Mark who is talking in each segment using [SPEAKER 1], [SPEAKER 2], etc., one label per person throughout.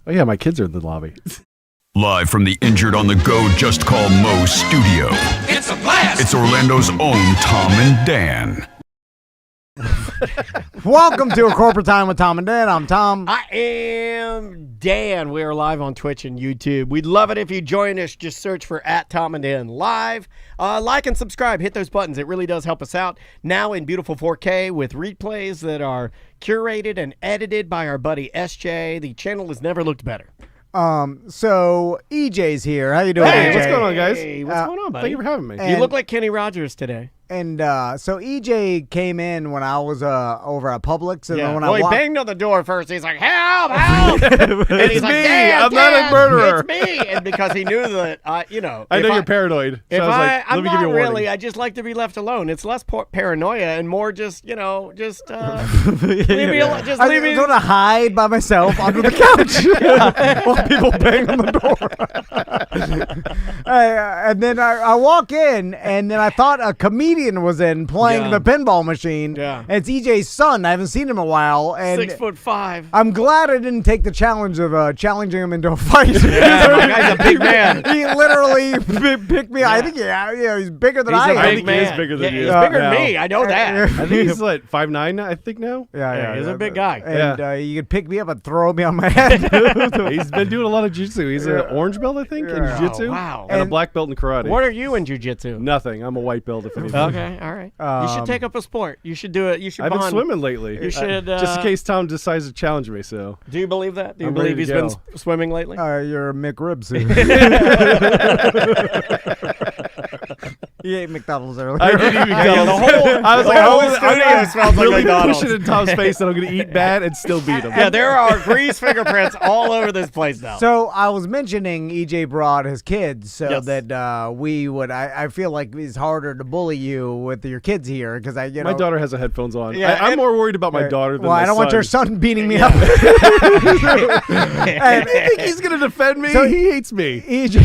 [SPEAKER 1] Oh, yeah, my kids are in the lobby.
[SPEAKER 2] Live from the Injured on the Go Just Call Mo studio.
[SPEAKER 3] It's a blast!
[SPEAKER 2] It's Orlando's own Tom and Dan.
[SPEAKER 4] Welcome to A Corporate Time with Tom and Dan. I'm Tom.
[SPEAKER 5] I am Dan. We are live on Twitch and YouTube. We'd love it if you join us. Just search for @TomandDan Live. Like and subscribe. Hit those buttons. It really does help us out. Now in beautiful 4K with replays that are curated and edited by our buddy SJ. The channel has never looked better.
[SPEAKER 4] So EJ's here. How you doing,
[SPEAKER 1] Hey,
[SPEAKER 4] EJ?
[SPEAKER 1] what's going on, guys?
[SPEAKER 5] Hey, what's going on, buddy?
[SPEAKER 1] Thank you for having me.
[SPEAKER 5] You look like Kenny Rogers today.
[SPEAKER 4] And so EJ came in when I was over at Publix, and then when
[SPEAKER 5] he
[SPEAKER 4] I
[SPEAKER 5] banged on the door first. He's like, "Help! Help!" And he's like,
[SPEAKER 1] me.
[SPEAKER 5] "Dan,
[SPEAKER 1] I'm not a
[SPEAKER 5] Dan,
[SPEAKER 1] murderer."
[SPEAKER 5] It's me!" And because he knew that,
[SPEAKER 1] I
[SPEAKER 5] if
[SPEAKER 1] know you're paranoid. So
[SPEAKER 5] If
[SPEAKER 1] I was like,
[SPEAKER 5] I'm
[SPEAKER 1] let me
[SPEAKER 5] not
[SPEAKER 1] give you a warning.
[SPEAKER 5] really, I just like to be left alone. It's less paranoia and more just, leave me alone. Just
[SPEAKER 4] I
[SPEAKER 5] leave me.
[SPEAKER 4] was going to hide by myself under the couch while people bang on the door. And then I walk in, and then I thought a comedian was in playing the pinball machine.
[SPEAKER 5] Yeah.
[SPEAKER 4] And it's EJ's son. I haven't seen him in a while. And
[SPEAKER 5] 6'5".
[SPEAKER 4] I'm glad I didn't take the challenge of challenging him into a fight.
[SPEAKER 5] Yeah, my guy's a big man.
[SPEAKER 4] He literally picked me. I think, he's bigger than I am.
[SPEAKER 1] I think he is bigger than you.
[SPEAKER 5] He's bigger than me. I know that.
[SPEAKER 1] I think he's like 5'9", I think now.
[SPEAKER 4] Yeah,
[SPEAKER 5] he's a big guy.
[SPEAKER 4] And you could pick me up and throw me on my head.
[SPEAKER 1] He's been doing a lot of jiu-jitsu. He's an orange belt, I think, in jiu-jitsu.
[SPEAKER 5] Oh, wow.
[SPEAKER 1] And a black belt in karate.
[SPEAKER 5] What are you in jiu-jitsu?
[SPEAKER 1] Nothing. I'm a white belt, if anything.
[SPEAKER 5] Okay, all right. You should take up a sport. You should do it. You should.
[SPEAKER 1] I've been
[SPEAKER 5] bond.
[SPEAKER 1] swimming lately.
[SPEAKER 5] You should.
[SPEAKER 1] Just in case Tom decides to challenge me, so.
[SPEAKER 5] Do you believe that? Do you
[SPEAKER 1] I'm
[SPEAKER 5] believe
[SPEAKER 1] ready
[SPEAKER 5] he's
[SPEAKER 1] to
[SPEAKER 5] been
[SPEAKER 1] go.
[SPEAKER 5] swimming lately?
[SPEAKER 4] You're a McRib suit. He ate McDonald's earlier.
[SPEAKER 1] I didn't even go. I was like,
[SPEAKER 5] studio smells like
[SPEAKER 1] really
[SPEAKER 5] McDonald's.
[SPEAKER 1] push it in Tom's face that I'm going to eat bad and still beat him.
[SPEAKER 5] Yeah, there are grease fingerprints all over this place now.
[SPEAKER 4] So I was mentioning EJ brought his kids so
[SPEAKER 5] Yes.
[SPEAKER 4] that we would. I feel like it's harder to bully you with your kids here because
[SPEAKER 1] My daughter has the headphones on.
[SPEAKER 5] Yeah,
[SPEAKER 1] I'm
[SPEAKER 5] and-
[SPEAKER 1] more worried about my daughter than
[SPEAKER 4] Well,
[SPEAKER 1] my
[SPEAKER 4] I don't want your
[SPEAKER 1] son.
[SPEAKER 4] son beating me up.
[SPEAKER 1] I think he's going to defend me.
[SPEAKER 4] So-
[SPEAKER 1] He hates me.
[SPEAKER 4] EJ.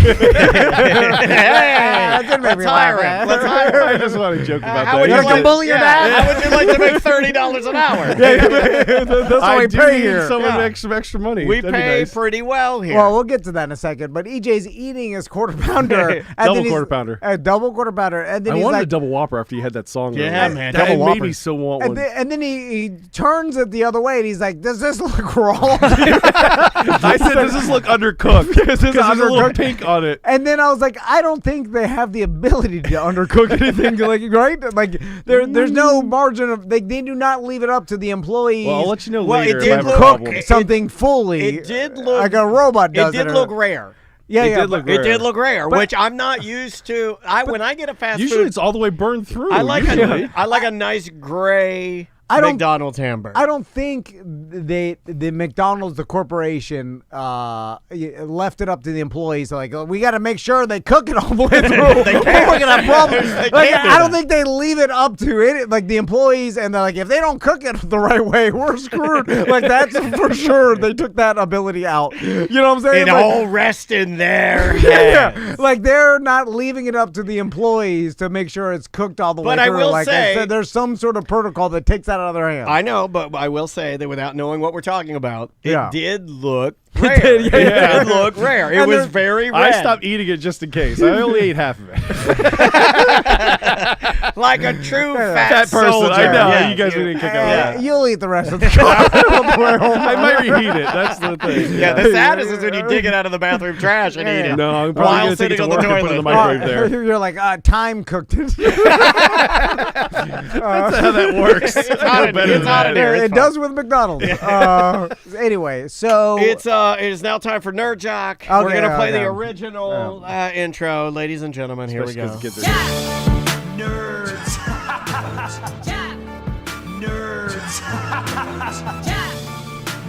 [SPEAKER 5] Hey,
[SPEAKER 4] didn't make me
[SPEAKER 5] let's hire
[SPEAKER 4] laugh,
[SPEAKER 5] him.
[SPEAKER 4] man.
[SPEAKER 5] Let's hire
[SPEAKER 1] I
[SPEAKER 5] him.
[SPEAKER 1] just want to joke about
[SPEAKER 5] How
[SPEAKER 1] that.
[SPEAKER 5] would
[SPEAKER 4] You
[SPEAKER 5] you
[SPEAKER 4] like to bully your dad?
[SPEAKER 5] How would you like to make $30 an hour?
[SPEAKER 4] That's what
[SPEAKER 1] I
[SPEAKER 4] we
[SPEAKER 1] do
[SPEAKER 4] pay
[SPEAKER 1] need
[SPEAKER 4] here.
[SPEAKER 1] someone
[SPEAKER 5] Yeah.
[SPEAKER 1] extra money.
[SPEAKER 5] We
[SPEAKER 1] That'd be
[SPEAKER 5] pay
[SPEAKER 1] nice.
[SPEAKER 5] pretty well here.
[SPEAKER 4] Well, we'll get to that in a second. But EJ's eating his quarter pounder. and
[SPEAKER 1] Double
[SPEAKER 4] then he's-
[SPEAKER 1] quarter pounder.
[SPEAKER 4] A double quarter pounder. And then
[SPEAKER 1] I
[SPEAKER 4] he's
[SPEAKER 1] wanted
[SPEAKER 4] like,
[SPEAKER 1] a double Whopper after you had that song.
[SPEAKER 5] Yeah,
[SPEAKER 1] earlier.
[SPEAKER 5] man,
[SPEAKER 1] That
[SPEAKER 5] double
[SPEAKER 1] made me
[SPEAKER 5] Whoppers.
[SPEAKER 1] so want one.
[SPEAKER 4] and then he turns it the other way and he's like, "Does this look wrong?"
[SPEAKER 1] I said, does this look undercooked? Because there's a little
[SPEAKER 4] undercooked.
[SPEAKER 1] pink on it.
[SPEAKER 4] And then I was like, I don't think they have the ability to undercook anything, like, right? Like there's no margin of they do not leave it up to the employees.
[SPEAKER 1] Well, I'll let you know
[SPEAKER 5] Well,
[SPEAKER 1] later
[SPEAKER 5] it
[SPEAKER 1] if I
[SPEAKER 5] did
[SPEAKER 1] have a
[SPEAKER 5] look-
[SPEAKER 1] problem.
[SPEAKER 4] cook something fully.
[SPEAKER 5] it did look
[SPEAKER 4] like a robot does.
[SPEAKER 5] It did
[SPEAKER 4] or-
[SPEAKER 5] look rare.
[SPEAKER 4] Yeah,
[SPEAKER 1] It
[SPEAKER 4] yeah.
[SPEAKER 1] did look
[SPEAKER 4] but-
[SPEAKER 5] It
[SPEAKER 1] rare.
[SPEAKER 5] did look rare, which I'm not used to. When I get a fast
[SPEAKER 1] Usually
[SPEAKER 5] food,
[SPEAKER 1] it's all the way burned through.
[SPEAKER 5] I like
[SPEAKER 1] usually.
[SPEAKER 5] a nice gray
[SPEAKER 4] I don't-
[SPEAKER 5] McDonald's hamburger.
[SPEAKER 4] I don't think the McDonald's, the corporation, left it up to the employees. Like, we got to make sure they cook it all the way through.
[SPEAKER 5] They
[SPEAKER 4] We're
[SPEAKER 5] can't.
[SPEAKER 4] gonna have problems.
[SPEAKER 5] They
[SPEAKER 4] Like,
[SPEAKER 5] can't do
[SPEAKER 4] I don't
[SPEAKER 5] that.
[SPEAKER 4] think they leave it up to it, like the employees, and they're like, if they don't cook it the right way, we're screwed. Like, that's for sure. They took that ability out. You know what I'm saying?
[SPEAKER 5] It
[SPEAKER 4] Like,
[SPEAKER 5] all rests in their
[SPEAKER 4] yeah,
[SPEAKER 5] hands.
[SPEAKER 4] like they're not leaving it up to the employees to make sure it's cooked all the way
[SPEAKER 5] But I
[SPEAKER 4] through.
[SPEAKER 5] will
[SPEAKER 4] like,
[SPEAKER 5] say-
[SPEAKER 4] instead, there's some sort of protocol that takes that out of their hands.
[SPEAKER 5] I know, but I will say that without knowing what we're talking about, it
[SPEAKER 4] Yeah.
[SPEAKER 5] did look rare.
[SPEAKER 4] did, yeah, yeah.
[SPEAKER 5] It did look rare. It
[SPEAKER 4] And
[SPEAKER 5] was
[SPEAKER 4] there-
[SPEAKER 5] very red.
[SPEAKER 1] I stopped eating it just in case. I only ate half of it.
[SPEAKER 5] like a true fat
[SPEAKER 1] Fat person.
[SPEAKER 5] soldier.
[SPEAKER 1] I know.
[SPEAKER 5] Yeah,
[SPEAKER 1] You guys didn't kick out
[SPEAKER 5] Yeah.
[SPEAKER 1] that.
[SPEAKER 4] You'll eat the rest of the car on the way home.
[SPEAKER 1] I might reheat it. That's the thing.
[SPEAKER 5] Yeah, the saddest is when you dig it out of the bathroom trash and eat it.
[SPEAKER 1] No, I'm
[SPEAKER 5] While
[SPEAKER 1] probably going to take it
[SPEAKER 5] sitting
[SPEAKER 1] to
[SPEAKER 5] on the
[SPEAKER 1] work and put it in the
[SPEAKER 5] toilet.
[SPEAKER 1] microwave there.
[SPEAKER 4] You're like, time cooked it.
[SPEAKER 1] That's how that works.
[SPEAKER 5] It's hot in here. It's
[SPEAKER 4] It
[SPEAKER 5] fine.
[SPEAKER 4] does with McDonald's. Anyway, so
[SPEAKER 5] It is now time for Nerd Jock.
[SPEAKER 4] Okay,
[SPEAKER 5] We're gonna play
[SPEAKER 4] okay.
[SPEAKER 5] the original intro, ladies and gentlemen. Here we
[SPEAKER 1] Especially
[SPEAKER 5] go.
[SPEAKER 1] 'cause the kids are-
[SPEAKER 3] Nerds. Nerds.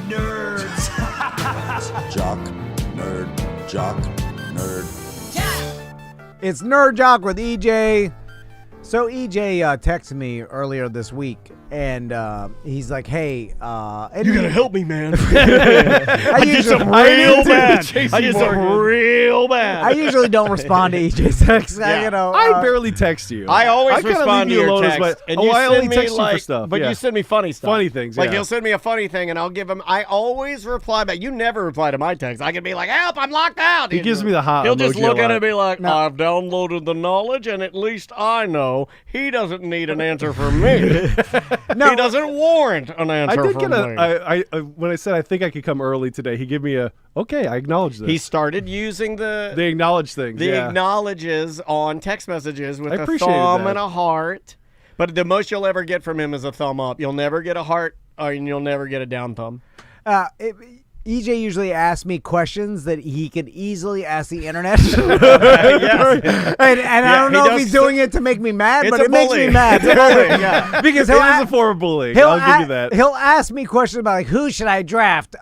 [SPEAKER 3] Nerds.
[SPEAKER 6] Jock, nerd, jock, nerd.
[SPEAKER 4] it's Nerd Jock with EJ. So EJ texted me earlier this week, and he's like, "Hey, and
[SPEAKER 5] You gotta help me, man.
[SPEAKER 4] I
[SPEAKER 5] did
[SPEAKER 4] usually,
[SPEAKER 5] some real bad.
[SPEAKER 1] Chase
[SPEAKER 5] I did some
[SPEAKER 1] Morgan.
[SPEAKER 5] real bad.
[SPEAKER 4] I usually don't respond to EJ's texts.
[SPEAKER 5] Yeah.
[SPEAKER 4] You know,
[SPEAKER 1] I barely text you.
[SPEAKER 5] I always
[SPEAKER 1] kinda
[SPEAKER 5] respond to
[SPEAKER 1] leave you
[SPEAKER 5] your
[SPEAKER 1] alone as
[SPEAKER 5] text,
[SPEAKER 1] my-
[SPEAKER 5] and
[SPEAKER 1] oh,
[SPEAKER 5] you
[SPEAKER 1] I
[SPEAKER 5] send
[SPEAKER 1] only
[SPEAKER 5] me
[SPEAKER 1] text you
[SPEAKER 5] like,
[SPEAKER 1] for stuff.
[SPEAKER 5] but
[SPEAKER 1] yeah.
[SPEAKER 5] you send me funny stuff.
[SPEAKER 1] Funny things,
[SPEAKER 5] Like
[SPEAKER 1] yeah.
[SPEAKER 5] you'll send me a funny thing, and I'll give him. I always reply back. You never reply to my text. I can be like, "Help! I'm locked out."
[SPEAKER 1] He gives me the hot
[SPEAKER 5] He'll just
[SPEAKER 1] emoji
[SPEAKER 5] look
[SPEAKER 1] a
[SPEAKER 5] at it
[SPEAKER 1] lot.
[SPEAKER 5] and be like,
[SPEAKER 4] No.
[SPEAKER 5] "I've downloaded the knowledge, and at least I know he doesn't need an answer from me. He doesn't warrant an answer
[SPEAKER 1] I did
[SPEAKER 5] from
[SPEAKER 1] get
[SPEAKER 5] me."
[SPEAKER 1] I when I said I think I could come early today, he gave me a okay. I acknowledge this.
[SPEAKER 5] He started using
[SPEAKER 1] They acknowledge things.
[SPEAKER 5] the
[SPEAKER 1] yeah.
[SPEAKER 5] acknowledges on text messages with
[SPEAKER 1] I
[SPEAKER 5] a
[SPEAKER 1] appreciated
[SPEAKER 5] thumb
[SPEAKER 1] that.
[SPEAKER 5] and a heart. But the most you'll ever get from him is a thumb up. You'll never get a heart, and you'll never get a down thumb.
[SPEAKER 4] EJ usually asks me questions that he could easily ask the internet.
[SPEAKER 5] Yes.
[SPEAKER 4] And I don't
[SPEAKER 5] he
[SPEAKER 4] know if
[SPEAKER 5] does
[SPEAKER 4] he's doing it to make me mad,
[SPEAKER 5] It's
[SPEAKER 4] but
[SPEAKER 5] a
[SPEAKER 4] it makes
[SPEAKER 5] bully.
[SPEAKER 4] me mad.
[SPEAKER 5] It's a bully, yeah.
[SPEAKER 4] Because
[SPEAKER 1] It
[SPEAKER 4] he'll
[SPEAKER 1] is
[SPEAKER 4] a-
[SPEAKER 1] a form of bullying.
[SPEAKER 4] he'll
[SPEAKER 1] I'll give you
[SPEAKER 4] a-
[SPEAKER 1] that.
[SPEAKER 4] He'll ask me questions about like who should I draft,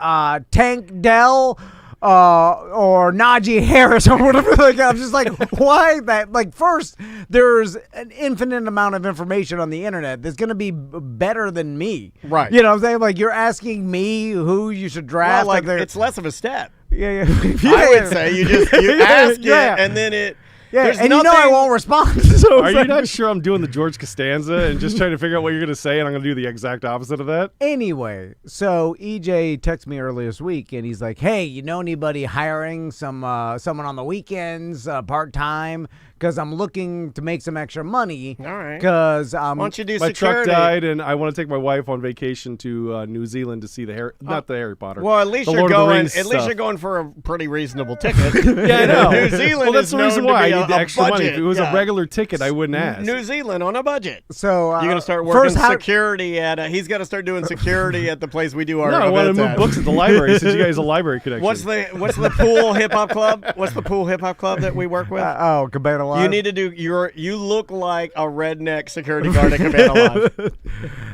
[SPEAKER 4] Tank Dell, or Najee Harris or whatever. Like I'm just like, why that? Like first, there's an infinite amount of information on the internet that's gonna be better than me.
[SPEAKER 5] Right.
[SPEAKER 4] You know what I'm saying? Like you're asking me who you should draft.
[SPEAKER 5] Well, like
[SPEAKER 4] like,
[SPEAKER 5] it's less of a step.
[SPEAKER 4] yeah.
[SPEAKER 5] I would say you ask it,
[SPEAKER 4] Yeah.
[SPEAKER 5] and then it.
[SPEAKER 4] Yeah,
[SPEAKER 5] there's
[SPEAKER 4] and
[SPEAKER 5] nothing,
[SPEAKER 4] you know I won't respond. So
[SPEAKER 1] Are
[SPEAKER 4] it's
[SPEAKER 1] you
[SPEAKER 4] like-
[SPEAKER 1] not sure I'm doing the George Costanza and just trying to figure out what you're going to say, and I'm going to do the exact opposite of that?
[SPEAKER 4] Anyway, so EJ texted me earlier this week, and he's like, "Hey, you know anybody hiring someone on the weekends, part time? Because I'm looking to make some extra money.
[SPEAKER 5] All right.
[SPEAKER 4] Because
[SPEAKER 5] Why don't you do
[SPEAKER 1] My
[SPEAKER 5] security?
[SPEAKER 1] truck died, and I want to take my wife on vacation to New Zealand to see not the Harry Potter.
[SPEAKER 5] Well, at least
[SPEAKER 1] the
[SPEAKER 5] you're
[SPEAKER 1] Lord of the
[SPEAKER 5] going.
[SPEAKER 1] Rings
[SPEAKER 5] At least
[SPEAKER 1] stuff.
[SPEAKER 5] you're going for a pretty reasonable ticket.
[SPEAKER 1] Yeah, I know.
[SPEAKER 5] New Zealand
[SPEAKER 1] Well, that's
[SPEAKER 5] is
[SPEAKER 1] the reason
[SPEAKER 5] known
[SPEAKER 1] why
[SPEAKER 5] to be
[SPEAKER 1] I need the
[SPEAKER 5] a
[SPEAKER 1] extra money.
[SPEAKER 5] budget.
[SPEAKER 1] If it was
[SPEAKER 5] Yeah.
[SPEAKER 1] a regular ticket, I wouldn't ask.
[SPEAKER 5] New Zealand on a budget.
[SPEAKER 4] so
[SPEAKER 5] You're gonna start working
[SPEAKER 4] first, how,
[SPEAKER 5] security at. He's got to start doing security at the place we do our.
[SPEAKER 1] No, I want to
[SPEAKER 5] events
[SPEAKER 1] move
[SPEAKER 5] at.
[SPEAKER 1] books at the library since you guys have a library connection.
[SPEAKER 5] What's the pool hip hop club? What's the pool hip hop club that we work with?
[SPEAKER 4] Cabana Live.
[SPEAKER 5] You need to do you look like a redneck security guard at Cabana Live.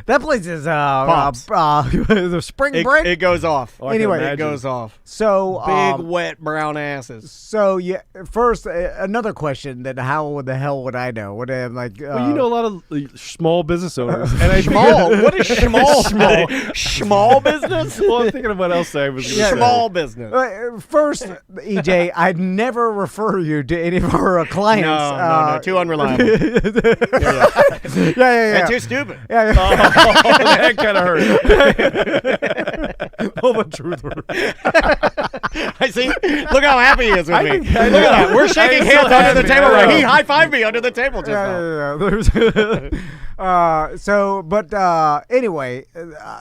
[SPEAKER 4] that place is
[SPEAKER 5] Pops.
[SPEAKER 4] the spring break.
[SPEAKER 5] It goes off.
[SPEAKER 1] Oh, I can
[SPEAKER 4] Anyway,
[SPEAKER 5] It
[SPEAKER 1] imagine.
[SPEAKER 5] goes off.
[SPEAKER 4] so
[SPEAKER 5] Big wet brown asses.
[SPEAKER 4] So yeah, first another question that how the hell would I know? What am like?
[SPEAKER 1] Well, you know a lot of small business owners, and I
[SPEAKER 5] Small. What is small? Small business?
[SPEAKER 1] Well, I'm thinking of what else I was going to say.
[SPEAKER 5] Small business.
[SPEAKER 4] First, EJ, I'd never refer you to any of our clients.
[SPEAKER 5] No. Too unreliable.
[SPEAKER 4] Yeah.
[SPEAKER 5] And too stupid.
[SPEAKER 4] Yeah.
[SPEAKER 1] That kind of hurt.
[SPEAKER 4] All the truth.
[SPEAKER 5] I see. Look how happy he is with me.
[SPEAKER 1] think- I
[SPEAKER 5] Look at
[SPEAKER 1] know.
[SPEAKER 5] that. We're shaking
[SPEAKER 1] I'm so
[SPEAKER 5] hands under the
[SPEAKER 1] happy.
[SPEAKER 5] table.
[SPEAKER 1] I
[SPEAKER 5] Right?
[SPEAKER 1] know.
[SPEAKER 5] He high-fived me under the table just now.
[SPEAKER 4] Anyway,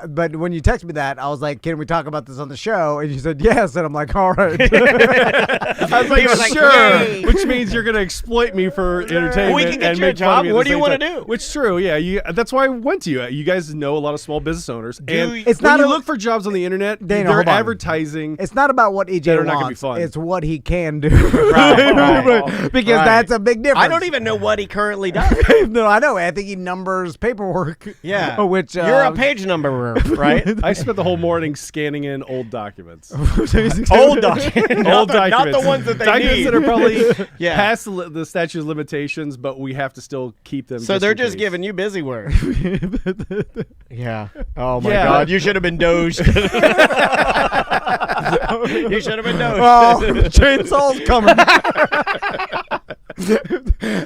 [SPEAKER 4] but when you text me that, I was like, "Can we talk about this on the show?" And you said yes, and I'm like, "All right."
[SPEAKER 1] I was like,
[SPEAKER 5] He was like,
[SPEAKER 1] sure.
[SPEAKER 5] "Yay."
[SPEAKER 1] Which means you're going to exploit me for entertainment.
[SPEAKER 5] We can get
[SPEAKER 1] and
[SPEAKER 5] you a
[SPEAKER 1] make fun of
[SPEAKER 5] job.
[SPEAKER 1] me at
[SPEAKER 5] What
[SPEAKER 1] the
[SPEAKER 5] do you
[SPEAKER 1] same
[SPEAKER 5] wanna
[SPEAKER 1] time.
[SPEAKER 5] do?
[SPEAKER 1] Which is true. Yeah, that's why I went to you. You guys know a lot of small business owners. And
[SPEAKER 4] It's
[SPEAKER 1] when
[SPEAKER 4] not
[SPEAKER 1] you
[SPEAKER 4] a-
[SPEAKER 1] look for jobs on the internet,
[SPEAKER 4] Dana,
[SPEAKER 1] they're
[SPEAKER 4] hold on.
[SPEAKER 1] advertising.
[SPEAKER 4] It's not about what EJ
[SPEAKER 1] That are not gonna be
[SPEAKER 4] wants.
[SPEAKER 1] fun.
[SPEAKER 4] It's what he can do.
[SPEAKER 5] Right.
[SPEAKER 4] Because
[SPEAKER 5] Right.
[SPEAKER 4] that's a big difference.
[SPEAKER 5] I don't even know what he currently does.
[SPEAKER 4] No, I know. I think he numbers paperwork.
[SPEAKER 5] Yeah.
[SPEAKER 4] Which
[SPEAKER 5] You're a page numberer, right?
[SPEAKER 1] I spent the whole morning scanning in old documents.
[SPEAKER 5] Old documents.
[SPEAKER 1] Old
[SPEAKER 5] Not
[SPEAKER 1] documents.
[SPEAKER 5] the ones that they
[SPEAKER 1] documents
[SPEAKER 5] need.
[SPEAKER 1] that are probably
[SPEAKER 5] Yeah.
[SPEAKER 1] past the statute of limitations, but we have to still keep them.
[SPEAKER 5] So they're
[SPEAKER 1] in
[SPEAKER 5] just
[SPEAKER 1] case.
[SPEAKER 5] giving you busy work. Yeah. Oh my
[SPEAKER 1] Yeah.
[SPEAKER 5] God. You should have been doged. You should have been doged.
[SPEAKER 4] Oh, chainsaw's coming.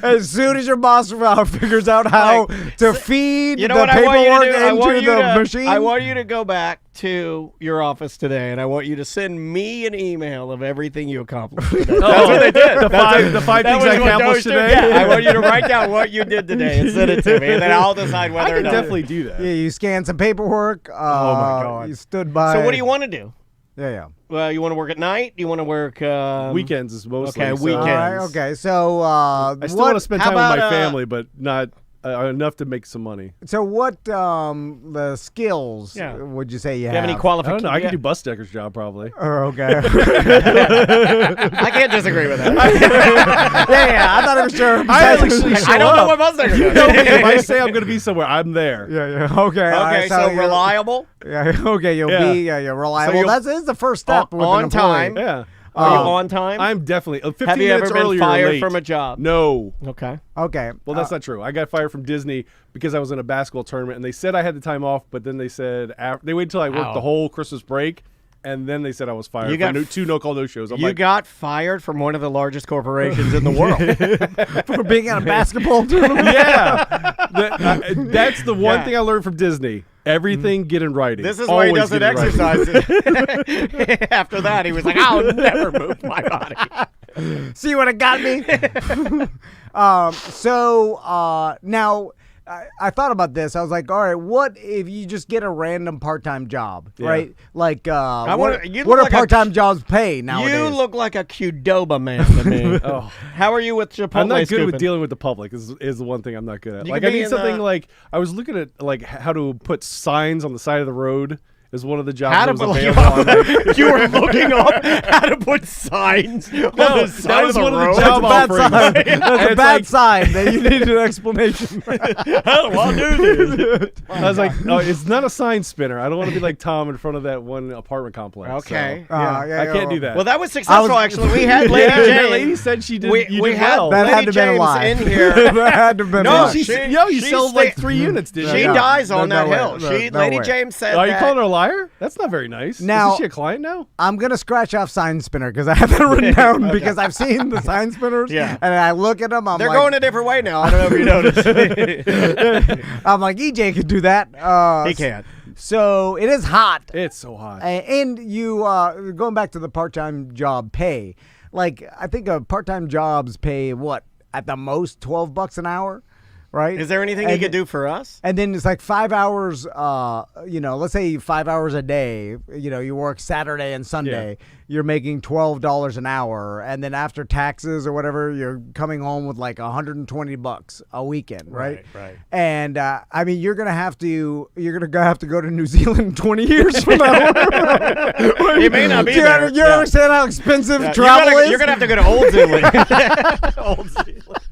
[SPEAKER 4] As soon as your boss figures out how to feed
[SPEAKER 5] You know
[SPEAKER 4] the
[SPEAKER 5] what I want you
[SPEAKER 4] paperwork
[SPEAKER 5] to do? I want
[SPEAKER 4] into
[SPEAKER 5] you
[SPEAKER 4] the
[SPEAKER 5] to,
[SPEAKER 4] machine.
[SPEAKER 5] I want you to go back to your office today, and I want you to send me an email of everything you accomplished today. That's what they did.
[SPEAKER 1] The five
[SPEAKER 5] That
[SPEAKER 1] things
[SPEAKER 5] was
[SPEAKER 1] I
[SPEAKER 5] what
[SPEAKER 1] accomplished
[SPEAKER 5] Doge did.
[SPEAKER 1] today.
[SPEAKER 5] Yeah, I want you to write down what you did today and send it to me, and then I'll decide
[SPEAKER 1] I
[SPEAKER 5] whether or
[SPEAKER 1] can
[SPEAKER 5] not.
[SPEAKER 1] definitely do that.
[SPEAKER 4] Yeah, you scanned some paperwork.
[SPEAKER 5] Oh, my God.
[SPEAKER 4] You stood by.
[SPEAKER 5] So what do you want to do?
[SPEAKER 4] Yeah.
[SPEAKER 5] Well, you want to work at night? You want to work
[SPEAKER 1] Weekends is mostly.
[SPEAKER 5] okay,
[SPEAKER 1] so
[SPEAKER 5] weekends.
[SPEAKER 4] All right. Okay. So
[SPEAKER 1] I still
[SPEAKER 4] what?
[SPEAKER 1] want to spend
[SPEAKER 5] how
[SPEAKER 1] time with
[SPEAKER 5] about,
[SPEAKER 1] my family, but not enough to make some money.
[SPEAKER 4] So what? The skills?
[SPEAKER 5] Yeah.
[SPEAKER 4] Would you say you
[SPEAKER 5] Do you have any
[SPEAKER 1] I
[SPEAKER 5] qualifications?
[SPEAKER 1] don't know. I could do bus decker's job probably.
[SPEAKER 4] Okay.
[SPEAKER 5] I can't disagree with that.
[SPEAKER 4] yeah. I'm not even sure.
[SPEAKER 1] I actually show
[SPEAKER 5] I don't know
[SPEAKER 1] up.
[SPEAKER 5] what bus decker
[SPEAKER 1] You
[SPEAKER 5] does.
[SPEAKER 1] know me. If I say I'm going to be somewhere, I'm there.
[SPEAKER 4] Yeah. Okay. all
[SPEAKER 5] Okay,
[SPEAKER 4] right,
[SPEAKER 5] so
[SPEAKER 4] you're-
[SPEAKER 5] reliable.
[SPEAKER 4] Yeah. Okay. You'll
[SPEAKER 1] Yeah.
[SPEAKER 4] be. Yeah. You're reliable.
[SPEAKER 5] you'll-
[SPEAKER 4] That's is the first step. with an
[SPEAKER 5] on
[SPEAKER 4] employee.
[SPEAKER 5] time.
[SPEAKER 1] Yeah.
[SPEAKER 5] Are you on time?
[SPEAKER 1] I'm definitely 15
[SPEAKER 5] Have you
[SPEAKER 1] minutes
[SPEAKER 5] ever been
[SPEAKER 1] early or
[SPEAKER 5] fired
[SPEAKER 1] late.
[SPEAKER 5] from a job?
[SPEAKER 1] No.
[SPEAKER 5] Okay.
[SPEAKER 4] Okay.
[SPEAKER 1] Well, that's not true. I got fired from Disney because I was in a basketball tournament, and they said I had the time off, but then they said they waited until I worked the whole Christmas break, and then they said I was fired for two no-call, no-shows.
[SPEAKER 5] You got fired from one of the largest corporations in the world.
[SPEAKER 4] For being at a basketball tournament.
[SPEAKER 1] Yeah. That's the one thing I learned from Disney. Everything get in writing.
[SPEAKER 5] This is why he
[SPEAKER 1] Always
[SPEAKER 5] doesn't
[SPEAKER 1] get in writing.
[SPEAKER 5] exercise. After that, he was like, I'll never move my body.
[SPEAKER 4] See what it got me? Now, I thought about this. I was like, all right, what if you just get a random part-time job, right? Like, what are part-time jobs pay nowadays?
[SPEAKER 5] You look like a Qdoba man to me. How are you with Chipotle
[SPEAKER 1] I'm not good
[SPEAKER 5] scooping?
[SPEAKER 1] with dealing with the public. Is the one thing I'm not good at.
[SPEAKER 5] You
[SPEAKER 1] Like
[SPEAKER 5] can
[SPEAKER 1] I
[SPEAKER 5] be
[SPEAKER 1] need
[SPEAKER 5] in
[SPEAKER 1] something
[SPEAKER 5] the-
[SPEAKER 1] like I was looking at like how to put signs on the side of the road. Is one of the jobs
[SPEAKER 5] How
[SPEAKER 1] that
[SPEAKER 5] to
[SPEAKER 1] was
[SPEAKER 5] put,
[SPEAKER 1] available on like,
[SPEAKER 5] you were looking up how to put signs on the side
[SPEAKER 1] that was
[SPEAKER 5] of the
[SPEAKER 1] one
[SPEAKER 5] road.
[SPEAKER 1] of the job
[SPEAKER 4] That's a bad
[SPEAKER 1] offerings.
[SPEAKER 4] sign. That's a
[SPEAKER 1] It's
[SPEAKER 4] bad
[SPEAKER 1] like-
[SPEAKER 4] sign that you need an explanation.
[SPEAKER 5] How do I do this?
[SPEAKER 1] I was like, oh, it's not a sign spinner. I don't want to be like Tom in front of that one apartment complex.
[SPEAKER 5] Okay.
[SPEAKER 1] so
[SPEAKER 4] Yeah,
[SPEAKER 1] I can't do that.
[SPEAKER 5] Well, that was successful, actually. We had Lady
[SPEAKER 1] yeah,
[SPEAKER 5] Jane.
[SPEAKER 1] that lady said she did.
[SPEAKER 5] We
[SPEAKER 1] did
[SPEAKER 5] had
[SPEAKER 1] well.
[SPEAKER 4] That
[SPEAKER 5] Lady
[SPEAKER 4] had to be a
[SPEAKER 5] James
[SPEAKER 4] lie.
[SPEAKER 5] in here.
[SPEAKER 4] That had to have been a
[SPEAKER 5] No,
[SPEAKER 4] lie.
[SPEAKER 5] she-
[SPEAKER 1] you
[SPEAKER 5] she
[SPEAKER 1] sold like 3 units, did
[SPEAKER 5] She
[SPEAKER 1] you?
[SPEAKER 4] No,
[SPEAKER 5] dies on
[SPEAKER 4] no
[SPEAKER 5] that
[SPEAKER 4] way.
[SPEAKER 5] hill.
[SPEAKER 4] No, no
[SPEAKER 5] Lady
[SPEAKER 4] way.
[SPEAKER 5] James said
[SPEAKER 1] Are you
[SPEAKER 5] that.
[SPEAKER 1] calling her a liar? That's not very nice.
[SPEAKER 4] Now-
[SPEAKER 1] Isn't she a client now?
[SPEAKER 4] I'm going to scratch off sign spinner because I have that written down because I've seen the sign spinners.
[SPEAKER 5] Yeah.
[SPEAKER 4] And I look at them. I'm
[SPEAKER 5] They're
[SPEAKER 4] like,
[SPEAKER 5] going a different way now. I don't know if you noticed.
[SPEAKER 4] I'm like, EJ could do that.
[SPEAKER 5] He can't.
[SPEAKER 4] So it is hot.
[SPEAKER 1] It's so hot.
[SPEAKER 4] And you, going back to the part-time job pay, like I think part-time jobs pay what? At the most $12 an hour, right?
[SPEAKER 5] Is there anything you could do for us?
[SPEAKER 4] And then it's like 5 hours, let's say 5 hours a day, you work Saturday and Sunday, you're making $12 an hour. And then after taxes or whatever, you're coming home with like $120 a weekend, right?
[SPEAKER 5] Right.
[SPEAKER 4] And I mean, you're going to have to go to New Zealand 20 years from now.
[SPEAKER 5] It may not be
[SPEAKER 4] Do you,
[SPEAKER 5] there.
[SPEAKER 4] you understand how expensive
[SPEAKER 5] Yeah.
[SPEAKER 4] travel is?
[SPEAKER 5] You're going to have to go to Old Zealand. Old Zealand.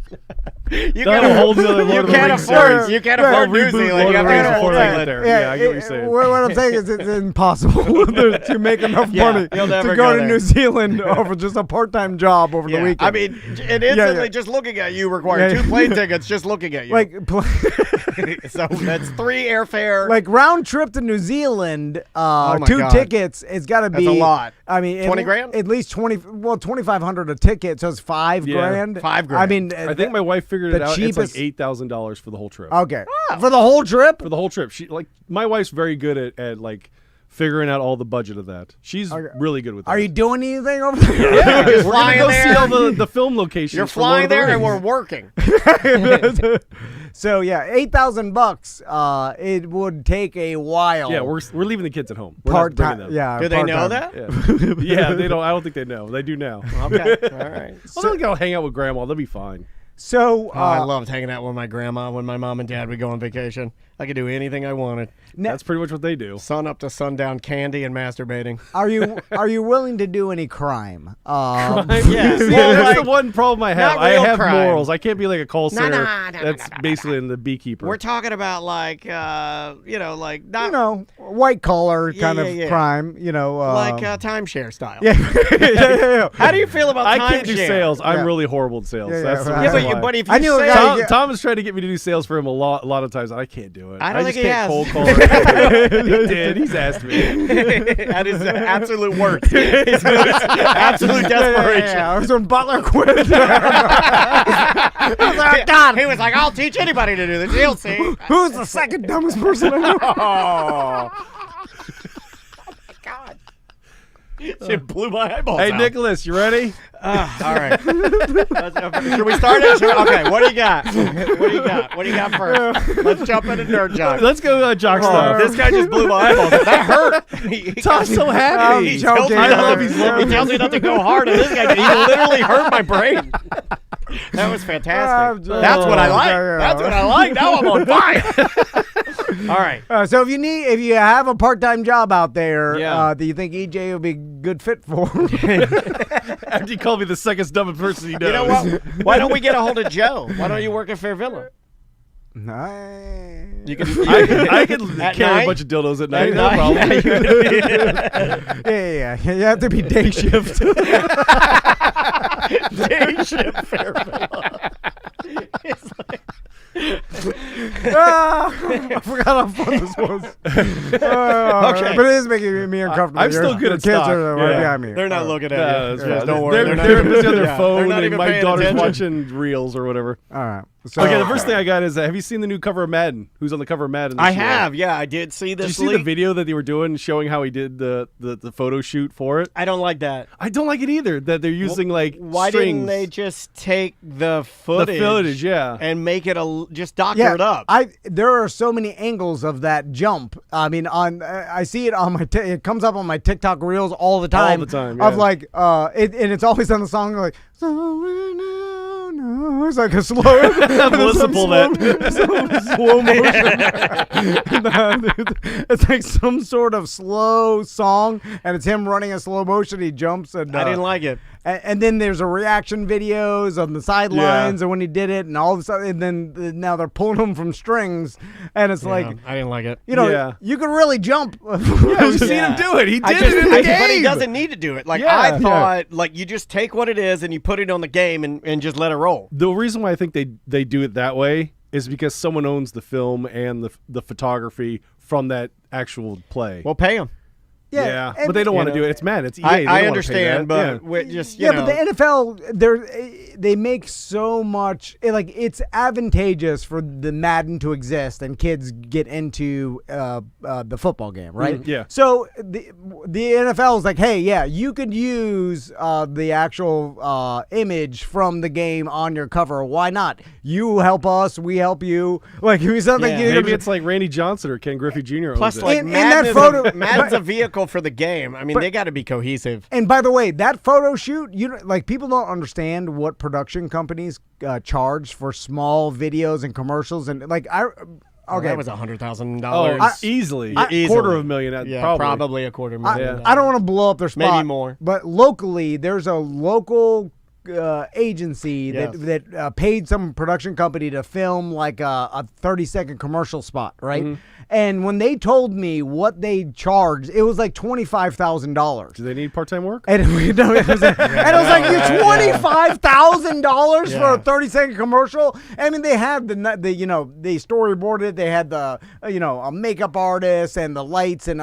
[SPEAKER 5] You
[SPEAKER 1] That'll hold the Lord
[SPEAKER 5] you
[SPEAKER 1] of the
[SPEAKER 5] can't
[SPEAKER 1] Rings
[SPEAKER 5] afford.
[SPEAKER 1] series.
[SPEAKER 5] You can't
[SPEAKER 4] Right.
[SPEAKER 5] afford New
[SPEAKER 1] Reboot
[SPEAKER 5] Zealand.
[SPEAKER 1] Lord
[SPEAKER 5] You
[SPEAKER 1] of
[SPEAKER 5] have
[SPEAKER 1] the
[SPEAKER 5] to
[SPEAKER 1] Rings
[SPEAKER 5] go to
[SPEAKER 1] before
[SPEAKER 5] Old
[SPEAKER 1] they get
[SPEAKER 5] Zealand.
[SPEAKER 1] there. Yeah, I get what you're saying.
[SPEAKER 4] What I'm saying is it's impossible to make enough
[SPEAKER 5] Yeah,
[SPEAKER 4] money
[SPEAKER 5] you'll never
[SPEAKER 4] to
[SPEAKER 5] go
[SPEAKER 4] go to
[SPEAKER 5] there.
[SPEAKER 4] New Zealand over just a part-time job over the
[SPEAKER 5] Yeah.
[SPEAKER 4] weekend.
[SPEAKER 5] I mean, and instantly
[SPEAKER 4] yeah.
[SPEAKER 5] just looking at you requires
[SPEAKER 4] Yeah.
[SPEAKER 5] 2 plane tickets just looking at you.
[SPEAKER 4] like
[SPEAKER 5] So that's 3 airfare.
[SPEAKER 4] like round trip to New Zealand,
[SPEAKER 5] my
[SPEAKER 4] 2
[SPEAKER 5] God.
[SPEAKER 4] tickets. It's got to be
[SPEAKER 5] That's a lot.
[SPEAKER 4] I mean,
[SPEAKER 5] 20 grand?
[SPEAKER 4] At least 2,500 a ticket, so it's $5 grand.
[SPEAKER 5] $5 grand.
[SPEAKER 4] I mean,
[SPEAKER 1] I think my wife figured
[SPEAKER 4] the
[SPEAKER 1] it out.
[SPEAKER 4] cheapest-
[SPEAKER 1] It's like $8,000 for the whole trip.
[SPEAKER 4] okay for the whole trip.
[SPEAKER 1] For the whole trip, my wife's very good at like figuring out all the budget of that. She's really good with that.
[SPEAKER 4] Are you doing anything over there?
[SPEAKER 1] Yeah,
[SPEAKER 5] You're just
[SPEAKER 1] we're gonna
[SPEAKER 5] flying
[SPEAKER 1] go
[SPEAKER 5] there.
[SPEAKER 1] see all the film locations.
[SPEAKER 5] You're
[SPEAKER 1] for Lord
[SPEAKER 5] flying
[SPEAKER 1] of the
[SPEAKER 5] there and
[SPEAKER 1] Rings.
[SPEAKER 5] we're working.
[SPEAKER 4] So yeah, $8,000. It would take a while.
[SPEAKER 1] Yeah, we're leaving the kids at home. We're not
[SPEAKER 4] part-time.
[SPEAKER 1] bringing them.
[SPEAKER 4] Yeah,
[SPEAKER 5] Do they know
[SPEAKER 4] part-time.
[SPEAKER 5] that?
[SPEAKER 1] Yeah, they don't. I don't think they know. They do now.
[SPEAKER 5] Okay. All right.
[SPEAKER 1] Well, they'll go hang out with grandma. They'll be fine.
[SPEAKER 4] So
[SPEAKER 5] I loved hanging out with my grandma when my mom and dad would go on vacation. I could do anything I wanted.
[SPEAKER 1] That's pretty much what they do.
[SPEAKER 5] Sun up to sundown, candy and masturbating.
[SPEAKER 4] are you willing to do any crime?
[SPEAKER 5] Yeah.
[SPEAKER 1] See,
[SPEAKER 5] Well,
[SPEAKER 1] that's
[SPEAKER 5] like,
[SPEAKER 1] the one problem I have.
[SPEAKER 5] not
[SPEAKER 1] I
[SPEAKER 5] real
[SPEAKER 1] have
[SPEAKER 5] crime.
[SPEAKER 1] morals. I can't be like a call
[SPEAKER 5] No,
[SPEAKER 1] center.
[SPEAKER 5] no,
[SPEAKER 1] That's basically in the beekeeper.
[SPEAKER 5] we're talking about like, like not
[SPEAKER 4] White collar
[SPEAKER 5] Yeah,
[SPEAKER 4] kind
[SPEAKER 5] yeah,
[SPEAKER 4] of
[SPEAKER 5] yeah.
[SPEAKER 4] crime.
[SPEAKER 5] like timeshare style.
[SPEAKER 4] yeah.
[SPEAKER 5] How do you feel about
[SPEAKER 1] I
[SPEAKER 5] timeshare?
[SPEAKER 1] can't do sales. I'm
[SPEAKER 4] Yeah.
[SPEAKER 1] really horrible at sales.
[SPEAKER 4] Yeah,
[SPEAKER 1] That's the
[SPEAKER 4] right.
[SPEAKER 5] Yeah,
[SPEAKER 1] reason why.
[SPEAKER 5] but if
[SPEAKER 4] I
[SPEAKER 5] you
[SPEAKER 4] knew a
[SPEAKER 5] say
[SPEAKER 4] guy-
[SPEAKER 1] Tom is trying to get me to do sales for him a lot of times. I can't do it.
[SPEAKER 5] I don't
[SPEAKER 1] just
[SPEAKER 5] think he
[SPEAKER 1] can't
[SPEAKER 5] has.
[SPEAKER 1] cold call. He did. He's asked me.
[SPEAKER 5] that is absolute worst. It's absolute desperation.
[SPEAKER 4] Yeah. I was when Butler quit.
[SPEAKER 5] God. He was like, I'll teach anybody to do this. You'll see.
[SPEAKER 4] Who's the second dumbest person I know?
[SPEAKER 5] God. It blew my eyeballs
[SPEAKER 1] Hey,
[SPEAKER 5] out.
[SPEAKER 1] Nicholas, you ready?
[SPEAKER 5] All right. Should we start it? Okay, what do you got? What do you got? What do you got first? Let's jump into Nerd Jock.
[SPEAKER 1] Let's go Jock stuff.
[SPEAKER 5] This guy just blew my eyeballs out. That hurt.
[SPEAKER 1] Tom's so happy.
[SPEAKER 5] He tells me
[SPEAKER 1] I
[SPEAKER 5] not
[SPEAKER 1] love
[SPEAKER 5] to-
[SPEAKER 1] he's
[SPEAKER 5] He
[SPEAKER 1] loving
[SPEAKER 5] tells me not to go hard, and this guy, he literally hurt my brain. That was fantastic. That's what I like. That's what I like. Now I'm on fire. All right.
[SPEAKER 4] So if you have a part-time job out there,
[SPEAKER 1] Yeah.
[SPEAKER 4] do you think EJ would be a good fit for?
[SPEAKER 1] After you called me the second dumbest person he knows.
[SPEAKER 5] You know what? Why don't we get a hold of Joe? Why don't you work at Fair Villa? You can.
[SPEAKER 1] I could
[SPEAKER 5] At
[SPEAKER 1] carry
[SPEAKER 5] night?
[SPEAKER 1] a bunch of dildos at night.
[SPEAKER 5] At
[SPEAKER 1] No
[SPEAKER 5] night?
[SPEAKER 1] problem.
[SPEAKER 4] Yeah. You have to be day shift.
[SPEAKER 5] Day shift Fairfield. It's like,
[SPEAKER 4] I forgot how fun this was.
[SPEAKER 5] Okay.
[SPEAKER 4] But it is making me uncomfortable.
[SPEAKER 1] I'm still good
[SPEAKER 4] Your
[SPEAKER 1] at
[SPEAKER 4] kids
[SPEAKER 1] stock.
[SPEAKER 4] are right
[SPEAKER 1] Yeah.
[SPEAKER 4] behind me.
[SPEAKER 5] they're not looking at
[SPEAKER 1] Yeah,
[SPEAKER 5] you.
[SPEAKER 1] that's
[SPEAKER 5] Just
[SPEAKER 1] right.
[SPEAKER 5] don't worry.
[SPEAKER 1] They're busy on their
[SPEAKER 5] yeah,
[SPEAKER 1] phone,
[SPEAKER 5] they're not
[SPEAKER 1] and
[SPEAKER 5] even
[SPEAKER 1] my
[SPEAKER 5] paying
[SPEAKER 1] daughter's
[SPEAKER 5] attention.
[SPEAKER 1] watching reels or whatever.
[SPEAKER 4] All right. So,
[SPEAKER 1] Okay, the first thing I got is, have you seen the new cover of Madden? Who's on the cover of Madden this
[SPEAKER 5] I
[SPEAKER 1] year?
[SPEAKER 5] have. Yeah, I did see this.
[SPEAKER 1] Did you see the
[SPEAKER 5] leak.
[SPEAKER 1] video that they were doing showing how he did the photo shoot for it?
[SPEAKER 5] I don't like that.
[SPEAKER 1] I don't like it either, that they're using
[SPEAKER 5] Why
[SPEAKER 1] strings.
[SPEAKER 5] didn't they just take the footage,
[SPEAKER 1] yeah.
[SPEAKER 5] and make it just doctor
[SPEAKER 4] yeah,
[SPEAKER 5] it up?
[SPEAKER 4] there are so many angles of that jump. I mean, I see it on my it comes up on my TikTok reels all the time.
[SPEAKER 1] All the time,
[SPEAKER 4] Of
[SPEAKER 1] yeah.
[SPEAKER 4] like and it's always on the song like somewhere now, no. It's like a slow.
[SPEAKER 1] Melissa pull that.
[SPEAKER 4] Slow motion. It's like some sort of slow song, and it's him running in slow motion. He jumps, and
[SPEAKER 5] I didn't like it.
[SPEAKER 4] And then there's a reaction videos on the sidelines and when he did it, and all of a sudden, and then now they're pulling him from strings, and it's like,
[SPEAKER 5] I didn't like it.
[SPEAKER 4] you know,
[SPEAKER 1] Yeah.
[SPEAKER 4] you could really jump.
[SPEAKER 1] Yeah, we've seen him do it. He did it in the game.
[SPEAKER 5] But he doesn't need to do it. Like
[SPEAKER 1] Yeah.
[SPEAKER 5] I thought, like you just take what it is and you put it on the game and just let it roll.
[SPEAKER 1] The reason why I think they do it that way is because someone owns the film and the photography from that actual play.
[SPEAKER 5] Well, pay him.
[SPEAKER 1] yeah,
[SPEAKER 4] and-
[SPEAKER 1] but they don't want to
[SPEAKER 5] know,
[SPEAKER 1] do it. It's Madden. It's EA.
[SPEAKER 5] I
[SPEAKER 1] They don't wanna pay
[SPEAKER 5] understand,
[SPEAKER 1] that.
[SPEAKER 5] but with just
[SPEAKER 4] Yeah,
[SPEAKER 5] you know,
[SPEAKER 4] but the NFL, they make so much. It's advantageous for the Madden to exist, and kids get into the football game, right?
[SPEAKER 1] Yeah.
[SPEAKER 4] So the NFL is like, hey, yeah, you could use the actual image from the game on your cover. Why not? You help us, we help you. Like, it sounds like
[SPEAKER 5] Yeah.
[SPEAKER 1] Maybe it's like Randy Johnson or Ken Griffey Jr. owns
[SPEAKER 5] plus
[SPEAKER 1] it.
[SPEAKER 5] like
[SPEAKER 4] In that
[SPEAKER 5] Madden,
[SPEAKER 4] photo-
[SPEAKER 5] Madden's a vehicle for the game. I mean, they got to be cohesive.
[SPEAKER 4] And by the way, that photo shoot, people don't understand what production companies charge for small videos and commercials, and like
[SPEAKER 5] Well,
[SPEAKER 4] okay,
[SPEAKER 5] that was $100,000.
[SPEAKER 1] Oh, easily.
[SPEAKER 5] Easily.
[SPEAKER 1] $250,000.
[SPEAKER 5] Yeah,
[SPEAKER 1] probably.
[SPEAKER 5] a $250,000.
[SPEAKER 4] I don't want to blow up their spot.
[SPEAKER 5] Maybe more.
[SPEAKER 4] But locally, there's a local agency that paid some production company to film like a 30-second commercial spot, right?
[SPEAKER 1] Mm-hmm.
[SPEAKER 4] And when they told me what they charged, it was like $25,000.
[SPEAKER 1] Do they need part-time work?
[SPEAKER 4] And it was like, you $25,000 for a 30-second commercial. I mean, they had they storyboarded it. They had the a makeup artist and the lights and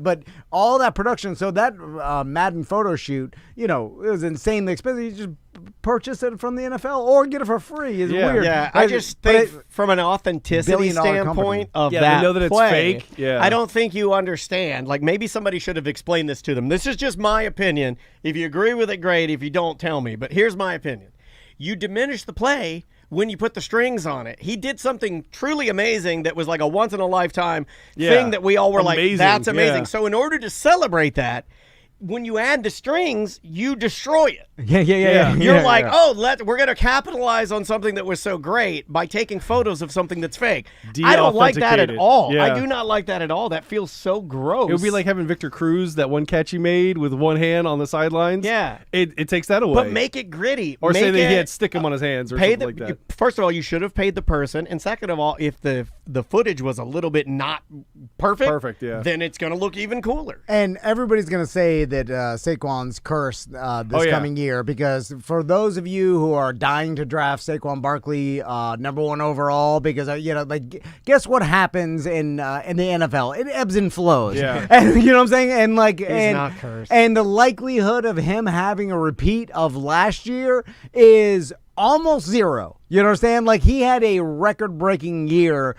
[SPEAKER 4] but all that production. So that Madden photo shoot, it was insanely expensive. You just purchase it from the NFL or get it for free. It's weird.
[SPEAKER 5] Yeah, I just think from an authenticity
[SPEAKER 4] billion-dollar
[SPEAKER 5] standpoint of
[SPEAKER 1] Yeah,
[SPEAKER 5] that
[SPEAKER 1] they know that it's
[SPEAKER 5] play,
[SPEAKER 1] fake. Yeah.
[SPEAKER 5] I don't think you understand. Like maybe somebody should have explained this to them. This is just my opinion. If you agree with it, great. If you don't, tell me. But here's my opinion. You diminish the play when you put the strings on it. He did something truly amazing that was like a once-in-a-lifetime thing that we all were like, that's amazing.
[SPEAKER 1] Yeah.
[SPEAKER 5] So in order to celebrate that, when you add the strings, you destroy it.
[SPEAKER 4] Yeah.
[SPEAKER 5] You're like, we're going to capitalize on something that was so great by taking photos of something that's fake. I don't like that at
[SPEAKER 1] De-authenticated.
[SPEAKER 5] all.
[SPEAKER 1] Yeah.
[SPEAKER 5] I do not like that at all. That feels so gross.
[SPEAKER 1] It would be like having Victor Cruz, that one catch he made with one hand on the sidelines.
[SPEAKER 5] Yeah.
[SPEAKER 1] It takes that away.
[SPEAKER 5] but make it gritty.
[SPEAKER 1] or
[SPEAKER 5] make
[SPEAKER 1] say that he
[SPEAKER 5] it-
[SPEAKER 1] had stick him on his hands or
[SPEAKER 5] pay
[SPEAKER 1] something like that.
[SPEAKER 5] First of all, you should have paid the person, and second of all, if the footage was a little bit not perfect,
[SPEAKER 1] yeah.
[SPEAKER 5] then it's going to look even cooler.
[SPEAKER 4] And everybody's going to say that Saquon's cursed this coming year, because for those of you who are dying to draft Saquon Barkley #1 overall, because guess what happens in the NFL? It ebbs and flows.
[SPEAKER 1] Yeah.
[SPEAKER 4] And you know what I'm saying? And
[SPEAKER 5] not cursed.
[SPEAKER 4] And the likelihood of him having a repeat of last year is almost zero. You understand? Like, he had a record-breaking year,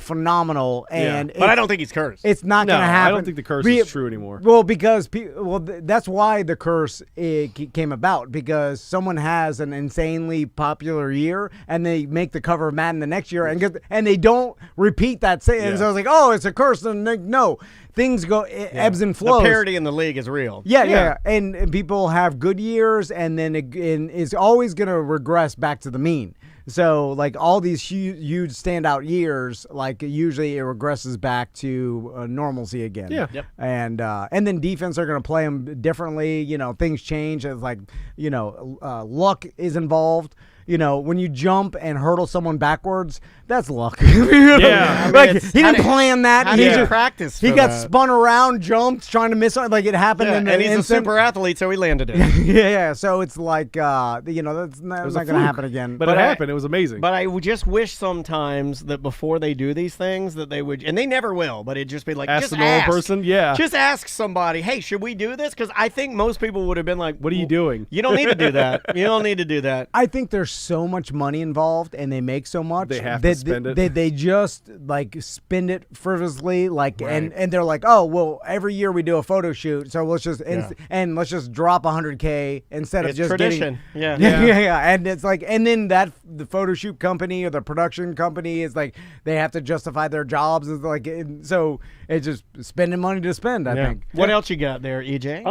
[SPEAKER 4] phenomenal, and
[SPEAKER 5] But I don't think he's cursed.
[SPEAKER 4] it's not
[SPEAKER 1] No,
[SPEAKER 4] going to happen.
[SPEAKER 1] I don't think the curse is true anymore.
[SPEAKER 4] Well, because that's why the curse came about, because someone has an insanely popular year and they make the cover of Madden the next year and they don't repeat that same. And so I was like, oh, it's a curse. And no, things go ebbs and flows.
[SPEAKER 5] The parity in the league is real.
[SPEAKER 4] Yeah. And people have good years, and then it's always going to regress back to the mean. So, like, all these huge standout years, like, usually it regresses back to normalcy again.
[SPEAKER 1] Yeah.
[SPEAKER 5] Yep.
[SPEAKER 4] And then defense are going to play them differently. Things change. It's like, luck is involved. when you jump and hurdle someone backwards, that's luck.
[SPEAKER 1] Yeah.
[SPEAKER 4] Like he didn't plan that.
[SPEAKER 5] How
[SPEAKER 4] He
[SPEAKER 5] did you
[SPEAKER 4] just
[SPEAKER 5] practice?
[SPEAKER 4] he
[SPEAKER 5] for
[SPEAKER 4] got
[SPEAKER 5] that?
[SPEAKER 4] spun around, jumped, trying to miss it. Like it happened in the
[SPEAKER 5] and he's
[SPEAKER 4] instant.
[SPEAKER 5] a super athlete, so he landed it.
[SPEAKER 4] Yeah. So it's like that's not going to happen again.
[SPEAKER 1] But it happened. It was amazing.
[SPEAKER 5] But I would just wish sometimes that before they do these things that they would, and they never will, but it'd just be like,
[SPEAKER 1] Ask
[SPEAKER 5] just
[SPEAKER 1] the normal
[SPEAKER 5] ask.
[SPEAKER 1] person? Yeah.
[SPEAKER 5] Just ask somebody, hey, should we do this? Because I think most people would have been like,
[SPEAKER 1] What are you doing?
[SPEAKER 5] You don't need to do that. You don't need to do that.
[SPEAKER 4] I think there's so much money involved, and they make so much.
[SPEAKER 1] They have to spend it.
[SPEAKER 4] They just like spend it frivolously, and they're like, oh well, every year we do a photo shoot, so let's just and let's just drop $100K instead of
[SPEAKER 5] It's
[SPEAKER 4] just
[SPEAKER 5] tradition.
[SPEAKER 4] getting,
[SPEAKER 5] Yeah.
[SPEAKER 4] yeah, and it's like, and then the photo shoot company or the production company is like they have to justify their jobs, and like so it's just spending money to spend. I think.
[SPEAKER 5] What else you got there, EJ?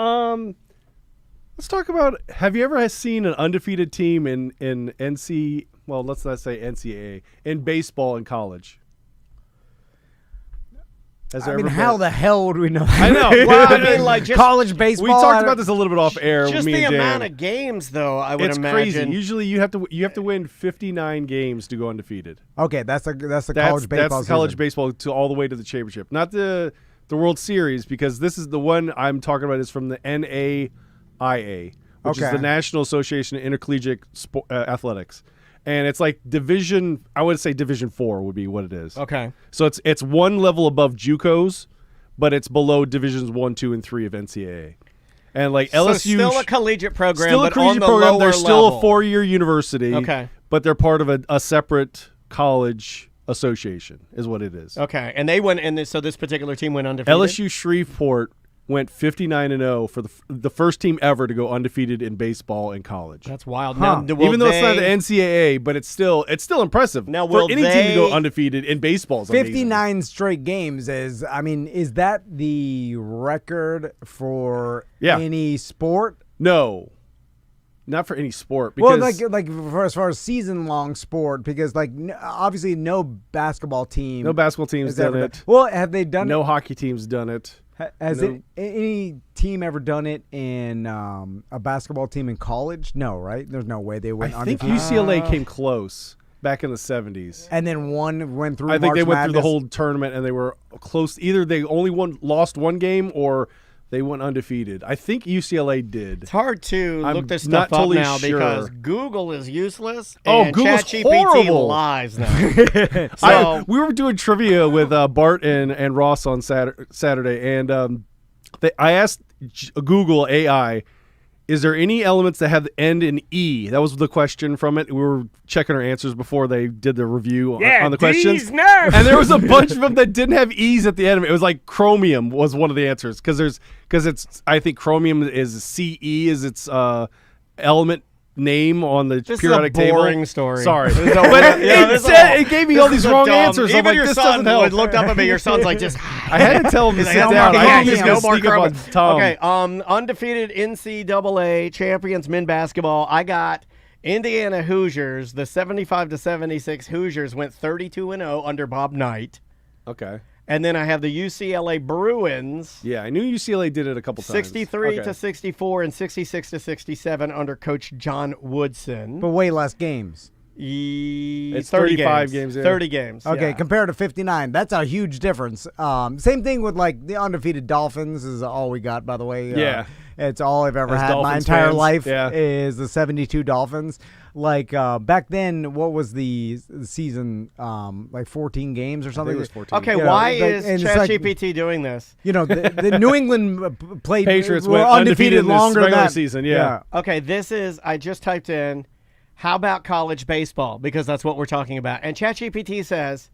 [SPEAKER 1] Let's talk about. Have you ever seen an undefeated team in NC? Well, let's not say NCAA in baseball in college. Has there
[SPEAKER 4] I mean,
[SPEAKER 1] ever
[SPEAKER 4] how
[SPEAKER 1] been?
[SPEAKER 4] the hell would we know?
[SPEAKER 1] I know.
[SPEAKER 5] Well, I mean, like just
[SPEAKER 4] college baseball.
[SPEAKER 1] We talked about this a little bit off air.
[SPEAKER 5] just
[SPEAKER 1] me
[SPEAKER 5] the
[SPEAKER 1] and Dan.
[SPEAKER 5] amount of games, though. I would
[SPEAKER 1] It's
[SPEAKER 5] imagine.
[SPEAKER 1] crazy. Usually, you have to win 59 games to go undefeated.
[SPEAKER 4] Okay, that's the college baseball.
[SPEAKER 1] That's college
[SPEAKER 4] season.
[SPEAKER 1] baseball to all the way to the championship, not the World Series, because this is the one I'm talking about is from the NAIA, which is
[SPEAKER 4] Okay.
[SPEAKER 1] the National Association of Intercollegiate Athletics, and it's like division. I would say Division 4 would be what it is.
[SPEAKER 5] Okay.
[SPEAKER 1] So it's one level above JUCOs, but it's below divisions 1, 2, and 3 of NCAA. And like
[SPEAKER 5] So
[SPEAKER 1] LSU,
[SPEAKER 5] still a collegiate program,
[SPEAKER 1] still a
[SPEAKER 5] but
[SPEAKER 1] collegiate
[SPEAKER 5] on the
[SPEAKER 1] program.
[SPEAKER 5] lower
[SPEAKER 1] They're still
[SPEAKER 5] level.
[SPEAKER 1] a 4-year university.
[SPEAKER 5] Okay.
[SPEAKER 1] But they're part of a separate college association, is what it is.
[SPEAKER 5] Okay, and they went, and so this particular team went undefeated.
[SPEAKER 1] LSU Shreveport went 59-0 for the first team ever to go undefeated in baseball in college.
[SPEAKER 5] That's wild.
[SPEAKER 4] Huh.
[SPEAKER 5] Now, will
[SPEAKER 1] Even though it's not the
[SPEAKER 5] they-
[SPEAKER 1] NCAA, but it's still impressive.
[SPEAKER 5] Now,
[SPEAKER 1] for
[SPEAKER 5] will
[SPEAKER 1] any team to go
[SPEAKER 5] they-
[SPEAKER 1] undefeated in baseball is amazing.
[SPEAKER 4] 59 straight games is that the record for any sport?
[SPEAKER 1] No. Not for any sport.
[SPEAKER 4] Well,
[SPEAKER 1] Because
[SPEAKER 4] like for as far as season-long sport, because like obviously no basketball team.
[SPEAKER 1] no basketball team's
[SPEAKER 4] has
[SPEAKER 1] done
[SPEAKER 4] ever
[SPEAKER 1] it.
[SPEAKER 4] Well, have they done
[SPEAKER 1] No
[SPEAKER 4] it?
[SPEAKER 1] hockey team's done it.
[SPEAKER 4] Has
[SPEAKER 1] no.
[SPEAKER 4] any team ever done it in a basketball team in college? No, right? There's no way they went
[SPEAKER 1] I think
[SPEAKER 4] undefeated.
[SPEAKER 1] UCLA came close back in the 70s.
[SPEAKER 4] And then one went through.
[SPEAKER 1] I think
[SPEAKER 4] March
[SPEAKER 1] they went through the
[SPEAKER 4] Madness.
[SPEAKER 1] whole tournament and they were close. Either they only lost one game or they went undefeated. I think UCLA did.
[SPEAKER 5] It's hard to
[SPEAKER 1] I'm
[SPEAKER 5] look this
[SPEAKER 1] not
[SPEAKER 5] stuff up
[SPEAKER 1] totally
[SPEAKER 5] now
[SPEAKER 1] sure.
[SPEAKER 5] because Google is useless.
[SPEAKER 1] Oh,
[SPEAKER 5] and
[SPEAKER 1] Google's
[SPEAKER 5] ChatGPT
[SPEAKER 1] horrible.
[SPEAKER 5] lies now. So
[SPEAKER 1] We were doing trivia with Bart and Ross on Saturday, and I asked Google AI, is there any elements that have the end in E? That was the question from it. We were checking our answers before they did the review on the questions.
[SPEAKER 5] D's nerves.
[SPEAKER 1] And there was a bunch of them that didn't have E's at the end of it. It was like chromium was one of the answers because it's I think chromium is CE is its element name on the
[SPEAKER 5] This
[SPEAKER 1] periodic
[SPEAKER 5] is a boring
[SPEAKER 1] table.
[SPEAKER 5] story.
[SPEAKER 1] Sorry,
[SPEAKER 5] This is a
[SPEAKER 1] but
[SPEAKER 5] boring- yeah,
[SPEAKER 1] it gave me all these wrong answers.
[SPEAKER 5] Even
[SPEAKER 1] I'm like,
[SPEAKER 5] your
[SPEAKER 1] this
[SPEAKER 5] son
[SPEAKER 1] doesn't help.
[SPEAKER 5] would looked up at me. Your son's like, just.
[SPEAKER 1] I had to tell him to
[SPEAKER 5] He's
[SPEAKER 1] sit
[SPEAKER 5] like, no
[SPEAKER 1] down.
[SPEAKER 5] more
[SPEAKER 1] I think
[SPEAKER 5] khakis,
[SPEAKER 1] he's going
[SPEAKER 5] no
[SPEAKER 1] to
[SPEAKER 5] more
[SPEAKER 1] sneak up on
[SPEAKER 5] chroma.
[SPEAKER 1] Tom.
[SPEAKER 5] Okay, undefeated NCAA champions men basketball. I got Indiana Hoosiers. The 75-76 Hoosiers went 32-0 under Bob Knight.
[SPEAKER 1] Okay.
[SPEAKER 5] And then I have the UCLA Bruins.
[SPEAKER 1] Yeah, I knew UCLA did it a couple times.
[SPEAKER 5] 63-64 and 66-67 under Coach John Woodson.
[SPEAKER 4] but way less games.
[SPEAKER 1] It's
[SPEAKER 5] 30
[SPEAKER 1] 35 games, yeah.
[SPEAKER 5] 30 games.
[SPEAKER 4] Okay,
[SPEAKER 5] yeah.
[SPEAKER 4] compared to 59, that's a huge difference. Same thing with like the undefeated Dolphins is all we got, by the way.
[SPEAKER 1] Yeah.
[SPEAKER 4] It's all I've ever
[SPEAKER 1] As
[SPEAKER 4] had my
[SPEAKER 1] Dolphins
[SPEAKER 4] entire
[SPEAKER 1] fans,
[SPEAKER 4] life
[SPEAKER 1] yeah.
[SPEAKER 4] is the 72 Dolphins. Like back then, what was the season? Like 14 games or
[SPEAKER 1] I think
[SPEAKER 4] something?
[SPEAKER 1] it was 14.
[SPEAKER 5] Okay,
[SPEAKER 4] You know,
[SPEAKER 5] why
[SPEAKER 4] like-
[SPEAKER 5] is
[SPEAKER 4] and it's like-
[SPEAKER 5] ChatGPT doing this?
[SPEAKER 4] You know, the New England played
[SPEAKER 1] Patriots
[SPEAKER 4] were
[SPEAKER 1] went undefeated in this
[SPEAKER 4] longer
[SPEAKER 1] regular
[SPEAKER 4] than
[SPEAKER 1] season, yeah.
[SPEAKER 5] Okay, this is, I just typed in, how about college baseball? Because that's what we're talking about. And ChatGPT says,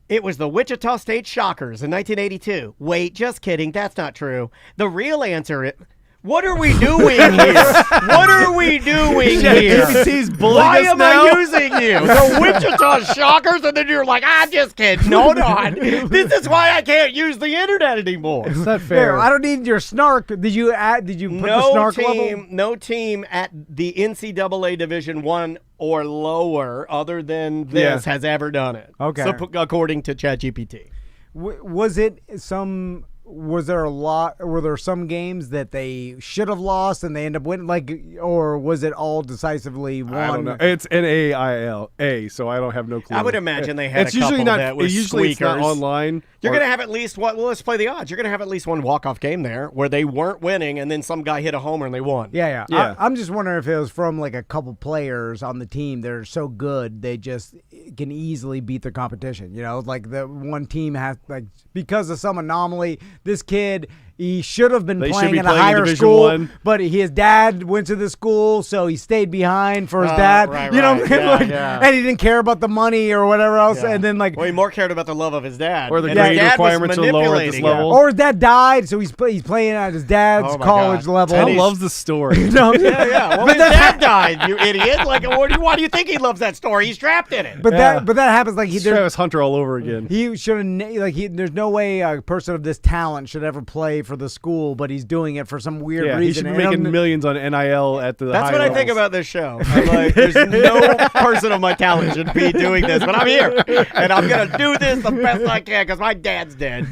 [SPEAKER 5] it was the Wichita State Shockers in 1982. Wait, just kidding. That's not true. The real answer is, what are we doing here? What are we doing here?
[SPEAKER 1] ChatGPT's bullying
[SPEAKER 5] Why
[SPEAKER 1] us
[SPEAKER 5] am
[SPEAKER 1] now?
[SPEAKER 5] I using you? The Wichita Shockers? And then you're like, I'm just kidding. No, not. This is why I can't use the internet anymore.
[SPEAKER 1] It's not
[SPEAKER 4] Fair.
[SPEAKER 1] fair.
[SPEAKER 4] I don't need your snark. Did you put the
[SPEAKER 5] No
[SPEAKER 4] snark
[SPEAKER 5] team,
[SPEAKER 4] level?
[SPEAKER 5] no team at the NCAA Division I or lower, other than this, has ever done it.
[SPEAKER 4] Okay.
[SPEAKER 5] So, according to ChatGPT.
[SPEAKER 4] Was it some was there a lot? Were there some games that they should have lost and they end up winning? Like, or was it all decisively won?
[SPEAKER 1] I don't know. It's NAILA, so I don't have no clue.
[SPEAKER 5] I would imagine they had
[SPEAKER 1] it's
[SPEAKER 5] a couple
[SPEAKER 1] usually not,
[SPEAKER 5] that was
[SPEAKER 1] usually it's not
[SPEAKER 5] squeakers.
[SPEAKER 1] online.
[SPEAKER 5] You're
[SPEAKER 1] or-
[SPEAKER 5] going to have at least one. Well, let's play the odds. You're going to have at least one walk-off game there where they weren't winning, and then some guy hit a homer and they won.
[SPEAKER 4] Yeah.
[SPEAKER 1] Yeah.
[SPEAKER 4] I'm just wondering if it was from like a couple players on the team that are so good they just can easily beat their competition. You know, like the one team has like because of some anomaly, this kid. He should have been
[SPEAKER 1] They should
[SPEAKER 4] playing
[SPEAKER 1] be
[SPEAKER 4] in a
[SPEAKER 1] playing in
[SPEAKER 4] higher
[SPEAKER 1] Division
[SPEAKER 4] school,
[SPEAKER 1] I.
[SPEAKER 4] but his dad went to the school, so he stayed behind for his
[SPEAKER 5] Oh,
[SPEAKER 4] dad.
[SPEAKER 5] right,
[SPEAKER 4] you know,
[SPEAKER 5] right.
[SPEAKER 4] what I mean?
[SPEAKER 5] Yeah,
[SPEAKER 4] Like,
[SPEAKER 5] yeah.
[SPEAKER 4] and he didn't care about the money or whatever else.
[SPEAKER 5] Yeah.
[SPEAKER 4] And then like,
[SPEAKER 5] Well, he more cared about the love of his dad.
[SPEAKER 1] Or the
[SPEAKER 5] And
[SPEAKER 1] grade
[SPEAKER 5] his dad was
[SPEAKER 1] requirements are lower at this
[SPEAKER 5] manipulating him.
[SPEAKER 1] level.
[SPEAKER 4] or his dad died, so he's playing at his dad's
[SPEAKER 5] Oh, my
[SPEAKER 4] college
[SPEAKER 5] God.
[SPEAKER 4] level.
[SPEAKER 1] Tom
[SPEAKER 5] Teddy's-
[SPEAKER 1] loves the story.
[SPEAKER 4] You know?
[SPEAKER 5] Yeah. Well, his dad died, you idiot. Like, why do you think he loves that story? He's trapped in it.
[SPEAKER 4] But
[SPEAKER 1] Yeah.
[SPEAKER 4] that happens like
[SPEAKER 1] It's Travis Hunter all over again.
[SPEAKER 4] he should have like there's no way a person of this talent should ever play for the school, but he's doing it for some weird
[SPEAKER 1] Yeah,
[SPEAKER 4] reason.
[SPEAKER 1] he should be
[SPEAKER 4] And
[SPEAKER 1] making
[SPEAKER 4] I'm-
[SPEAKER 1] millions on NIL at the
[SPEAKER 5] That's
[SPEAKER 1] high
[SPEAKER 5] what I think
[SPEAKER 1] levels.
[SPEAKER 5] about this show. I'm like, there's no person of my talent should be doing this, but I'm here. And I'm going to do this the best I can because my dad's dead.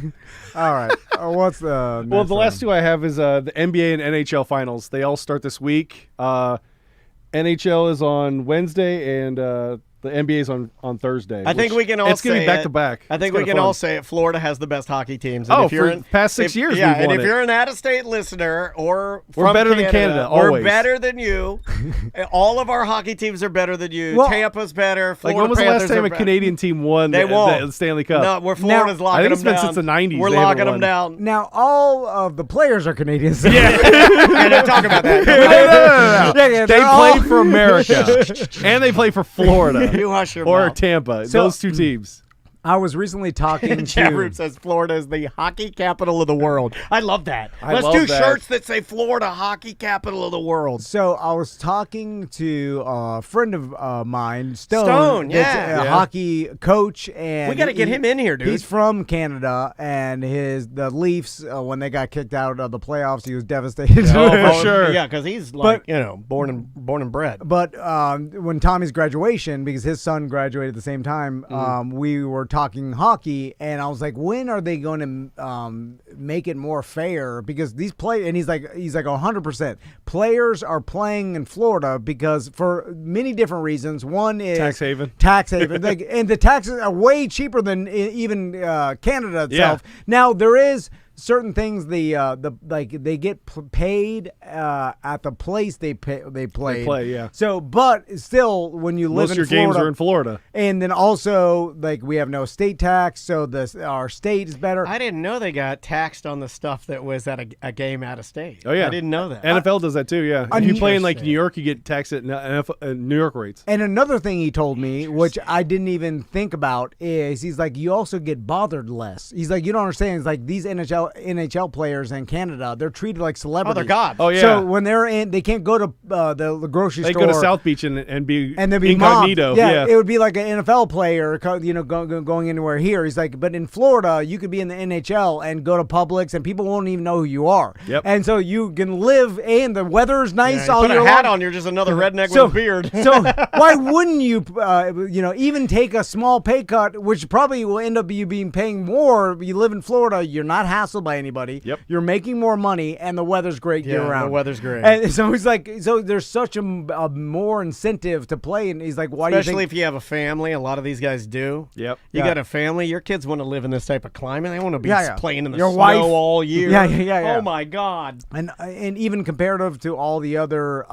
[SPEAKER 4] All right, what's the
[SPEAKER 1] Well,
[SPEAKER 4] next
[SPEAKER 1] the last
[SPEAKER 4] one?
[SPEAKER 1] two I have is the NBA and NHL finals. They all start this week. NHL is on Wednesday, and the NBA is on Thursday.
[SPEAKER 5] I think
[SPEAKER 1] which-
[SPEAKER 5] we can all
[SPEAKER 1] It's
[SPEAKER 5] say
[SPEAKER 1] going to be back
[SPEAKER 5] it.
[SPEAKER 1] to back.
[SPEAKER 5] I think
[SPEAKER 1] It's
[SPEAKER 5] we
[SPEAKER 1] kinda
[SPEAKER 5] can
[SPEAKER 1] fun.
[SPEAKER 5] all say it. Florida has the best hockey teams. And
[SPEAKER 1] Oh,
[SPEAKER 5] if you're
[SPEAKER 1] for
[SPEAKER 5] in,
[SPEAKER 1] the past 6 years
[SPEAKER 5] yeah,
[SPEAKER 1] we've
[SPEAKER 5] and
[SPEAKER 1] won
[SPEAKER 5] if
[SPEAKER 1] it.
[SPEAKER 5] you're an out-of-state listener or
[SPEAKER 1] We're
[SPEAKER 5] from
[SPEAKER 1] better than Canada,
[SPEAKER 5] we're
[SPEAKER 1] always.
[SPEAKER 5] better than you. All of our hockey teams are better than you.
[SPEAKER 4] Well,
[SPEAKER 5] Tampa's better.
[SPEAKER 1] Like,
[SPEAKER 5] Florida
[SPEAKER 1] when was the
[SPEAKER 5] Panthers
[SPEAKER 1] last time
[SPEAKER 5] are
[SPEAKER 1] a
[SPEAKER 5] better.
[SPEAKER 1] Canadian team won
[SPEAKER 5] They
[SPEAKER 1] the
[SPEAKER 5] won't.
[SPEAKER 1] Stanley Cup?
[SPEAKER 5] No, where Florida's locking
[SPEAKER 1] I think
[SPEAKER 5] them
[SPEAKER 1] it's been
[SPEAKER 5] down.
[SPEAKER 1] since the 90s
[SPEAKER 5] We're
[SPEAKER 1] they haven't
[SPEAKER 5] locking them
[SPEAKER 1] won.
[SPEAKER 5] down.
[SPEAKER 4] Now all of the players are Canadians.
[SPEAKER 5] Yeah, don't talk about that.
[SPEAKER 4] Yeah,
[SPEAKER 1] They
[SPEAKER 4] they're all-
[SPEAKER 1] play for America, and they play for Florida
[SPEAKER 5] You hush your
[SPEAKER 1] or
[SPEAKER 5] mouth.
[SPEAKER 1] Tampa.
[SPEAKER 4] So-
[SPEAKER 1] Those two teams.
[SPEAKER 4] I was recently talking
[SPEAKER 5] Chat
[SPEAKER 4] to.
[SPEAKER 5] Root says Florida is the hockey capital of the world. I love that. Let's
[SPEAKER 1] love
[SPEAKER 5] do
[SPEAKER 1] that.
[SPEAKER 5] shirts that say Florida hockey capital of the world.
[SPEAKER 4] So I was talking to a friend of mine, Stone.
[SPEAKER 5] Stone,
[SPEAKER 4] that's
[SPEAKER 5] yeah.
[SPEAKER 4] a
[SPEAKER 1] Yeah.
[SPEAKER 4] hockey coach, and
[SPEAKER 5] We got to get him in here, dude.
[SPEAKER 4] He's from Canada, and the Leafs when they got kicked out of the playoffs, he was devastated.
[SPEAKER 1] Oh, for sure.
[SPEAKER 5] Yeah, because he's like,
[SPEAKER 4] But-
[SPEAKER 5] born and bred.
[SPEAKER 4] But when Tommy's graduation, because his son graduated at the same time, we were talking hockey, and I was like, when are they going to make it more fair? Because these players, and he's like 100%. Players are playing in Florida because for many different reasons. One is
[SPEAKER 1] Tax haven.
[SPEAKER 4] Tax haven, and the taxes are way cheaper than even Canada itself.
[SPEAKER 1] Yeah.
[SPEAKER 4] Now there is certain things they get paid at the place they play.
[SPEAKER 1] Yeah.
[SPEAKER 4] So, but still, when you live
[SPEAKER 1] Most of
[SPEAKER 4] in
[SPEAKER 1] your
[SPEAKER 4] Florida,
[SPEAKER 1] games are in Florida.
[SPEAKER 4] and then also like we have no state tax, so our state is better.
[SPEAKER 5] I didn't know they got taxed on the stuff that was at a game out of state.
[SPEAKER 1] Oh yeah,
[SPEAKER 5] I didn't know that.
[SPEAKER 1] NFL does that too. Yeah, if you play in like
[SPEAKER 5] Interesting.
[SPEAKER 1] New York, you get taxed at New York rates.
[SPEAKER 4] And another thing he told me, which I didn't even think about, is he's like, you also get bothered less. He's like, you don't understand. It's like these NHL players in Canada, they're treated like celebrities.
[SPEAKER 5] they're gods.
[SPEAKER 1] Oh yeah,
[SPEAKER 4] So when they're in, they can't go to the grocery
[SPEAKER 1] they
[SPEAKER 4] store.
[SPEAKER 1] go to South Beach and be
[SPEAKER 4] and they'd be
[SPEAKER 1] incognito.
[SPEAKER 4] mobbed. Yeah, it would be like an NFL player, going anywhere here. He's like, but in Florida, you could be in the NHL and go to Publix, and people won't even know who you are.
[SPEAKER 1] Yep.
[SPEAKER 4] And so you can live, and the weather's nice
[SPEAKER 5] Yeah,
[SPEAKER 4] all
[SPEAKER 5] you put
[SPEAKER 4] year
[SPEAKER 5] a hat
[SPEAKER 4] long.
[SPEAKER 5] on, you're just another redneck
[SPEAKER 4] So,
[SPEAKER 5] with a beard.
[SPEAKER 4] so why wouldn't you, even take a small pay cut, which probably will end up you being paying more? You live in Florida, you're not hassled by anybody.
[SPEAKER 1] Yep.
[SPEAKER 4] You're making more money, and the weather's great year
[SPEAKER 5] Yeah,
[SPEAKER 4] round.
[SPEAKER 5] the weather's great.
[SPEAKER 4] And so he's like, so there's such a more incentive to play, and he's like, why do you
[SPEAKER 5] Especially
[SPEAKER 4] think?
[SPEAKER 5] if you have a family, a lot of these guys do.
[SPEAKER 1] Yep.
[SPEAKER 5] You
[SPEAKER 4] Yeah.
[SPEAKER 5] got a family, your kids want to live in this type of climate. They want to be
[SPEAKER 4] Yeah, yeah.
[SPEAKER 5] playing in the
[SPEAKER 4] Your
[SPEAKER 5] snow
[SPEAKER 4] wife-
[SPEAKER 5] all year.
[SPEAKER 4] Yeah.
[SPEAKER 5] Oh my God.
[SPEAKER 4] And even comparative to all the other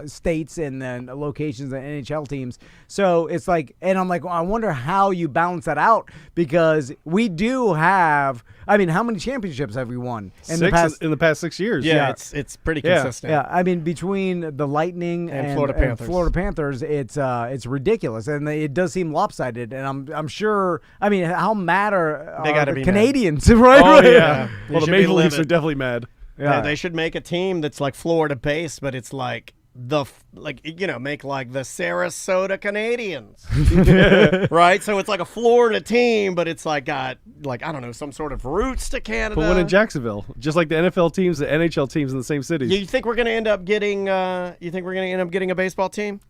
[SPEAKER 4] states and then locations and NHL teams. So it's like, and I'm like, well, I wonder how you balance that out, because we do have, I mean, how many championships have we won in the past?
[SPEAKER 1] in the past 6 years.
[SPEAKER 5] Yeah, it's pretty
[SPEAKER 1] Yeah.
[SPEAKER 5] consistent.
[SPEAKER 4] Yeah, I mean, between the Lightning
[SPEAKER 5] And Florida Panthers.
[SPEAKER 4] It's ridiculous, and it does seem lopsided. And I'm sure. I mean, how mad are
[SPEAKER 5] They gotta
[SPEAKER 4] the
[SPEAKER 5] be
[SPEAKER 4] Canadians, right?
[SPEAKER 1] Oh yeah.
[SPEAKER 5] Yeah.
[SPEAKER 1] Well,
[SPEAKER 5] You
[SPEAKER 1] the
[SPEAKER 5] should
[SPEAKER 1] Maple
[SPEAKER 5] be
[SPEAKER 1] Leafs are
[SPEAKER 5] livid.
[SPEAKER 1] definitely mad.
[SPEAKER 4] Yeah.
[SPEAKER 5] They should make a team that's like Florida based, but it's like make like the Sarasota Canadians, right? So it's like a Florida team, but it's like got I don't know, some sort of roots to Canada.
[SPEAKER 1] But one in Jacksonville, just like the NFL teams, the NHL teams in the same cities.
[SPEAKER 5] You think we're going to end up getting? You think we're going to end up getting a baseball team?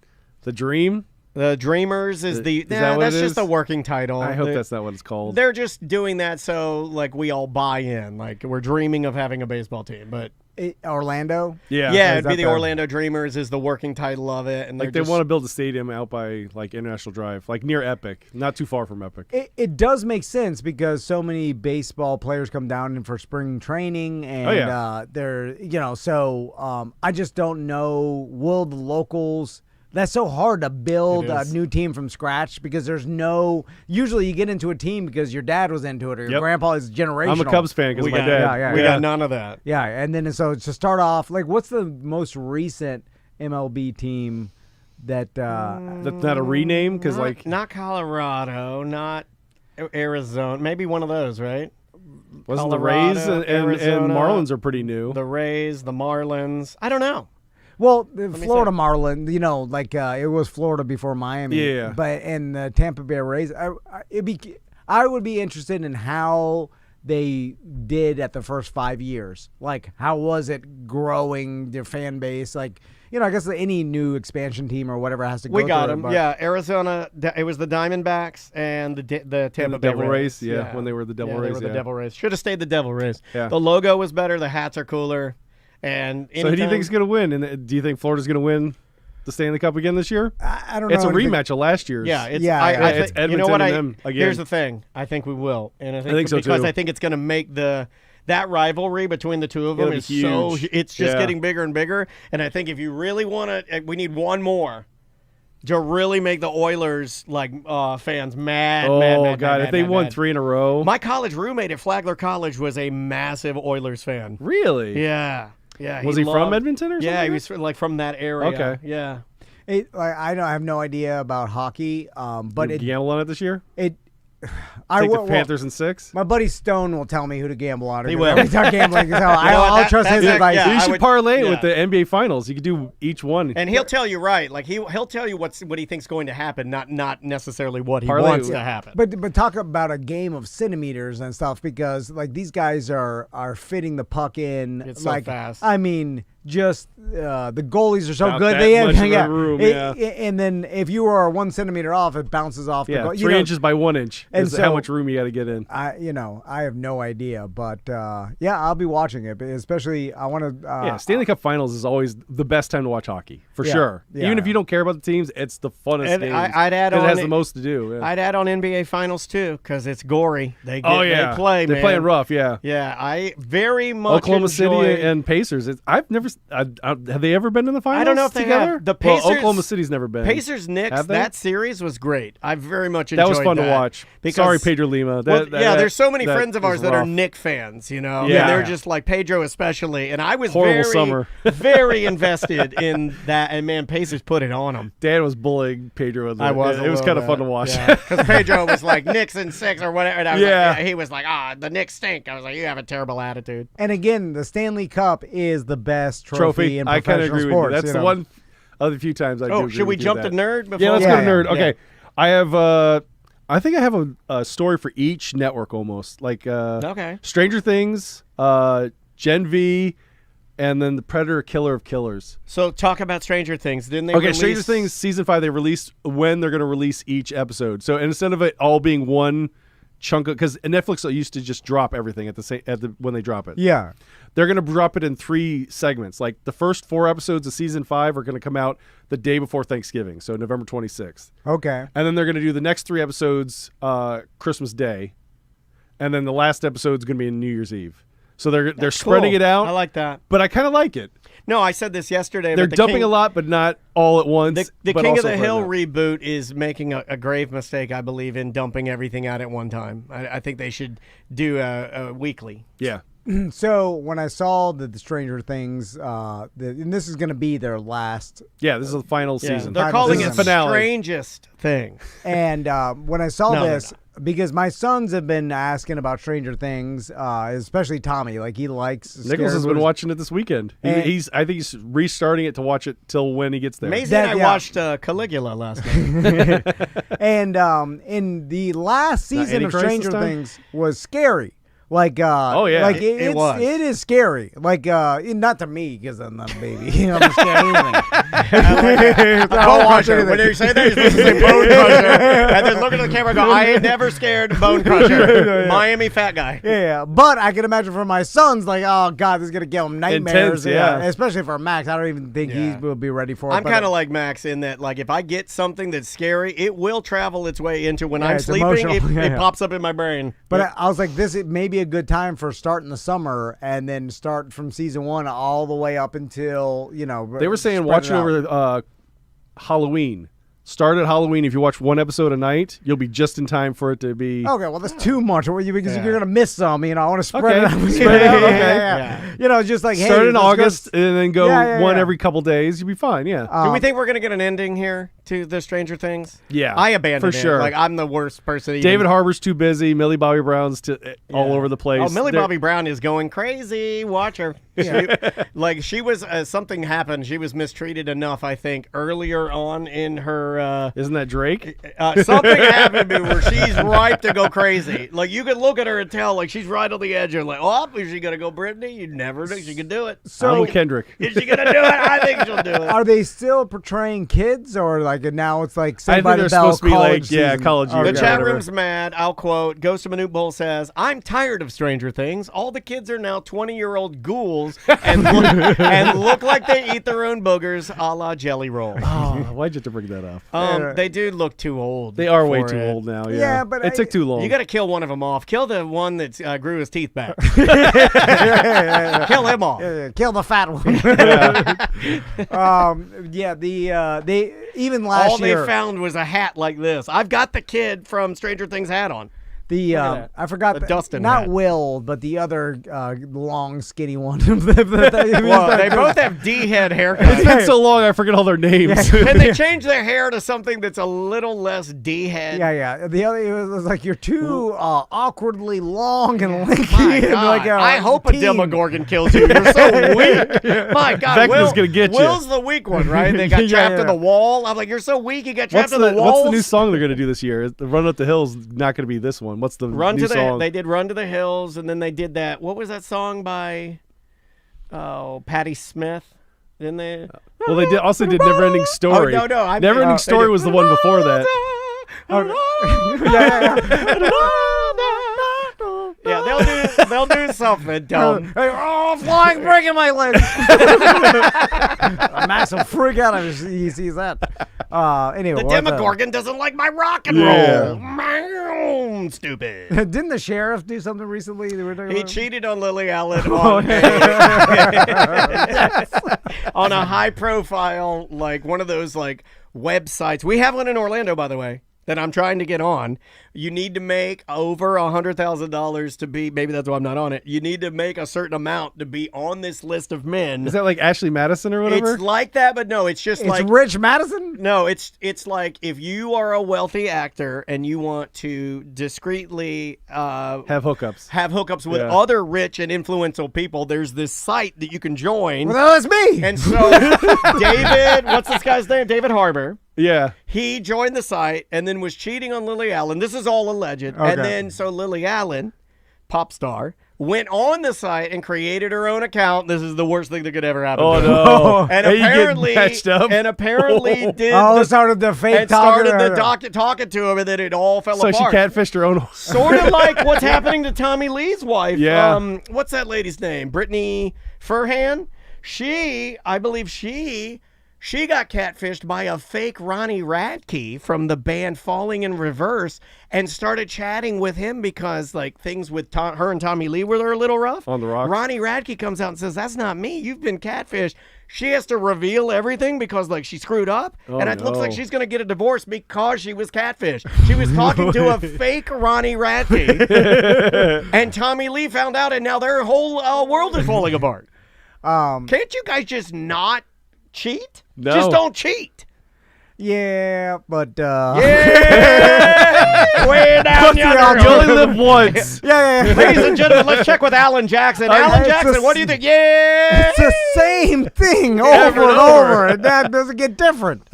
[SPEAKER 1] The dream.
[SPEAKER 5] The Dreamers is the
[SPEAKER 1] that what
[SPEAKER 5] that's
[SPEAKER 1] it
[SPEAKER 5] just
[SPEAKER 1] is?
[SPEAKER 5] the working title.
[SPEAKER 1] I hope that's not what it's called.
[SPEAKER 5] They're just doing that so like we all buy in. Like we're dreaming of having a baseball team, but
[SPEAKER 4] Orlando.
[SPEAKER 1] Yeah.
[SPEAKER 5] yeah,
[SPEAKER 4] Is
[SPEAKER 5] it'd be
[SPEAKER 4] that
[SPEAKER 5] the Orlando Dreamers is the working title of it, and
[SPEAKER 1] Like they want to build a stadium out by like International Drive, like near Epic, not too far from Epic.
[SPEAKER 4] It does make sense because so many baseball players come down for spring training, and they're so I just don't know. Will the locals? That's so hard to build a new team from scratch because there's no. Usually, you get into a team because your dad was into it or your grandpa is generational.
[SPEAKER 1] I'm a Cubs fan because of my dad.
[SPEAKER 5] We got none of that.
[SPEAKER 4] Yeah, and then so to start off, like, what's the most recent MLB team that?
[SPEAKER 1] That's not a rename because like
[SPEAKER 5] Not Colorado, not Arizona. Maybe one of those, right?
[SPEAKER 1] wasn't the
[SPEAKER 5] Colorado,
[SPEAKER 1] Rays and
[SPEAKER 5] Arizona,
[SPEAKER 1] Marlins are pretty new.
[SPEAKER 5] The Rays, the Marlins. I don't know.
[SPEAKER 4] Well, the Florida Marlins, it was Florida before Miami.
[SPEAKER 1] Yeah.
[SPEAKER 4] But and the Tampa Bay Rays, I would be interested in how they did at the first 5 years. Like, how was it growing their fan base? Like, I guess any new expansion team or whatever has to go
[SPEAKER 5] We got
[SPEAKER 4] through
[SPEAKER 5] them.
[SPEAKER 4] it, but-
[SPEAKER 5] Yeah, Arizona. It was the Diamondbacks and the Tampa Bay
[SPEAKER 1] Devil Rays,
[SPEAKER 5] Rays.
[SPEAKER 1] yeah, when they were the Devil
[SPEAKER 5] They
[SPEAKER 1] Rays,
[SPEAKER 5] were the
[SPEAKER 1] yeah.
[SPEAKER 5] Devil Rays. Should have stayed the Devil Rays.
[SPEAKER 1] Yeah.
[SPEAKER 5] The logo was better. The hats are cooler. And
[SPEAKER 1] So who do you think is going to win? And do you think Florida's going to win the Stanley Cup again this year?
[SPEAKER 4] I don't know.
[SPEAKER 1] It's a
[SPEAKER 4] anything-
[SPEAKER 1] rematch of last year's.
[SPEAKER 5] Yeah, it's,
[SPEAKER 4] Yeah,
[SPEAKER 5] I,
[SPEAKER 4] yeah.
[SPEAKER 5] I
[SPEAKER 1] It's
[SPEAKER 5] think, you know
[SPEAKER 1] Edmonton
[SPEAKER 5] what?
[SPEAKER 1] and them again.
[SPEAKER 5] Here's the thing. I think we will, and I think
[SPEAKER 1] so,
[SPEAKER 5] because
[SPEAKER 1] too.
[SPEAKER 5] I think it's going to make that rivalry between the two of them
[SPEAKER 1] It'll be
[SPEAKER 5] is so.
[SPEAKER 1] huge.
[SPEAKER 5] It's just
[SPEAKER 1] Yeah.
[SPEAKER 5] getting bigger and bigger, and I think if you really want to, we need one more to really make the Oilers fans mad.
[SPEAKER 1] Oh
[SPEAKER 5] mad,
[SPEAKER 1] God!
[SPEAKER 5] mad,
[SPEAKER 1] If they
[SPEAKER 5] mad,
[SPEAKER 1] won
[SPEAKER 5] mad.
[SPEAKER 1] 3 in a row,
[SPEAKER 5] My college roommate at Flagler College was a massive Oilers fan.
[SPEAKER 1] really?
[SPEAKER 5] Yeah. Yeah,
[SPEAKER 1] Was he from
[SPEAKER 5] loved-
[SPEAKER 1] Edmonton or something?
[SPEAKER 5] Yeah, he was from that area.
[SPEAKER 1] Okay.
[SPEAKER 5] Yeah.
[SPEAKER 4] I have no idea about hockey, but
[SPEAKER 1] Did you gamble on it this year?
[SPEAKER 4] I
[SPEAKER 1] Take the
[SPEAKER 4] will.
[SPEAKER 1] Panthers in 6.
[SPEAKER 4] My buddy Stone will tell me who to gamble on.
[SPEAKER 5] He will.
[SPEAKER 4] Every time gambling, so I'll trust his
[SPEAKER 5] that's-
[SPEAKER 4] advice.
[SPEAKER 5] yeah,
[SPEAKER 1] you
[SPEAKER 5] I
[SPEAKER 1] should
[SPEAKER 5] would-
[SPEAKER 1] parlay it
[SPEAKER 5] yeah.
[SPEAKER 1] with the NBA Finals. You could do each one.
[SPEAKER 5] And he'll tell you right. Like he'll tell you what he thinks going to happen, not necessarily what he
[SPEAKER 1] Parlay
[SPEAKER 5] wants
[SPEAKER 1] with-
[SPEAKER 5] to happen.
[SPEAKER 4] But talk about a game of centimeters and stuff because like these guys are fitting the puck in
[SPEAKER 5] It's so
[SPEAKER 4] like
[SPEAKER 5] fast.
[SPEAKER 4] I mean just the goalies are so
[SPEAKER 1] About
[SPEAKER 4] good
[SPEAKER 1] that
[SPEAKER 4] they have
[SPEAKER 1] much of a room, yeah.
[SPEAKER 4] and then if you are 1 centimeter off it bounces off the
[SPEAKER 1] yeah,
[SPEAKER 4] goal.
[SPEAKER 1] 3 inches by 1 inch.
[SPEAKER 4] and
[SPEAKER 1] Is
[SPEAKER 4] so-
[SPEAKER 1] how much room you got to get in.
[SPEAKER 4] I have no idea but I'll be watching it especially I want to
[SPEAKER 1] Yeah, Stanley Cup Finals is always the best time to watch hockey for
[SPEAKER 4] Yeah,
[SPEAKER 1] sure.
[SPEAKER 4] yeah.
[SPEAKER 1] Even if you don't care about the teams, it's the funnest
[SPEAKER 5] And
[SPEAKER 1] game.
[SPEAKER 5] I'd add
[SPEAKER 1] 'cause
[SPEAKER 5] on
[SPEAKER 1] it has
[SPEAKER 5] it-
[SPEAKER 1] the most to do. Yeah.
[SPEAKER 5] I'd add on NBA Finals too because it's gory. They
[SPEAKER 1] They're
[SPEAKER 5] man.
[SPEAKER 1] playing rough. Yeah.
[SPEAKER 5] Yeah, I very much
[SPEAKER 1] Oklahoma
[SPEAKER 5] enjoy,
[SPEAKER 1] City and Pacers. I've never. Have they ever been in the finals?
[SPEAKER 5] I don't know if they
[SPEAKER 1] together?
[SPEAKER 5] have. The
[SPEAKER 1] Well,
[SPEAKER 5] Pacers-
[SPEAKER 1] Oklahoma City's never been.
[SPEAKER 5] Pacers Knicks.
[SPEAKER 1] Have they?
[SPEAKER 5] That series was great. I very much enjoyed
[SPEAKER 1] That was fun to watch.
[SPEAKER 5] Because,
[SPEAKER 1] Sorry, Pedro Lima.
[SPEAKER 5] Well, there's so many
[SPEAKER 1] that
[SPEAKER 5] friends of
[SPEAKER 1] was
[SPEAKER 5] ours that are
[SPEAKER 1] rough.
[SPEAKER 5] Knick fans,
[SPEAKER 1] Yeah.
[SPEAKER 5] and they're just like Pedro especially. And I was
[SPEAKER 1] Horrible
[SPEAKER 5] very,
[SPEAKER 1] summer.
[SPEAKER 5] very invested in that. And man, Pacers put it on them.
[SPEAKER 1] Dan was bullying Pedro.
[SPEAKER 5] I was.
[SPEAKER 1] It was kind of fun to watch.
[SPEAKER 5] because Pedro was like Knicks in 6 or whatever. And I was
[SPEAKER 1] Yeah.
[SPEAKER 5] like, he was like, the Knicks stink. I was like, you have a terrible attitude.
[SPEAKER 4] and again the Stanley Cup is the best trophy in
[SPEAKER 1] I kind of
[SPEAKER 4] professional
[SPEAKER 1] agree
[SPEAKER 4] sports
[SPEAKER 1] with you. That's the
[SPEAKER 4] know.
[SPEAKER 1] one of the few times I do
[SPEAKER 5] Oh,
[SPEAKER 1] agree
[SPEAKER 5] should we
[SPEAKER 1] with you
[SPEAKER 5] jump
[SPEAKER 1] with
[SPEAKER 5] to
[SPEAKER 1] that.
[SPEAKER 5] nerd? Before
[SPEAKER 1] Yeah, let's
[SPEAKER 4] Yeah,
[SPEAKER 1] go to
[SPEAKER 4] yeah.
[SPEAKER 1] nerd.
[SPEAKER 5] Yeah.
[SPEAKER 1] Okay, I have. I think I have a story for each network almost. Like
[SPEAKER 5] Okay.
[SPEAKER 1] Stranger Things, Gen V, and then the Predator Killer of Killers.
[SPEAKER 5] So talk about Stranger Things. Didn't they?
[SPEAKER 1] Okay,
[SPEAKER 5] release...
[SPEAKER 1] Stranger Things season 5. They released when they're going to release each episode. So instead of it all being one chunk of, because Netflix used to just drop everything when they drop it.
[SPEAKER 4] Yeah.
[SPEAKER 1] They're going to drop it in 3 segments. Like the first 4 episodes of season 5 are going to come out the day before Thanksgiving, so November 26th.
[SPEAKER 4] Okay.
[SPEAKER 1] And then they're going to do the next 3 episodes Christmas Day, and then the last episode is going to be in New Year's Eve. So they're spreading
[SPEAKER 5] Cool.
[SPEAKER 1] it out.
[SPEAKER 5] I like that.
[SPEAKER 1] But I kind of like it.
[SPEAKER 5] No, I said this yesterday.
[SPEAKER 1] They're
[SPEAKER 5] but the
[SPEAKER 1] dumping
[SPEAKER 5] King,
[SPEAKER 1] a lot, but not all at once.
[SPEAKER 5] The
[SPEAKER 1] but
[SPEAKER 5] King of
[SPEAKER 1] also
[SPEAKER 5] the Hill
[SPEAKER 1] spreading
[SPEAKER 5] reboot is making a grave mistake, I believe, in dumping everything out at one time. I think they should do a weekly.
[SPEAKER 1] it. Yeah.
[SPEAKER 4] So when I saw the Stranger Things, and this is going to be their last,
[SPEAKER 1] Yeah, this is the final season.
[SPEAKER 5] They're
[SPEAKER 4] Final
[SPEAKER 5] calling
[SPEAKER 4] season.
[SPEAKER 5] it
[SPEAKER 1] Finale.
[SPEAKER 5] Strangest Thing.
[SPEAKER 4] and when I saw
[SPEAKER 5] No, they're
[SPEAKER 4] this, because my sons have been asking about Stranger Things, especially Tommy, like he likes.
[SPEAKER 1] Nichols has
[SPEAKER 4] scary
[SPEAKER 1] been
[SPEAKER 4] movies.
[SPEAKER 1] watching it this weekend.
[SPEAKER 4] And-
[SPEAKER 1] I think he's restarting it to watch it till when he gets there.
[SPEAKER 5] Maisie
[SPEAKER 4] That-
[SPEAKER 5] and I
[SPEAKER 4] yeah.
[SPEAKER 5] watched Caligula last night.
[SPEAKER 4] And in the last season of
[SPEAKER 1] Antichrist
[SPEAKER 4] Stranger
[SPEAKER 1] this time?
[SPEAKER 4] Things was scary. Like,
[SPEAKER 1] Oh, yeah.
[SPEAKER 4] like
[SPEAKER 5] It was.
[SPEAKER 4] it is scary. Like, not to me because I'm not a baby. I'm not scared of anything.
[SPEAKER 5] Bone crusher. When they say that, you're supposed to say bone crusher, and then look at the camera and go, I ain't never scared bone crusher. Miami fat guy.
[SPEAKER 4] Yeah, but I can imagine for my sons, like, oh god, this is gonna give him nightmares.
[SPEAKER 1] Intense, yeah.
[SPEAKER 4] Especially for Max, I don't even think he
[SPEAKER 5] Yeah.
[SPEAKER 4] will be ready for it.
[SPEAKER 5] I'm
[SPEAKER 4] but,
[SPEAKER 5] kind of like Max in that, like, if I get something that's scary, it will travel its way into when I'm
[SPEAKER 4] it's
[SPEAKER 5] sleeping.
[SPEAKER 4] emotional.
[SPEAKER 5] It
[SPEAKER 4] Yeah.
[SPEAKER 5] pops up in my brain.
[SPEAKER 4] But I was like, this may be a good time for starting the summer and then start from season 1 all the way up until
[SPEAKER 1] They were saying
[SPEAKER 4] spread
[SPEAKER 1] watch
[SPEAKER 4] it out.
[SPEAKER 1] over Halloween. Start at Halloween. If you watch one episode a night, you'll be just in time for it to be.
[SPEAKER 4] Okay, well that's too much because
[SPEAKER 5] Yeah.
[SPEAKER 4] you're gonna miss some. I want to spread
[SPEAKER 1] Okay.
[SPEAKER 4] it out.
[SPEAKER 1] Spread it out, okay.
[SPEAKER 4] Yeah. Just like
[SPEAKER 1] Start
[SPEAKER 4] hey,
[SPEAKER 1] in
[SPEAKER 4] let's go
[SPEAKER 1] August and then go
[SPEAKER 4] Yeah,
[SPEAKER 1] one
[SPEAKER 4] yeah.
[SPEAKER 1] every couple days. You'll be fine. Yeah.
[SPEAKER 5] Do we think we're going to get an ending here to the Stranger Things?
[SPEAKER 1] Yeah,
[SPEAKER 5] I abandoned
[SPEAKER 1] for
[SPEAKER 5] it.
[SPEAKER 1] sure.
[SPEAKER 5] Like, I'm the worst person. Even.
[SPEAKER 1] David Harbour's too busy. Millie Bobby Brown's all over the place.
[SPEAKER 5] Oh, Millie
[SPEAKER 1] They're-
[SPEAKER 5] Bobby Brown is going crazy. Watch her. She was something happened. She was mistreated enough, I think, earlier on in her.
[SPEAKER 1] Isn't that Drake?
[SPEAKER 5] Something happened to where she's ripe to go crazy. Like, you can look at her and tell, like, she's right on the edge. You're like, oh, is she gonna go Brittany? You never knew she could do it.
[SPEAKER 1] I'm with Kendrick.
[SPEAKER 5] Is she gonna do it? I think she'll do it.
[SPEAKER 4] Are they still portraying kids, or like now it's like
[SPEAKER 1] I
[SPEAKER 4] Saved
[SPEAKER 1] think
[SPEAKER 4] by
[SPEAKER 1] they're
[SPEAKER 4] the Bell
[SPEAKER 1] supposed to be
[SPEAKER 4] college
[SPEAKER 1] like, yeah,
[SPEAKER 4] season?
[SPEAKER 1] college year.
[SPEAKER 5] The
[SPEAKER 1] Yeah,
[SPEAKER 5] chat
[SPEAKER 1] whatever.
[SPEAKER 5] room's mad. I'll quote. Ghost of Manute Bowl says, I'm tired of Stranger Things. All the kids are now 20-year-old ghouls and look like they eat their own boogers a la Jelly Roll.
[SPEAKER 1] Oh, why'd you have to bring that up?
[SPEAKER 5] They do look too old.
[SPEAKER 1] They are way
[SPEAKER 5] for
[SPEAKER 1] too
[SPEAKER 5] it.
[SPEAKER 1] old now. Yeah,
[SPEAKER 4] Yeah, but
[SPEAKER 1] it took too long.
[SPEAKER 5] You got to kill one of them off. Kill the one that grew his teeth back. Kill him off.
[SPEAKER 4] Yeah, kill the fat one. They even last
[SPEAKER 5] All
[SPEAKER 4] year
[SPEAKER 5] they found was a hat like this. I've got the kid from Stranger Things hat on.
[SPEAKER 4] I forgot
[SPEAKER 5] The Dustin
[SPEAKER 4] not
[SPEAKER 5] hat.
[SPEAKER 4] Will, but the other long skinny one.
[SPEAKER 5] Well, they both have D-head
[SPEAKER 1] It's
[SPEAKER 5] haircuts.
[SPEAKER 1] been so long, I forget all their names.
[SPEAKER 5] Can they change their hair to something that's a little less D-head?
[SPEAKER 4] Yeah. The other it was like you're too awkwardly long and lanky.
[SPEAKER 5] My
[SPEAKER 4] and
[SPEAKER 5] God.
[SPEAKER 4] like
[SPEAKER 5] I hope a
[SPEAKER 4] teen.
[SPEAKER 5] Demogorgon kills you. You're so weak. My God,
[SPEAKER 1] Vecna's gonna get you.
[SPEAKER 5] Will's the weak one, right? They got
[SPEAKER 4] Yeah,
[SPEAKER 5] trapped
[SPEAKER 4] yeah.
[SPEAKER 5] in the wall. I'm like, you're so weak. You got trapped
[SPEAKER 1] What's
[SPEAKER 5] in the walls.
[SPEAKER 1] what's the new song they're gonna do this year? Run Up the Hill's not gonna be this one. What's the
[SPEAKER 5] Run
[SPEAKER 1] new
[SPEAKER 5] to the.
[SPEAKER 1] song?
[SPEAKER 5] They did Run to the Hills, and then they did that. What was that song by? Oh, Patti Smith. Didn't they?
[SPEAKER 1] Well, they also did Never Ending Story.
[SPEAKER 5] Oh, no,
[SPEAKER 1] Never Ending Story was the one before that.
[SPEAKER 5] Yeah, they'll do something dumb.
[SPEAKER 4] Oh, flying, breaking my legs. Max will freak out if he sees that. Anyway,
[SPEAKER 5] The
[SPEAKER 4] what
[SPEAKER 5] Demogorgon doesn't like my rock and
[SPEAKER 1] Yeah.
[SPEAKER 5] roll. Meow, stupid.
[SPEAKER 4] Didn't the sheriff do something recently? They were talking
[SPEAKER 5] He
[SPEAKER 4] about?
[SPEAKER 5] cheated on Lily Allen
[SPEAKER 1] Oh,
[SPEAKER 5] on a high profile, like one of those like websites. We have one in Orlando, by the way, that I'm trying to get on. You need to make over $100,000 to be, maybe that's why I'm not on it. You need to make a certain amount to be on this list of men.
[SPEAKER 1] Is that like Ashley Madison or whatever?
[SPEAKER 5] It's like that, but no, it's just
[SPEAKER 4] It's
[SPEAKER 5] like
[SPEAKER 4] Rich Madison?
[SPEAKER 5] no, it's like if you are a wealthy actor and you want to discreetly
[SPEAKER 1] Have hookups.
[SPEAKER 5] have hookups with
[SPEAKER 1] Yeah.
[SPEAKER 5] other rich and influential people, there's this site that you can join.
[SPEAKER 4] Well, that's me.
[SPEAKER 5] And so David, what's this guy's name? David Harbour.
[SPEAKER 1] Yeah.
[SPEAKER 5] He joined the site and then was cheating on Lily Allen. This is all alleged. And then so Lily Allen, pop star, went on the site and created her own account. This is the worst thing that could ever happen.
[SPEAKER 1] Oh
[SPEAKER 5] to her.
[SPEAKER 1] no.
[SPEAKER 5] And
[SPEAKER 1] Hey, you getting
[SPEAKER 5] apparently,
[SPEAKER 1] matched up?
[SPEAKER 4] Oh, started the fake
[SPEAKER 5] and started the
[SPEAKER 4] talking.
[SPEAKER 5] talking to him, and then it all fell
[SPEAKER 1] So she
[SPEAKER 5] apart.
[SPEAKER 1] catfished her own.
[SPEAKER 5] Sort of like what's happening to Tommy Lee's wife.
[SPEAKER 1] Yeah.
[SPEAKER 5] What's that lady's name? Brittany Furhan. I believe she got catfished by a fake Ronnie Radke from the band Falling in Reverse and started chatting with him because like things with her and Tommy Lee were a little rough.
[SPEAKER 1] On the rocks.
[SPEAKER 5] Ronnie Radke comes out and says, "That's not me. You've been catfished." She has to reveal everything because like she screwed up, and it looks like she's going to get a divorce because she was catfished. She was talking to a fake Ronnie Radke, and Tommy Lee found out, and now their whole world is falling apart. Can't you guys just not cheat?
[SPEAKER 1] No.
[SPEAKER 5] Just don't cheat.
[SPEAKER 4] Yeah, but
[SPEAKER 5] Yeah! Way down yonder.
[SPEAKER 1] You only live once.
[SPEAKER 4] yeah.
[SPEAKER 5] Ladies and gentlemen, let's check with Alan Jackson. Alan
[SPEAKER 4] it's
[SPEAKER 5] Jackson,
[SPEAKER 4] a-
[SPEAKER 5] what do you think? Yeah!
[SPEAKER 4] It's the same thing over
[SPEAKER 5] Over
[SPEAKER 4] and
[SPEAKER 5] and
[SPEAKER 4] over, and that doesn't get different.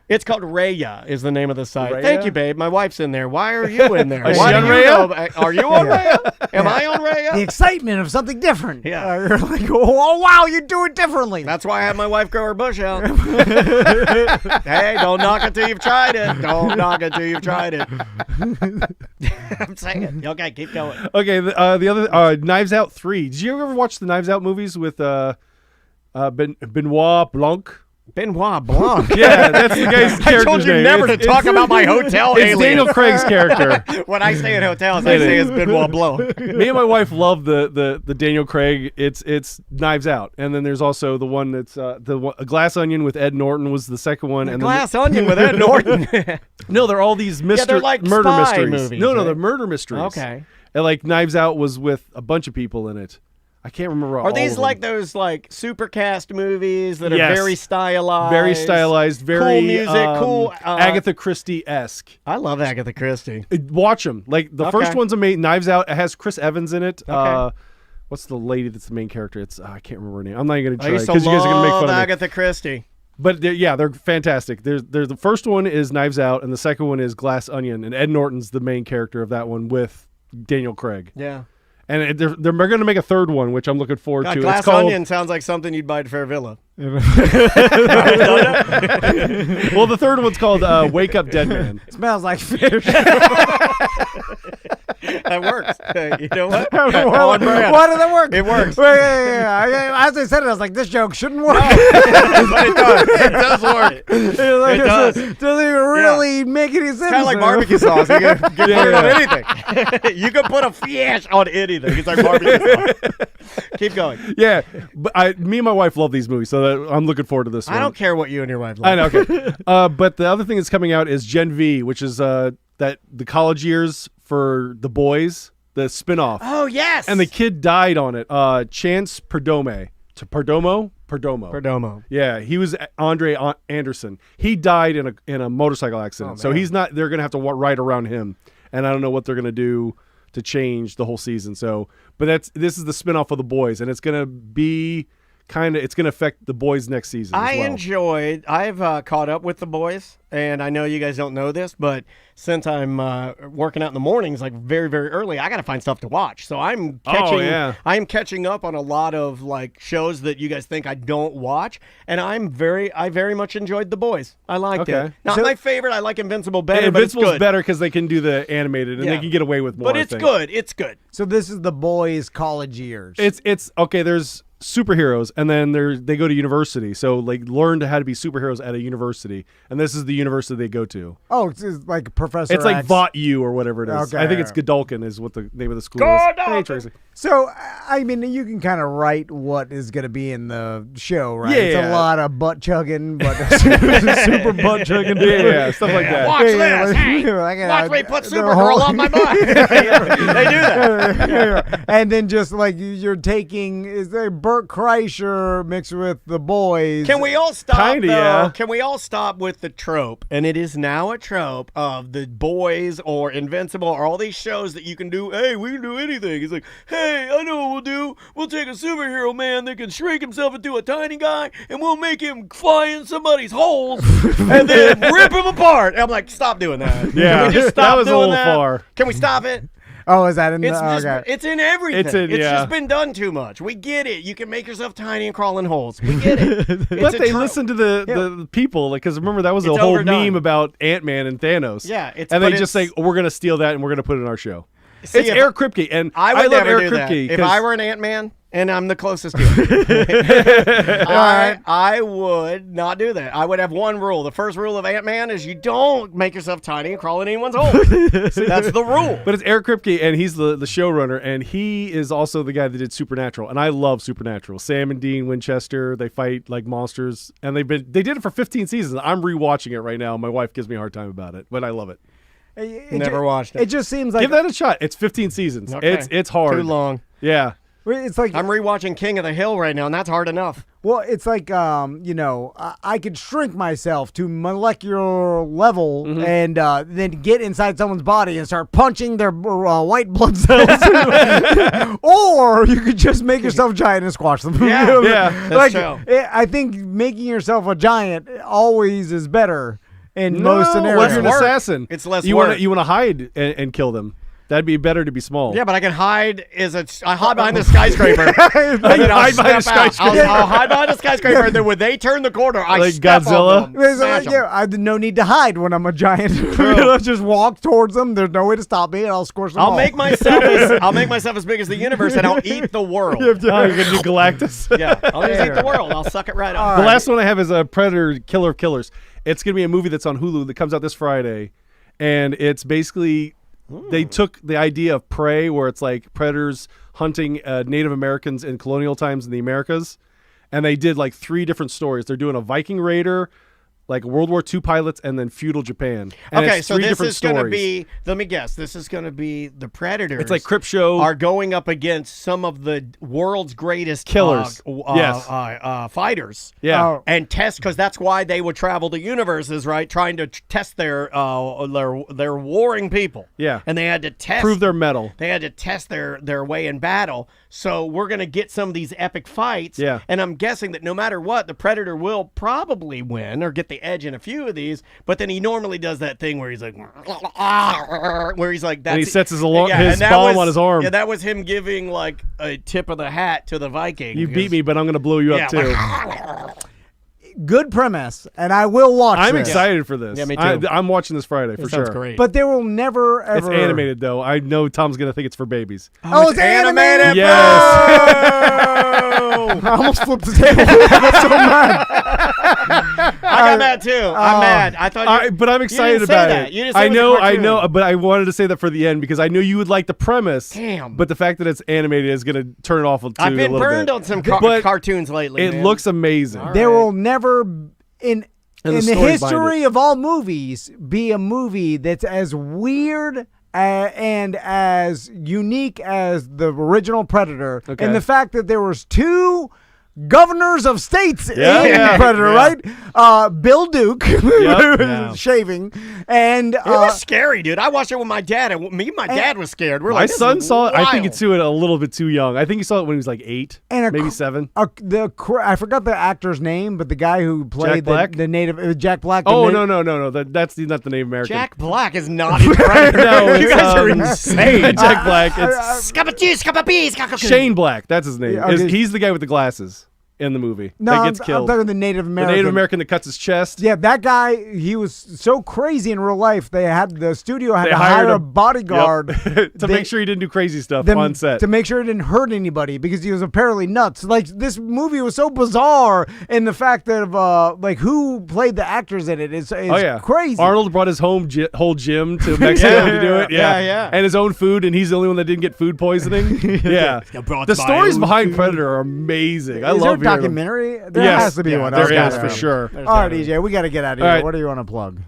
[SPEAKER 5] It's called Raya is the name of the site.
[SPEAKER 1] Raya?
[SPEAKER 5] Thank you, babe. My wife's in there. Why are you in there?
[SPEAKER 1] Is
[SPEAKER 5] Why
[SPEAKER 1] she
[SPEAKER 5] do
[SPEAKER 1] on
[SPEAKER 5] you
[SPEAKER 1] Raya?
[SPEAKER 5] know- Are you on Raya? Am I on
[SPEAKER 4] The
[SPEAKER 5] Raya?
[SPEAKER 4] excitement of something different.
[SPEAKER 5] Yeah.
[SPEAKER 4] You're like, oh wow, you do it differently.
[SPEAKER 5] That's why I had my wife grow her bush out. Hey, don't knock it till you've tried it. Don't knock it till you've tried it. I'm saying. Okay, keep going.
[SPEAKER 1] Okay, the other Knives Out 3. Did you ever watch the Knives Out movies with Benoit Blanc?
[SPEAKER 5] Benoit Blanc.
[SPEAKER 1] Yeah, that's the guy's character's
[SPEAKER 5] I told you
[SPEAKER 1] name.
[SPEAKER 5] never to
[SPEAKER 1] It's-
[SPEAKER 5] talk about my hotel
[SPEAKER 1] It's
[SPEAKER 5] aliens.
[SPEAKER 1] Daniel Craig's character.
[SPEAKER 5] When I stay at hotels, I say it's Benoit Blanc.
[SPEAKER 1] Me and my wife love the Daniel Craig. It's Knives Out, and then there's also the one that's A Glass Onion with Ed Norton was the second one, and
[SPEAKER 5] Glass Onion with Ed Norton.
[SPEAKER 1] no, they're all these
[SPEAKER 5] they're like
[SPEAKER 1] murder
[SPEAKER 5] spy
[SPEAKER 1] mysteries.
[SPEAKER 5] movies,
[SPEAKER 1] No,
[SPEAKER 5] right?
[SPEAKER 1] they're murder mysteries.
[SPEAKER 5] Okay.
[SPEAKER 1] And like Knives Out was with a bunch of people in it. I can't remember.
[SPEAKER 5] Are
[SPEAKER 1] all
[SPEAKER 5] these
[SPEAKER 1] of them.
[SPEAKER 5] like those like supercast movies that are
[SPEAKER 1] Yes.
[SPEAKER 5] very stylized?
[SPEAKER 1] Very stylized, very
[SPEAKER 5] cool music, cool.
[SPEAKER 1] Agatha Christie-esque.
[SPEAKER 5] I love Agatha Christie.
[SPEAKER 1] Watch them. Like the first
[SPEAKER 5] Okay.
[SPEAKER 1] one's amazing. Knives Out. It has Chris Evans in it.
[SPEAKER 5] Okay.
[SPEAKER 1] What's the lady that's the main character? It's I can't remember her name. I'm not even gonna
[SPEAKER 5] I
[SPEAKER 1] try
[SPEAKER 5] used to
[SPEAKER 1] because you guys are gonna make
[SPEAKER 5] love
[SPEAKER 1] fun of me.
[SPEAKER 5] Agatha Christie.
[SPEAKER 1] But they're fantastic. There's the first one is Knives Out, and the second one is Glass Onion, and Ed Norton's the main character of that one with Daniel Craig.
[SPEAKER 5] Yeah.
[SPEAKER 1] And they're going to make a third one, which I'm looking forward
[SPEAKER 5] God,
[SPEAKER 1] to.
[SPEAKER 5] Glass
[SPEAKER 1] It's called,
[SPEAKER 5] Onion sounds like something you'd buy at Fair Villa.
[SPEAKER 1] Well, the third one's called Wake Up Dead Man.
[SPEAKER 4] Smells like fish.
[SPEAKER 5] That works. You know what?
[SPEAKER 4] Why did that work?
[SPEAKER 5] It works.
[SPEAKER 4] As I said it, I was like, this joke shouldn't work.
[SPEAKER 5] But it does. It does work.
[SPEAKER 4] It
[SPEAKER 5] does.
[SPEAKER 4] Doesn't even really make any sense.
[SPEAKER 5] Kind of like barbecue sauce. You can put it on
[SPEAKER 1] Yeah.
[SPEAKER 5] anything. You can put a fish on anything. It's like barbecue sauce. Keep going.
[SPEAKER 1] Yeah, but me and my wife love these movies, so I'm looking forward to this one.
[SPEAKER 5] I don't care what you and your wife like.
[SPEAKER 1] I know. Okay. But the other thing that's coming out is Gen V, which is that the college years for the boys, the spinoff.
[SPEAKER 5] Oh, yes.
[SPEAKER 1] And the kid died on it. Chance Perdomo.
[SPEAKER 5] Perdomo.
[SPEAKER 1] Yeah, he was Andre Anderson. He died in a motorcycle accident, so he's not. They're gonna have to ride around him, and I don't know what they're gonna do to change the whole season. So, but this is the spinoff of the boys, and it's gonna be it's gonna affect the boys next season.
[SPEAKER 5] I've caught up with the boys, and I know you guys don't know this, but since I'm working out in the mornings, like very, very early, I got to find stuff to watch. So I'm catching up on a lot of like shows that you guys think I don't watch, and I very much enjoyed the boys. I liked it. Not my favorite. I like Invincible better.
[SPEAKER 1] Invincible's
[SPEAKER 5] but it's good.
[SPEAKER 1] better because they can do the animated and
[SPEAKER 5] Yeah.
[SPEAKER 1] they can get away with more.
[SPEAKER 5] But
[SPEAKER 1] I
[SPEAKER 5] it's
[SPEAKER 1] think.
[SPEAKER 5] good. It's good.
[SPEAKER 4] So this is the boys' college years.
[SPEAKER 1] It's okay. There's superheroes, and then they go to university. So like learn how to be superheroes at a university, and this is the university they go to.
[SPEAKER 4] Oh, it's like Professor
[SPEAKER 1] It's like
[SPEAKER 4] X.
[SPEAKER 1] Vought U or whatever it is.
[SPEAKER 4] Okay.
[SPEAKER 1] I think it's Godolkin is what the name of the school is. Hey, Tracy.
[SPEAKER 4] So, I mean, you can kind of write what is going to be in the show, right?
[SPEAKER 1] Yeah.
[SPEAKER 4] It's a lot of butt chugging, but super butt chugging.
[SPEAKER 1] Yeah, stuff like that.
[SPEAKER 5] Watch this. Hey, watch me put Supergirl on my butt. They do that.
[SPEAKER 4] And then just like you're taking, is there Burt Kreischer mixed with the boys?
[SPEAKER 5] Can we all stop?
[SPEAKER 1] Kinda,
[SPEAKER 5] though?
[SPEAKER 1] yeah.
[SPEAKER 5] Can we all stop with the trope? And it is now a trope of the boys or Invincible or all these shows that you can do. Hey, we can do anything. It's like, hey, I know what we'll do. We'll take a superhero man that can shrink himself into a tiny guy, and we'll make him fly in somebody's holes, and then rip him apart. And I'm like, stop doing that.
[SPEAKER 1] Yeah,
[SPEAKER 5] Can we just stop
[SPEAKER 1] that was a
[SPEAKER 5] doing
[SPEAKER 1] little
[SPEAKER 5] that?
[SPEAKER 1] far.
[SPEAKER 5] Can we stop it?
[SPEAKER 4] Oh, is that in
[SPEAKER 5] It's
[SPEAKER 4] the?
[SPEAKER 5] just,
[SPEAKER 4] Okay.
[SPEAKER 5] it's in everything. It's
[SPEAKER 1] yeah.
[SPEAKER 5] just been done too much. We get it. You can make yourself tiny and crawl in holes. We get it.
[SPEAKER 1] But they listen to the people, because remember that was a
[SPEAKER 5] It's
[SPEAKER 1] whole
[SPEAKER 5] overdone.
[SPEAKER 1] meme about Ant-Man and Thanos.
[SPEAKER 5] Yeah,
[SPEAKER 1] and they just say we're gonna steal that and we're gonna put it in our show.
[SPEAKER 5] See,
[SPEAKER 1] It's
[SPEAKER 5] if-
[SPEAKER 1] Eric Kripke, and
[SPEAKER 5] I would
[SPEAKER 1] love
[SPEAKER 5] never
[SPEAKER 1] Eric
[SPEAKER 5] do that.
[SPEAKER 1] Kripke.
[SPEAKER 5] If
[SPEAKER 1] 'cause-
[SPEAKER 5] I were an Ant-Man and I'm the closest to it, I would not do that. I would have one rule. The first rule of Ant-Man is you don't make yourself tiny and crawl in anyone's hole. That's the rule.
[SPEAKER 1] But it's Eric Kripke, and he's the showrunner, and he is also the guy that did Supernatural, and I love Supernatural. Sam and Dean Winchester, they fight like monsters, and they did it for 15 seasons. I'm rewatching it right now. My wife gives me a hard time about it, but I love it.
[SPEAKER 4] It
[SPEAKER 5] Never watched it.
[SPEAKER 4] It just seems like
[SPEAKER 1] Give that a shot. It's 15 seasons.
[SPEAKER 5] Okay.
[SPEAKER 1] It's hard.
[SPEAKER 5] Too long.
[SPEAKER 1] Yeah.
[SPEAKER 4] It's like
[SPEAKER 5] I'm rewatching King of the Hill right now, and that's hard enough.
[SPEAKER 4] Well, it's like I could shrink myself to molecular level and then get inside someone's body and start punching their white blood cells. Or you could just make yourself giant and squash them.
[SPEAKER 5] Yeah, that's true.
[SPEAKER 4] I think making yourself a giant always is better in most scenarios.
[SPEAKER 1] Well, you're an assassin.
[SPEAKER 5] It's less
[SPEAKER 1] you
[SPEAKER 5] work.
[SPEAKER 1] You want to hide and kill them. That'd be better to be small.
[SPEAKER 5] Yeah, but I can hide I hide behind the skyscraper. And then I'll
[SPEAKER 1] hide behind a
[SPEAKER 5] step out.
[SPEAKER 1] skyscraper.
[SPEAKER 5] I'll hide behind the skyscraper, and then when they turn the corner, I
[SPEAKER 1] Like
[SPEAKER 5] step
[SPEAKER 1] Godzilla?
[SPEAKER 5] on them.
[SPEAKER 4] There's
[SPEAKER 5] Smash 'em.
[SPEAKER 4] I have no need to hide when I'm a giant. Just walk towards them. There's no way to stop me, and I'll squish them all.
[SPEAKER 5] I'll make myself as big as the universe, and I'll eat the world.
[SPEAKER 1] Oh, you're gonna do Galactus.
[SPEAKER 5] Yeah, I'll just eat the world. I'll suck it right up.
[SPEAKER 1] The last one I have is a Predator Killer of Killers. It's gonna be a movie that's on Hulu that comes out this Friday, and it's basically they took the idea of prey, where it's like predators hunting Native Americans in colonial times in the Americas, and they did like 3 different stories. They're doing a Viking raider, like World War II pilots, and then feudal Japan. And
[SPEAKER 5] Okay,
[SPEAKER 1] it's
[SPEAKER 5] so
[SPEAKER 1] 3
[SPEAKER 5] this
[SPEAKER 1] different
[SPEAKER 5] is going to
[SPEAKER 1] stories.
[SPEAKER 5] be, let me guess, this is going to be the Predators.
[SPEAKER 1] It's like Crip Show.
[SPEAKER 5] Are going up against some of the world's greatest
[SPEAKER 1] Killers. Yes.
[SPEAKER 5] Fighters.
[SPEAKER 1] Yeah.
[SPEAKER 4] Oh.
[SPEAKER 5] And test, because that's why they would travel the universes, right? Trying to test their warring people.
[SPEAKER 1] Yeah.
[SPEAKER 5] And they had to test.
[SPEAKER 1] Prove their mettle.
[SPEAKER 5] They had to test their way in battle. So we're going to get some of these epic fights.
[SPEAKER 1] Yeah.
[SPEAKER 5] And I'm guessing that no matter what, the Predator will probably win or get the edge in a few of these. But then he normally does that thing where he's like, that's
[SPEAKER 1] And he sets his
[SPEAKER 5] and that
[SPEAKER 1] bomb
[SPEAKER 5] was-
[SPEAKER 1] on his arm.
[SPEAKER 5] Yeah, that was him giving like a tip of the hat to the Viking.
[SPEAKER 1] You beat me, but I'm gonna blow you up too.
[SPEAKER 4] Good premise, and I will watch
[SPEAKER 1] I'm
[SPEAKER 4] this.
[SPEAKER 1] excited for this.
[SPEAKER 5] Yeah, me too.
[SPEAKER 1] I'm watching this Friday for
[SPEAKER 5] That
[SPEAKER 1] sure.
[SPEAKER 5] sounds great.
[SPEAKER 4] But there will never ever.
[SPEAKER 1] It's animated though. I know Tom's gonna think it's for babies.
[SPEAKER 4] Oh, it's animated.
[SPEAKER 1] Yes.
[SPEAKER 4] I almost flipped the table. I'm so mad.
[SPEAKER 5] I got mad too. I'm mad. I thought
[SPEAKER 1] But I'm excited
[SPEAKER 5] didn't say
[SPEAKER 1] about
[SPEAKER 5] that.
[SPEAKER 1] it.
[SPEAKER 5] You didn't say
[SPEAKER 1] I
[SPEAKER 5] it was a
[SPEAKER 1] know,
[SPEAKER 5] cartoon.
[SPEAKER 1] but I wanted to say that for the end because I knew you would like the premise.
[SPEAKER 5] Damn.
[SPEAKER 1] But the fact that it's animated is gonna turn it off too
[SPEAKER 5] I've
[SPEAKER 1] a
[SPEAKER 5] been
[SPEAKER 1] little
[SPEAKER 5] burned
[SPEAKER 1] bit.
[SPEAKER 5] on some
[SPEAKER 1] But
[SPEAKER 5] cartoons lately.
[SPEAKER 1] It
[SPEAKER 5] man.
[SPEAKER 1] looks amazing.
[SPEAKER 5] All
[SPEAKER 4] There
[SPEAKER 5] right.
[SPEAKER 4] will never in
[SPEAKER 1] And the
[SPEAKER 4] the
[SPEAKER 1] stories behind
[SPEAKER 4] history of all movies be a movie that's as weird and as unique as the original Predator.
[SPEAKER 1] Okay.
[SPEAKER 4] And the fact that there was 2 governors of states
[SPEAKER 1] Yeah.
[SPEAKER 4] in
[SPEAKER 1] Yeah.
[SPEAKER 4] Predator, right? Bill Duke,
[SPEAKER 1] Yeah.
[SPEAKER 4] shaving, and
[SPEAKER 5] It was scary, dude. I watched it with my dad, and me and my dad was scared. We're
[SPEAKER 1] My
[SPEAKER 5] like, this
[SPEAKER 1] son
[SPEAKER 5] is
[SPEAKER 1] saw it. I think
[SPEAKER 5] wild.
[SPEAKER 1] it's too a little bit too young. I think he saw it when he was like 8,
[SPEAKER 4] And
[SPEAKER 1] maybe 7.
[SPEAKER 4] I forgot the actor's name, but the guy who played
[SPEAKER 1] Black?
[SPEAKER 4] the native Jack Black. the
[SPEAKER 1] Oh
[SPEAKER 4] na-
[SPEAKER 1] no! That's not the Native American.
[SPEAKER 5] Jack Black is not in Predator.
[SPEAKER 1] No,
[SPEAKER 5] you
[SPEAKER 1] it's,
[SPEAKER 5] guys are insane.
[SPEAKER 1] Jack Black. It's Shane Black. That's his name.
[SPEAKER 4] Yeah, okay.
[SPEAKER 1] He's the guy with the glasses in the movie
[SPEAKER 4] No,
[SPEAKER 1] that gets
[SPEAKER 4] I'm
[SPEAKER 1] killed.
[SPEAKER 4] talking the Native
[SPEAKER 1] The
[SPEAKER 4] American.
[SPEAKER 1] Native American that cuts his chest.
[SPEAKER 4] Yeah, that guy, he was so crazy in real life. The studio had
[SPEAKER 1] They
[SPEAKER 4] to
[SPEAKER 1] hired
[SPEAKER 4] hire a
[SPEAKER 1] a-
[SPEAKER 4] bodyguard
[SPEAKER 1] to make sure he didn't do crazy stuff
[SPEAKER 4] them-
[SPEAKER 1] on set.
[SPEAKER 4] to make sure it didn't hurt anybody because he was apparently nuts. Like this movie was so bizarre in the fact that like who played the actors in it is crazy.
[SPEAKER 1] Arnold brought his whole gym to Mexico to do it.
[SPEAKER 5] Yeah.
[SPEAKER 1] And his own food, and he's the only one that didn't get food poisoning. Yeah.
[SPEAKER 5] brought
[SPEAKER 1] The
[SPEAKER 5] my
[SPEAKER 1] stories
[SPEAKER 5] own
[SPEAKER 1] behind Predator are amazing. I
[SPEAKER 4] is there a
[SPEAKER 1] love hearing them.
[SPEAKER 4] documentary? There
[SPEAKER 1] Yes.
[SPEAKER 4] has to be one.
[SPEAKER 1] There
[SPEAKER 4] Okay.
[SPEAKER 1] is for sure.
[SPEAKER 4] All right, EJ, we got to get out of here.
[SPEAKER 1] All right.
[SPEAKER 4] What do you want to plug?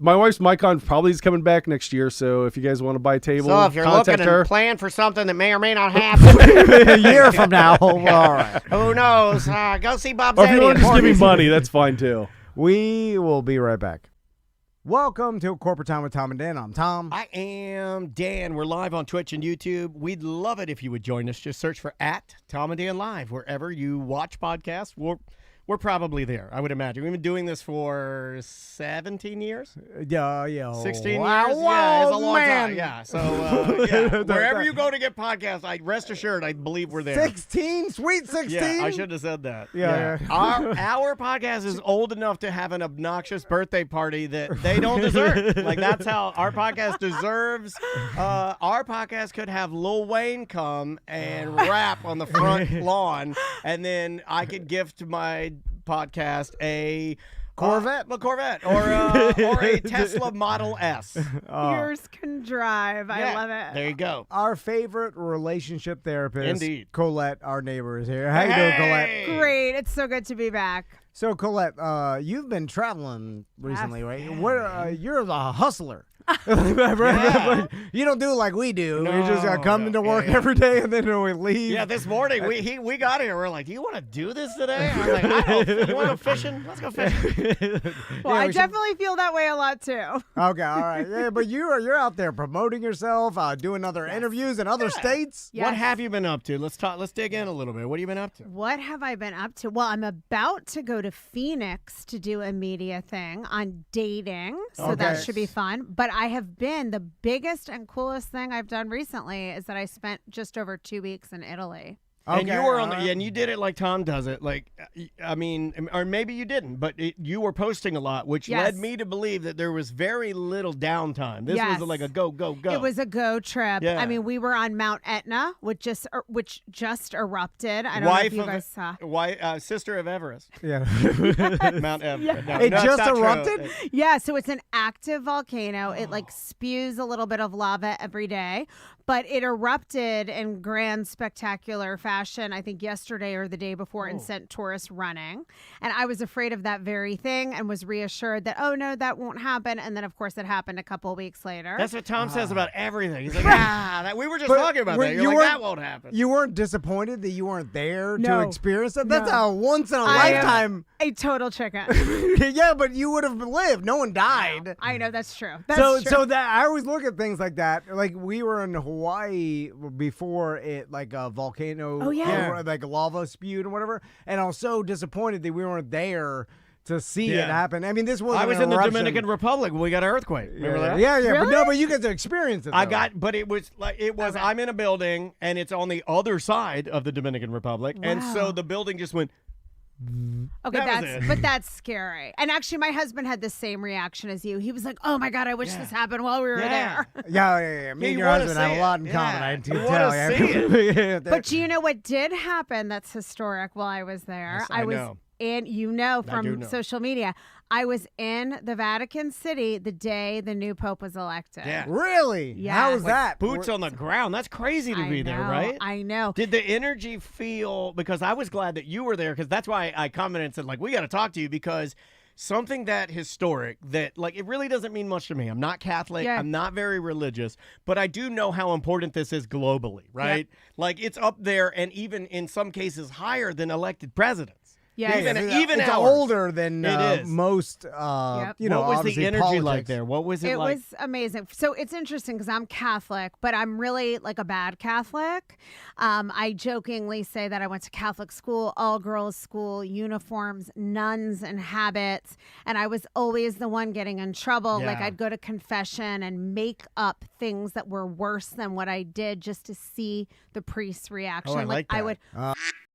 [SPEAKER 1] My wife's Mycon probably is coming back next year, so if you guys want to buy a table,
[SPEAKER 5] So if you're
[SPEAKER 1] contact
[SPEAKER 5] looking
[SPEAKER 1] her.
[SPEAKER 5] and plan for something that may or may not happen,
[SPEAKER 4] A year from now. All right.
[SPEAKER 5] who knows? Go see Bob
[SPEAKER 1] Or if you
[SPEAKER 5] Zaney
[SPEAKER 1] want to just give me
[SPEAKER 5] Porky's.
[SPEAKER 1] money, that's fine too.
[SPEAKER 4] We will be right back. Welcome to Corporate Time with Tom and Dan. I'm Tom.
[SPEAKER 5] I am Dan. We're live on Twitch and YouTube. We'd love it if you would join us. Just search for @Tom and Dan Live wherever you watch podcasts. We're probably there, I would imagine. We've been doing this for 17 years?
[SPEAKER 4] Yeah.
[SPEAKER 5] 16
[SPEAKER 4] Wow,
[SPEAKER 5] years? Yeah, it's a long
[SPEAKER 4] man.
[SPEAKER 5] time. Yeah, so wherever you go to get podcasts, rest assured, I believe we're there.
[SPEAKER 4] 16? Sweet 16?
[SPEAKER 5] Yeah, I should have said that.
[SPEAKER 4] Yeah.
[SPEAKER 5] Our podcast is old enough to have an obnoxious birthday party that they don't deserve. Like, that's how our podcast deserves. Our podcast could have Lil Wayne come and rap on the front lawn, and then I could gift my podcast a
[SPEAKER 4] Corvette?
[SPEAKER 5] a Corvette, or a Tesla Model S.
[SPEAKER 7] Yours can drive. I
[SPEAKER 5] Yeah,
[SPEAKER 7] love it.
[SPEAKER 5] There you go.
[SPEAKER 4] Our favorite relationship therapist,
[SPEAKER 5] Indeed.
[SPEAKER 4] Colette, our neighbor, is here. How you doing, Colette?
[SPEAKER 7] Great. It's so good to be back.
[SPEAKER 4] So, Colette, you've been traveling recently, right?
[SPEAKER 7] Yeah.
[SPEAKER 4] What? You're a hustler. You don't do it like we do.
[SPEAKER 5] No,
[SPEAKER 4] You just come into work every day and then we leave.
[SPEAKER 5] Yeah, this morning we got here. We're like, do you want to do this today? I'm like, I don't. You want to go fishing? Let's go fishing.
[SPEAKER 7] Well, I definitely feel that way a lot too.
[SPEAKER 4] Okay, all right. Yeah, but you're out there promoting yourself, doing other interviews in other states.
[SPEAKER 7] Yes.
[SPEAKER 5] What have you been up to? Let's talk. Let's dig in a little bit. What have you been up to?
[SPEAKER 7] What have I been up to? Well, I'm about to go to Phoenix to do a media thing on dating, so that should be fun. But I have been, the biggest and coolest thing I've done recently is that I spent just over 2 weeks in Italy.
[SPEAKER 5] And you were on the, and you did it like Tom does it. Like, I mean, or maybe you didn't, but you were posting a lot, which led me to believe that there was very little downtime. This was like a go, go, go.
[SPEAKER 7] It was a go trip.
[SPEAKER 5] Yeah.
[SPEAKER 7] I mean, we were on Mount Etna, which just erupted. I don't know if you guys saw.
[SPEAKER 5] Sister of Everest.
[SPEAKER 4] Yeah.
[SPEAKER 5] Mount Everest.
[SPEAKER 7] Yeah.
[SPEAKER 5] No,
[SPEAKER 4] It
[SPEAKER 5] that's
[SPEAKER 4] just
[SPEAKER 5] not true.
[SPEAKER 7] erupted? Yeah, so it's an active volcano. It like spews a little bit of lava every day, but it erupted in grand spectacular fashion, I think yesterday or the day before, and sent tourists running. And I was afraid of that very thing and was reassured that, oh no, that won't happen. And then of course it happened a couple of weeks later.
[SPEAKER 5] That's what Tom says about everything. He's like, we were just talking about that. You're like, that won't happen.
[SPEAKER 4] You weren't disappointed that you weren't there to
[SPEAKER 7] No.
[SPEAKER 4] experience it? That's
[SPEAKER 7] No.
[SPEAKER 4] a once in a
[SPEAKER 7] I am
[SPEAKER 4] lifetime.
[SPEAKER 7] a total chicken.
[SPEAKER 4] Yeah, but you would have lived. No one died.
[SPEAKER 7] I know, that's true. That's true.
[SPEAKER 4] So that I always look at things like that. Like we were in Hawaii before it, like a volcano, like lava spewed and whatever. And I was so disappointed that we weren't there to see it happen. I mean, this wasn't.
[SPEAKER 5] I was
[SPEAKER 4] an
[SPEAKER 5] in the
[SPEAKER 4] eruption.
[SPEAKER 5] Dominican Republic when we got an earthquake. Remember that?
[SPEAKER 4] Yeah,
[SPEAKER 7] Really?
[SPEAKER 4] but you get to experience it. Though.
[SPEAKER 5] But it was like I'm in a building and it's on the other side of the Dominican Republic, and so the building just went.
[SPEAKER 7] Okay, but that's scary. And actually, my husband had the same reaction as you. He was like, "Oh my God, I wish this happened while we were there."
[SPEAKER 4] Yeah. Me and your husband have a lot in common. I can tell.
[SPEAKER 5] Yeah.
[SPEAKER 7] But do you know what did happen that's historic while I was there?
[SPEAKER 5] Yes, I
[SPEAKER 7] was
[SPEAKER 5] know.
[SPEAKER 7] from social media. I was in the Vatican City the day the new Pope was elected.
[SPEAKER 5] Yeah.
[SPEAKER 4] Really?
[SPEAKER 7] Yes.
[SPEAKER 4] How was that?
[SPEAKER 5] Boots on the ground. That's crazy to be there, right?
[SPEAKER 7] I know.
[SPEAKER 5] Did the energy feel, because I was glad that you were there, because that's why I commented and said, like, we got to talk to you, because something that historic that, like, it really doesn't mean much to me. I'm not Catholic.
[SPEAKER 7] Yeah.
[SPEAKER 5] I'm not very religious, but I do know how important this is globally, right? Like, it's up there and even in some cases higher than elected presidents.
[SPEAKER 7] Yeah,
[SPEAKER 5] Even
[SPEAKER 4] it's
[SPEAKER 5] ours.
[SPEAKER 4] older than
[SPEAKER 5] It is.
[SPEAKER 4] most.
[SPEAKER 7] Yep.
[SPEAKER 5] What was
[SPEAKER 4] obviously
[SPEAKER 5] the energy
[SPEAKER 4] politics.
[SPEAKER 5] like there? What was it,
[SPEAKER 7] It
[SPEAKER 5] like?
[SPEAKER 7] was amazing. So it's interesting because I'm Catholic, but I'm really like a bad Catholic. I jokingly say that I went to Catholic school, all girls school, uniforms, nuns and habits. And I was always the one getting in trouble. Like
[SPEAKER 5] Yeah.
[SPEAKER 7] I'd go to confession and make up things that were worse than what I did just to see the priest's reaction.
[SPEAKER 5] Oh, I like
[SPEAKER 7] I
[SPEAKER 5] that.
[SPEAKER 7] would.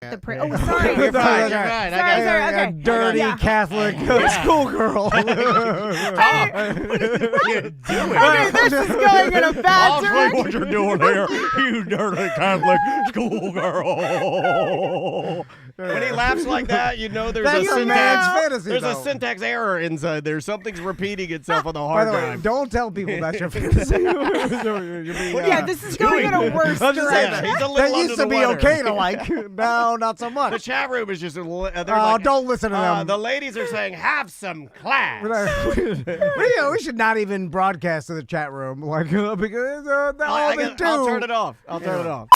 [SPEAKER 4] Yeah.
[SPEAKER 7] The priest. Oh, sorry.
[SPEAKER 5] You're fine. You're
[SPEAKER 7] Sorry,
[SPEAKER 5] fine.
[SPEAKER 7] sorry.
[SPEAKER 4] A
[SPEAKER 7] Okay.
[SPEAKER 4] dirty
[SPEAKER 7] Yeah.
[SPEAKER 4] Catholic schoolgirl.
[SPEAKER 5] What are you doing?
[SPEAKER 7] Okay, this is going in a bad direction.
[SPEAKER 5] what you're doing here, you dirty Catholic schoolgirl. When he laughs like that, you know there's
[SPEAKER 4] That's
[SPEAKER 5] a
[SPEAKER 4] a man's
[SPEAKER 5] syntax.
[SPEAKER 4] fantasy,
[SPEAKER 5] There's a
[SPEAKER 4] though.
[SPEAKER 5] syntax error inside there. Something's repeating itself on the
[SPEAKER 4] By
[SPEAKER 5] hard
[SPEAKER 4] the way,
[SPEAKER 5] drive.
[SPEAKER 4] don't tell people that's your fantasy.
[SPEAKER 7] Yeah, this is going in a worse
[SPEAKER 4] I'm just saying
[SPEAKER 7] direction.
[SPEAKER 5] He's a
[SPEAKER 4] that
[SPEAKER 5] little
[SPEAKER 4] used
[SPEAKER 5] under
[SPEAKER 4] to
[SPEAKER 5] the
[SPEAKER 4] be
[SPEAKER 5] weather.
[SPEAKER 4] okay to like. No, not so
[SPEAKER 5] The
[SPEAKER 4] much.
[SPEAKER 5] chat room is just a little.
[SPEAKER 4] Don't listen to them.
[SPEAKER 5] The ladies are saying, "Have some class."
[SPEAKER 4] We should not even broadcast to the chat room, like because all they do.
[SPEAKER 5] I'll turn it off. I'll turn it off.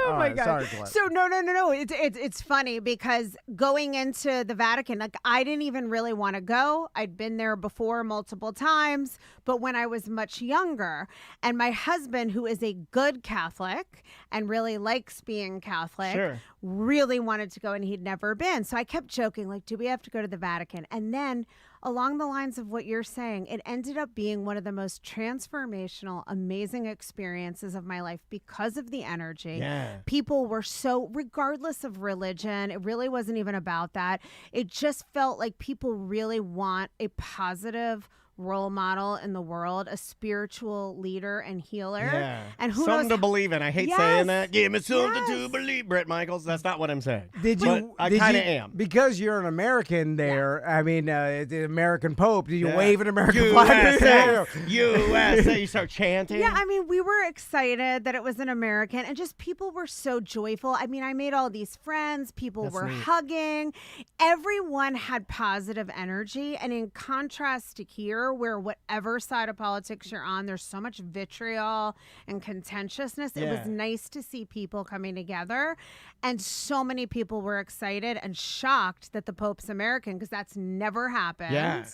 [SPEAKER 7] Oh
[SPEAKER 4] All
[SPEAKER 7] my
[SPEAKER 4] right,
[SPEAKER 7] God.
[SPEAKER 4] sorry, Colette.
[SPEAKER 7] So no. It's funny because going into the Vatican, like I didn't even really want to go. I'd been there before multiple times, but when I was much younger, and my husband, who is a good Catholic and really likes being Catholic,
[SPEAKER 5] Sure.
[SPEAKER 7] really wanted to go, and he'd never been. So I kept joking, like, do we have to go to the Vatican? And then along the lines of what you're saying, it ended up being one of the most transformational, amazing experiences of my life because of the energy.
[SPEAKER 5] Yeah.
[SPEAKER 7] People were so, regardless of religion, it really wasn't even about that. It just felt like people really want a positive role model in the world, a spiritual leader and healer.
[SPEAKER 5] Yeah.
[SPEAKER 7] And who
[SPEAKER 5] something
[SPEAKER 7] knows?
[SPEAKER 5] to believe in. I hate
[SPEAKER 7] Yes.
[SPEAKER 5] saying that. Give me something
[SPEAKER 7] Yes.
[SPEAKER 5] to believe, Brett Michaels. That's not what I'm saying.
[SPEAKER 4] Did
[SPEAKER 5] But
[SPEAKER 4] you?
[SPEAKER 5] I
[SPEAKER 4] did
[SPEAKER 5] kind of
[SPEAKER 4] you-
[SPEAKER 5] am.
[SPEAKER 4] because you're an American. There, I mean, the American Pope. Did you
[SPEAKER 5] Yeah.
[SPEAKER 4] wave an American flag?
[SPEAKER 5] USA. USA. You start chanting.
[SPEAKER 7] Yeah, I mean, we were excited that it was an American, and just people were so joyful. I mean, I made all these friends. People
[SPEAKER 5] That's
[SPEAKER 7] were hugging. Everyone had positive energy. And in contrast to here, year where whatever side of politics you're on, there's so much vitriol and contentiousness. It was nice to see people coming together, and so many people were excited and shocked that the Pope's American, because that's never happened.
[SPEAKER 5] Yeah.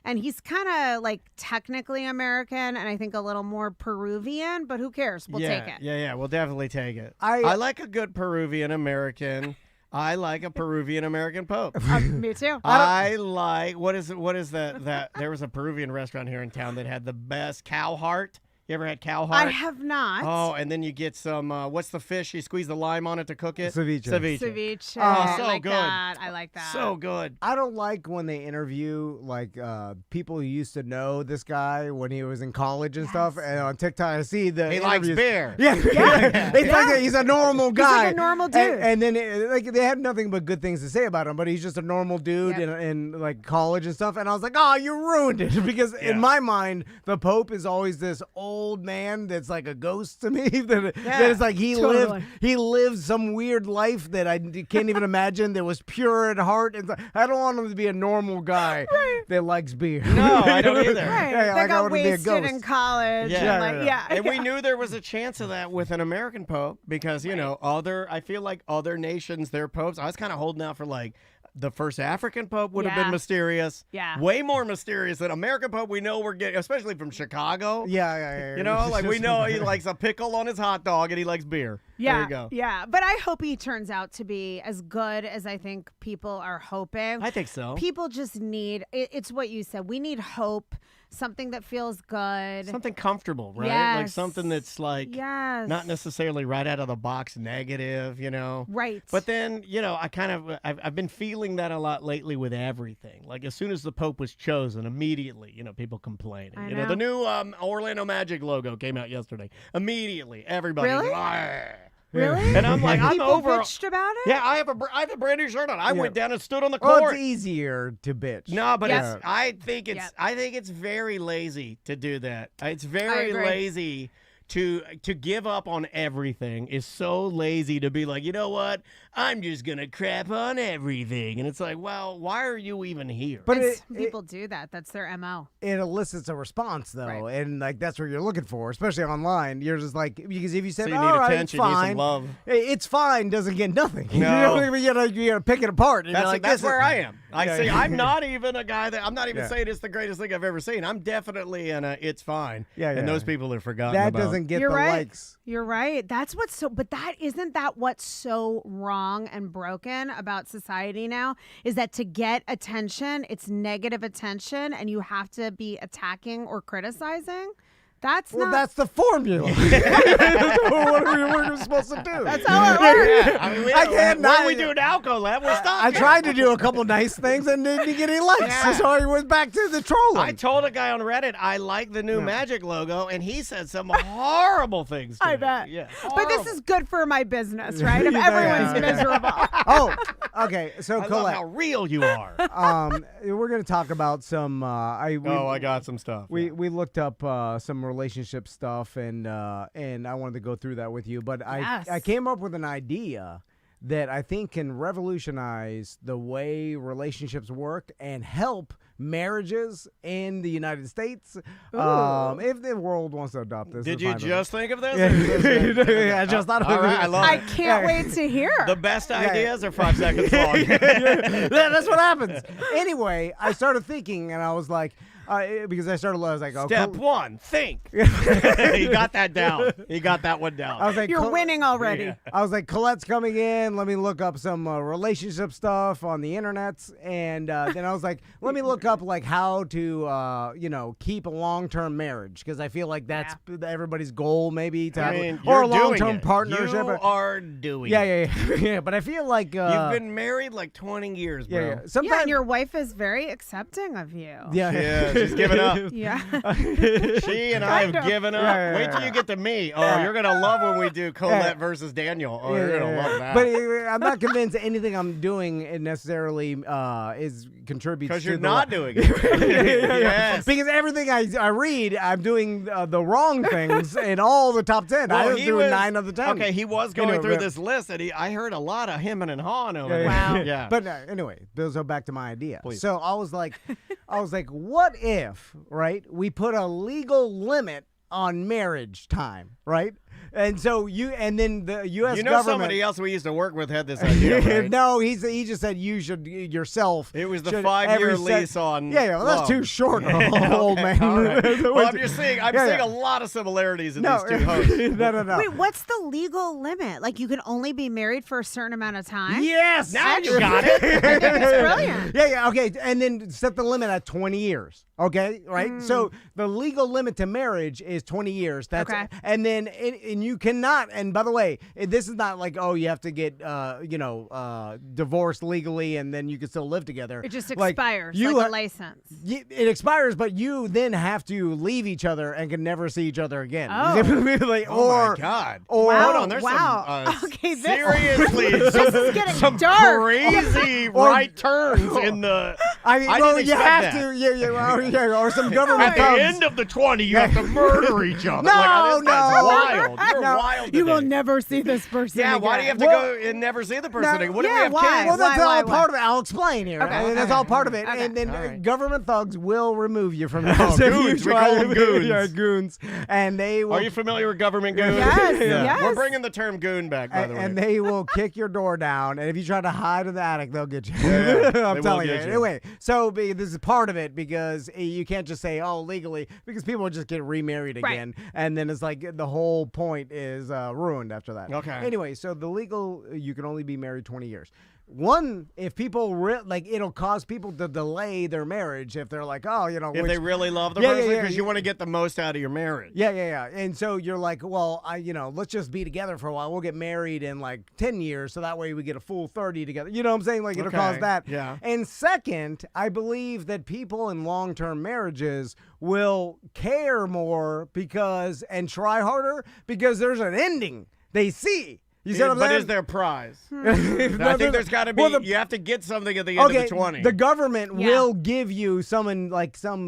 [SPEAKER 7] And he's kind of like technically American and I think a little more Peruvian, but who cares? We'll take it.
[SPEAKER 5] Yeah, we'll definitely take it.
[SPEAKER 4] I
[SPEAKER 5] like a good Peruvian American. I like a Peruvian American Pope.
[SPEAKER 7] Me too.
[SPEAKER 5] I like what is that there was a Peruvian restaurant here in town that had the best cow heart. You ever had cow heart?
[SPEAKER 7] I have not.
[SPEAKER 5] Oh, and then you get some what's the fish? You squeeze the lime on it to cook it.
[SPEAKER 4] Ceviche.
[SPEAKER 7] Ceviche.
[SPEAKER 5] Oh,
[SPEAKER 7] I
[SPEAKER 5] so
[SPEAKER 7] like
[SPEAKER 5] good.
[SPEAKER 7] that. I like that.
[SPEAKER 5] So good.
[SPEAKER 4] I don't like when they interview like people who used to know this guy when he was in college and stuff. And on TikTok, I see the
[SPEAKER 5] He likes
[SPEAKER 4] interviews.
[SPEAKER 5] beer.
[SPEAKER 4] Yeah, it's like he's a normal guy.
[SPEAKER 7] like a normal dude.
[SPEAKER 4] And then like they have nothing but good things to say about him, but he's just a normal dude in like college and stuff. And I was like, oh, you ruined it because in my mind, the Pope is always this old man that's like a ghost to me. that it's like he lived some weird life that I can't even imagine. That was pure at heart. And I don't want him to be a normal guy that likes beer.
[SPEAKER 5] No, I don't either.
[SPEAKER 7] Right.
[SPEAKER 4] Yeah,
[SPEAKER 7] They
[SPEAKER 4] like I
[SPEAKER 7] got
[SPEAKER 4] wouldn't be a
[SPEAKER 7] wasted in
[SPEAKER 4] ghost.
[SPEAKER 7] college.
[SPEAKER 5] Yeah.
[SPEAKER 7] And
[SPEAKER 5] And we knew there was a chance of that with an American Pope because, you know, I feel like other nations, their popes, I was kind of holding out for like the first African Pope would have been mysterious.
[SPEAKER 7] Yeah.
[SPEAKER 5] Way more mysterious than American Pope we know we're getting, especially from Chicago.
[SPEAKER 4] Yeah.
[SPEAKER 5] You know, like we know he likes a pickle on his hot dog and he likes beer. There you go.
[SPEAKER 7] Yeah. But I hope he turns out to be as good as I think people are hoping.
[SPEAKER 5] I think so.
[SPEAKER 7] People just need, it's what you said. We need hope, something that feels good.
[SPEAKER 5] Something comfortable, right? Like
[SPEAKER 7] Yes.
[SPEAKER 5] something that's like not necessarily right out of the box negative, you know?
[SPEAKER 7] Right.
[SPEAKER 5] But then, you know, I've been feeling that a lot lately with everything. Like as soon as the Pope was chosen, immediately, you know, people complaining.
[SPEAKER 7] I
[SPEAKER 5] You know, the new Orlando Magic logo came out yesterday. Immediately, everybody's
[SPEAKER 7] Really?
[SPEAKER 5] like,
[SPEAKER 7] Really?
[SPEAKER 5] and I'm like, I'm
[SPEAKER 7] People
[SPEAKER 5] over.
[SPEAKER 7] bitched about it?
[SPEAKER 5] Yeah, I have a brand new shirt on. I went down and stood on the
[SPEAKER 4] Well,
[SPEAKER 5] court.
[SPEAKER 4] it's easier to bitch.
[SPEAKER 5] No, but
[SPEAKER 7] Yes.
[SPEAKER 5] I think it's very lazy to do that. It's very
[SPEAKER 7] agree.
[SPEAKER 5] lazy to give up on everything. Is so lazy to be like, you know what? I'm just gonna crap on everything, and it's like, well, why are you even here?
[SPEAKER 4] But
[SPEAKER 7] And
[SPEAKER 4] it,
[SPEAKER 7] some people do that. That's their MO.
[SPEAKER 4] it elicits a response though,
[SPEAKER 7] Right.
[SPEAKER 4] and like that's what you're looking for, especially online. You're just like, because if you said,
[SPEAKER 5] So you
[SPEAKER 4] all
[SPEAKER 5] need
[SPEAKER 4] right,
[SPEAKER 5] attention,
[SPEAKER 4] it's
[SPEAKER 5] you need some
[SPEAKER 4] fine,
[SPEAKER 5] love.
[SPEAKER 4] It's fine doesn't get nothing. You
[SPEAKER 5] No.
[SPEAKER 4] know what I mean? You gotta pick it apart. And
[SPEAKER 5] That's
[SPEAKER 4] you're like,
[SPEAKER 5] that's
[SPEAKER 4] this
[SPEAKER 5] where
[SPEAKER 4] is-
[SPEAKER 5] I am. I
[SPEAKER 4] Yeah,
[SPEAKER 5] say
[SPEAKER 4] yeah.
[SPEAKER 5] I'm not even a guy that I'm not even
[SPEAKER 4] Yeah.
[SPEAKER 5] saying it's the greatest thing I've ever seen. I'm definitely in a it's fine.
[SPEAKER 4] Yeah,
[SPEAKER 5] And
[SPEAKER 4] yeah.
[SPEAKER 5] those people are forgotten
[SPEAKER 4] That
[SPEAKER 5] about.
[SPEAKER 4] doesn't get
[SPEAKER 7] You're
[SPEAKER 4] the
[SPEAKER 7] right.
[SPEAKER 4] likes.
[SPEAKER 7] You're right. That's what's so, but that isn't that what's so wrong and broken about society now is that to get attention, it's negative attention and you have to be attacking or criticizing. That's
[SPEAKER 4] Well,
[SPEAKER 7] not.
[SPEAKER 4] that's the formula. what are we supposed to do?
[SPEAKER 7] That's how it works.
[SPEAKER 5] Yeah, I mean,
[SPEAKER 4] I can't
[SPEAKER 5] what do
[SPEAKER 4] not-
[SPEAKER 5] we do now, Colette? We'll stop.
[SPEAKER 4] I tried to do a couple nice things and didn't get any likes,
[SPEAKER 5] Yeah.
[SPEAKER 4] so I went back to the trolling.
[SPEAKER 5] I told a guy on Reddit I like the new Magic logo, and he said some horrible things to
[SPEAKER 7] I
[SPEAKER 5] me.
[SPEAKER 7] bet.
[SPEAKER 5] Yeah,
[SPEAKER 7] But this is good for my business, right? If
[SPEAKER 4] Yeah,
[SPEAKER 7] everyone's
[SPEAKER 4] yeah.
[SPEAKER 7] miserable.
[SPEAKER 4] Oh, okay. So
[SPEAKER 5] I love
[SPEAKER 4] Colette,
[SPEAKER 5] how real you are.
[SPEAKER 4] we're gonna talk about some.
[SPEAKER 5] I got some stuff.
[SPEAKER 4] We looked up some relationship stuff and I wanted to go through that with you, but
[SPEAKER 7] Yes.
[SPEAKER 4] I came up with an idea that I think can revolutionize the way relationships work and help marriages in the United States. If the world wants to adopt this,
[SPEAKER 5] Did
[SPEAKER 4] it's
[SPEAKER 5] you
[SPEAKER 4] fine with
[SPEAKER 5] just think of this?
[SPEAKER 4] me. I just thought of
[SPEAKER 5] All right,
[SPEAKER 4] it.
[SPEAKER 5] I love
[SPEAKER 7] I
[SPEAKER 5] it.
[SPEAKER 7] can't wait to hear.
[SPEAKER 5] The best ideas are 5 seconds long.
[SPEAKER 4] Yeah, that's what happens. Anyway, I started thinking, and I was like, because I was like, oh,
[SPEAKER 5] Step
[SPEAKER 4] cool.
[SPEAKER 5] 1, think. He got that down. He got that one down.
[SPEAKER 4] I was like,
[SPEAKER 7] You're winning already.
[SPEAKER 4] I was like, Colette's coming in. Let me look up some relationship stuff on the internet, and then I was like, let me look up like how to, keep a long-term marriage because I feel like that's everybody's goal, maybe to have, or a
[SPEAKER 5] you're doing
[SPEAKER 4] long-term
[SPEAKER 5] it.
[SPEAKER 4] partnership.
[SPEAKER 5] You are doing
[SPEAKER 4] yeah,
[SPEAKER 5] it.
[SPEAKER 4] yeah. But I feel like
[SPEAKER 5] You've been married like 20 years, bro.
[SPEAKER 4] yeah.
[SPEAKER 7] Yeah,
[SPEAKER 4] Sometimes,
[SPEAKER 7] and your wife is very accepting of you.
[SPEAKER 4] yeah,
[SPEAKER 5] She's giving up.
[SPEAKER 7] Yeah.
[SPEAKER 5] She and I
[SPEAKER 7] Kind
[SPEAKER 5] have
[SPEAKER 7] of.
[SPEAKER 5] given up.
[SPEAKER 4] Yeah.
[SPEAKER 5] Wait till you get to me. Oh, you're going to love when we do Colette versus Daniel. Oh, you're going to love that.
[SPEAKER 4] But I'm not convinced anything I'm doing necessarily is contributes
[SPEAKER 5] Because
[SPEAKER 4] to
[SPEAKER 5] you're
[SPEAKER 4] the
[SPEAKER 5] not doing it. Yes.
[SPEAKER 4] Because everything I read, I'm doing the wrong things in all the top 10. I was doing 9 of the 10.
[SPEAKER 5] Okay, he was going
[SPEAKER 4] Anyway,
[SPEAKER 5] through
[SPEAKER 4] but-
[SPEAKER 5] this list, and I heard a lot of him and Han over
[SPEAKER 4] Yeah,
[SPEAKER 5] there.
[SPEAKER 4] yeah.
[SPEAKER 7] Wow.
[SPEAKER 5] Yeah.
[SPEAKER 4] But anyway, so back to my idea.
[SPEAKER 5] Please.
[SPEAKER 4] So I was like, I was like, what if, right, we put a legal limit on marriage time, right? And so and then the U.S. government.
[SPEAKER 5] Somebody else we used to work with had this idea, right?
[SPEAKER 4] No, he just said you should yourself.
[SPEAKER 5] It was the
[SPEAKER 4] should
[SPEAKER 5] 5-year lease on.
[SPEAKER 4] Yeah, well, that's
[SPEAKER 5] love.
[SPEAKER 4] too short, old man.
[SPEAKER 5] All right. Well, I'm just seeing. I'm seeing a lot of similarities in these two hosts.
[SPEAKER 4] No.
[SPEAKER 7] Wait, what's the legal limit? Like you can only be married for a certain amount of time?
[SPEAKER 4] Yes.
[SPEAKER 5] Now you got it.
[SPEAKER 7] I think it's brilliant.
[SPEAKER 4] Yeah. Okay, and then set the limit at 20 years. Okay, right. So the legal limit to marriage is 20 years. That's
[SPEAKER 7] Okay.
[SPEAKER 4] and then and you cannot. And by the way, this is not like you have to get divorced legally and then you can still live together.
[SPEAKER 7] It just
[SPEAKER 4] Like,
[SPEAKER 7] expires,
[SPEAKER 4] you
[SPEAKER 7] like
[SPEAKER 4] ha-
[SPEAKER 7] a license.
[SPEAKER 4] It expires, but you then have to leave each other and can never see each other again.
[SPEAKER 7] Oh.
[SPEAKER 4] Like,
[SPEAKER 5] Oh my God.
[SPEAKER 4] Or
[SPEAKER 7] Wow.
[SPEAKER 5] Hold on, there's
[SPEAKER 7] Wow.
[SPEAKER 5] some
[SPEAKER 7] Okay, this-
[SPEAKER 5] seriously
[SPEAKER 7] This is getting
[SPEAKER 5] some
[SPEAKER 7] dark.
[SPEAKER 5] crazy right turns in the.
[SPEAKER 4] I mean,
[SPEAKER 5] I
[SPEAKER 4] well,
[SPEAKER 5] didn't
[SPEAKER 4] you
[SPEAKER 5] expect
[SPEAKER 4] have
[SPEAKER 5] that.
[SPEAKER 4] to, or some government
[SPEAKER 5] At the
[SPEAKER 4] thugs.
[SPEAKER 5] end of the 20, you have to murder each other.
[SPEAKER 4] No,
[SPEAKER 5] Like, this guy's
[SPEAKER 4] no.
[SPEAKER 5] wild. You're
[SPEAKER 4] No.
[SPEAKER 5] wild.
[SPEAKER 7] You will
[SPEAKER 5] today.
[SPEAKER 7] never see this person
[SPEAKER 5] Yeah, why do you have to
[SPEAKER 4] Well,
[SPEAKER 5] go and never see the person
[SPEAKER 4] no,
[SPEAKER 5] again? What if
[SPEAKER 7] yeah,
[SPEAKER 5] we have
[SPEAKER 7] why?
[SPEAKER 5] kids?
[SPEAKER 4] Well, that's
[SPEAKER 7] Why,
[SPEAKER 4] all
[SPEAKER 7] why?
[SPEAKER 4] part of it. I'll explain here.
[SPEAKER 7] Okay,
[SPEAKER 4] I mean,
[SPEAKER 7] okay,
[SPEAKER 4] that's all part of it.
[SPEAKER 7] okay.
[SPEAKER 4] And then
[SPEAKER 5] All right.
[SPEAKER 4] government thugs will remove you from this.
[SPEAKER 5] Oh,
[SPEAKER 4] if you
[SPEAKER 5] goons. We
[SPEAKER 4] try
[SPEAKER 5] call
[SPEAKER 4] to-
[SPEAKER 5] them goons.
[SPEAKER 4] Yeah, goons. And they will.
[SPEAKER 5] Are you familiar with government goons?
[SPEAKER 7] Yes, yes.
[SPEAKER 5] We're bringing the term goon back, by the way.
[SPEAKER 4] and they will kick your door down, and if you try to hide in the attic, they'll get you.
[SPEAKER 5] Yeah, they
[SPEAKER 4] I'm
[SPEAKER 5] will
[SPEAKER 4] telling you.
[SPEAKER 5] get you.
[SPEAKER 4] Anyway, so this is part of it because you can't just say, "Oh, legally," because people will just get remarried
[SPEAKER 7] Right.
[SPEAKER 4] again, and then it's like the whole point is ruined after that.
[SPEAKER 5] Okay.
[SPEAKER 4] Anyway, so the legal, you can only be married 20 years. One, if people it'll cause people to delay their marriage if they're like, oh,
[SPEAKER 5] if they really love the
[SPEAKER 4] Yeah,
[SPEAKER 5] person,
[SPEAKER 4] yeah,
[SPEAKER 5] because
[SPEAKER 4] yeah.
[SPEAKER 5] you want to get the most out of your marriage.
[SPEAKER 4] Yeah. And so you're like, well, let's just be together for a while. We'll get married in like 10 years. So that way we get a full 30 together. You know what I'm saying? Like it'll
[SPEAKER 5] Okay,
[SPEAKER 4] cause that.
[SPEAKER 5] yeah.
[SPEAKER 4] And second, I believe that people in long-term marriages will care more and try harder because there's an ending they see. You see what I'm
[SPEAKER 5] But
[SPEAKER 4] saying?
[SPEAKER 5] is there a prize?
[SPEAKER 4] No,
[SPEAKER 5] I think there's got to be.
[SPEAKER 4] well,
[SPEAKER 5] You have to get something at the end of the 20.
[SPEAKER 4] The government
[SPEAKER 7] Yeah.
[SPEAKER 4] will give you some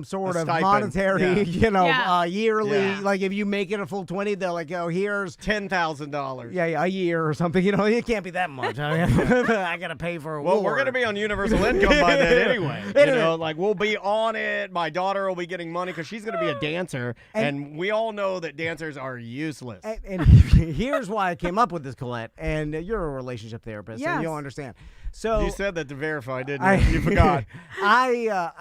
[SPEAKER 4] sort
[SPEAKER 5] A
[SPEAKER 4] of
[SPEAKER 5] stipend.
[SPEAKER 4] monetary,
[SPEAKER 7] Yeah.
[SPEAKER 4] yearly.
[SPEAKER 5] Yeah.
[SPEAKER 4] Like if you make it a full 20, they're like, oh, here's
[SPEAKER 5] $10,000.
[SPEAKER 4] yeah, a year or something. It can't be that much. I gotta pay for a
[SPEAKER 5] Well,
[SPEAKER 4] war.
[SPEAKER 5] we're going to be on universal income by then anyway.
[SPEAKER 4] Anyway.
[SPEAKER 5] Like we'll be on it. My daughter will be getting money because she's going to be a dancer, and we all know that dancers are useless.
[SPEAKER 4] And here's why I came up with this, Colette. And you're a relationship therapist,
[SPEAKER 7] Yes.
[SPEAKER 4] and you'll understand. So
[SPEAKER 5] You said that to verify, didn't you? You forgot.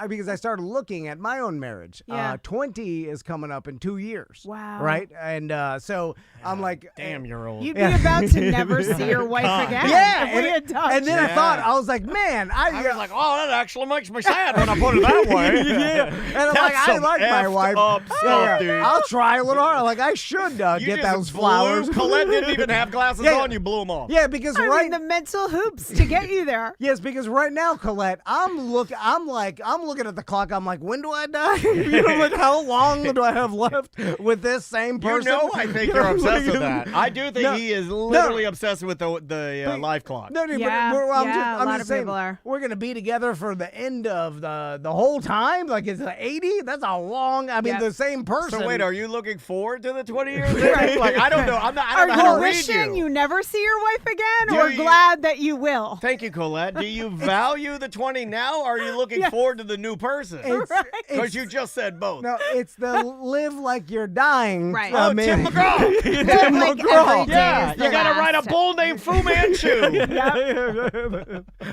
[SPEAKER 4] because I started looking at my own marriage.
[SPEAKER 7] Yeah.
[SPEAKER 4] 20 is coming up in 2 years.
[SPEAKER 7] Wow.
[SPEAKER 4] Right? And so I'm like,
[SPEAKER 5] Damn, you're old.
[SPEAKER 7] You'd be about to never see your wife again.
[SPEAKER 4] yeah.
[SPEAKER 7] If we had talked.
[SPEAKER 4] And then I was like, man,
[SPEAKER 5] I was like, oh, that actually makes me sad when I put it that way.
[SPEAKER 4] yeah. And I'm
[SPEAKER 5] That's
[SPEAKER 4] like, I
[SPEAKER 5] some
[SPEAKER 4] like my
[SPEAKER 5] effed
[SPEAKER 4] wife.
[SPEAKER 5] up stuff, dude.
[SPEAKER 4] I'll try a little harder. Like I should
[SPEAKER 5] You
[SPEAKER 4] get
[SPEAKER 5] just
[SPEAKER 4] those
[SPEAKER 5] blew-
[SPEAKER 4] flowers.
[SPEAKER 5] Colette didn't even have glasses
[SPEAKER 4] Yeah.
[SPEAKER 5] on. You blew them off.
[SPEAKER 4] Yeah, because
[SPEAKER 7] I mean, the mental hoops to get you there.
[SPEAKER 4] Yes, because right now, Colette, I'm looking at the clock. I'm like, when do I die? You know, like how long do I have left with this same
[SPEAKER 5] You
[SPEAKER 4] person?
[SPEAKER 5] know, I think
[SPEAKER 4] You
[SPEAKER 5] you're
[SPEAKER 4] know,
[SPEAKER 5] obsessed
[SPEAKER 4] like-
[SPEAKER 5] with that. I do think
[SPEAKER 4] No,
[SPEAKER 5] he is literally obsessed with the life clock.
[SPEAKER 4] No,
[SPEAKER 7] Yeah,
[SPEAKER 4] but I'm
[SPEAKER 7] yeah, a
[SPEAKER 4] I'm
[SPEAKER 7] lot
[SPEAKER 4] just
[SPEAKER 7] of
[SPEAKER 4] saying,
[SPEAKER 7] people are.
[SPEAKER 4] we're gonna be together for the end of the whole time. Like, is it 80? That's a long. I mean,
[SPEAKER 7] Yep.
[SPEAKER 4] the same person.
[SPEAKER 5] So wait, are you looking forward to the 20 years? Like I don't know. I don't know
[SPEAKER 7] Are
[SPEAKER 5] how
[SPEAKER 7] you
[SPEAKER 5] to read
[SPEAKER 7] wishing you never see your wife again,
[SPEAKER 5] Do
[SPEAKER 7] or
[SPEAKER 5] you-
[SPEAKER 7] glad that you will?
[SPEAKER 5] Thank you, Colette. Do you value the 20 now, or are you looking forward to the new person?
[SPEAKER 4] It's,
[SPEAKER 5] Because you just said both.
[SPEAKER 4] no, it's the live like you're dying.
[SPEAKER 7] Right.
[SPEAKER 5] Oh,
[SPEAKER 4] man.
[SPEAKER 5] Tim McGraw.
[SPEAKER 4] Tim
[SPEAKER 7] Like
[SPEAKER 4] McGraw.
[SPEAKER 7] every day
[SPEAKER 5] Yeah,
[SPEAKER 7] is the
[SPEAKER 5] you got to write a
[SPEAKER 7] last.
[SPEAKER 5] bull named Fu Manchu.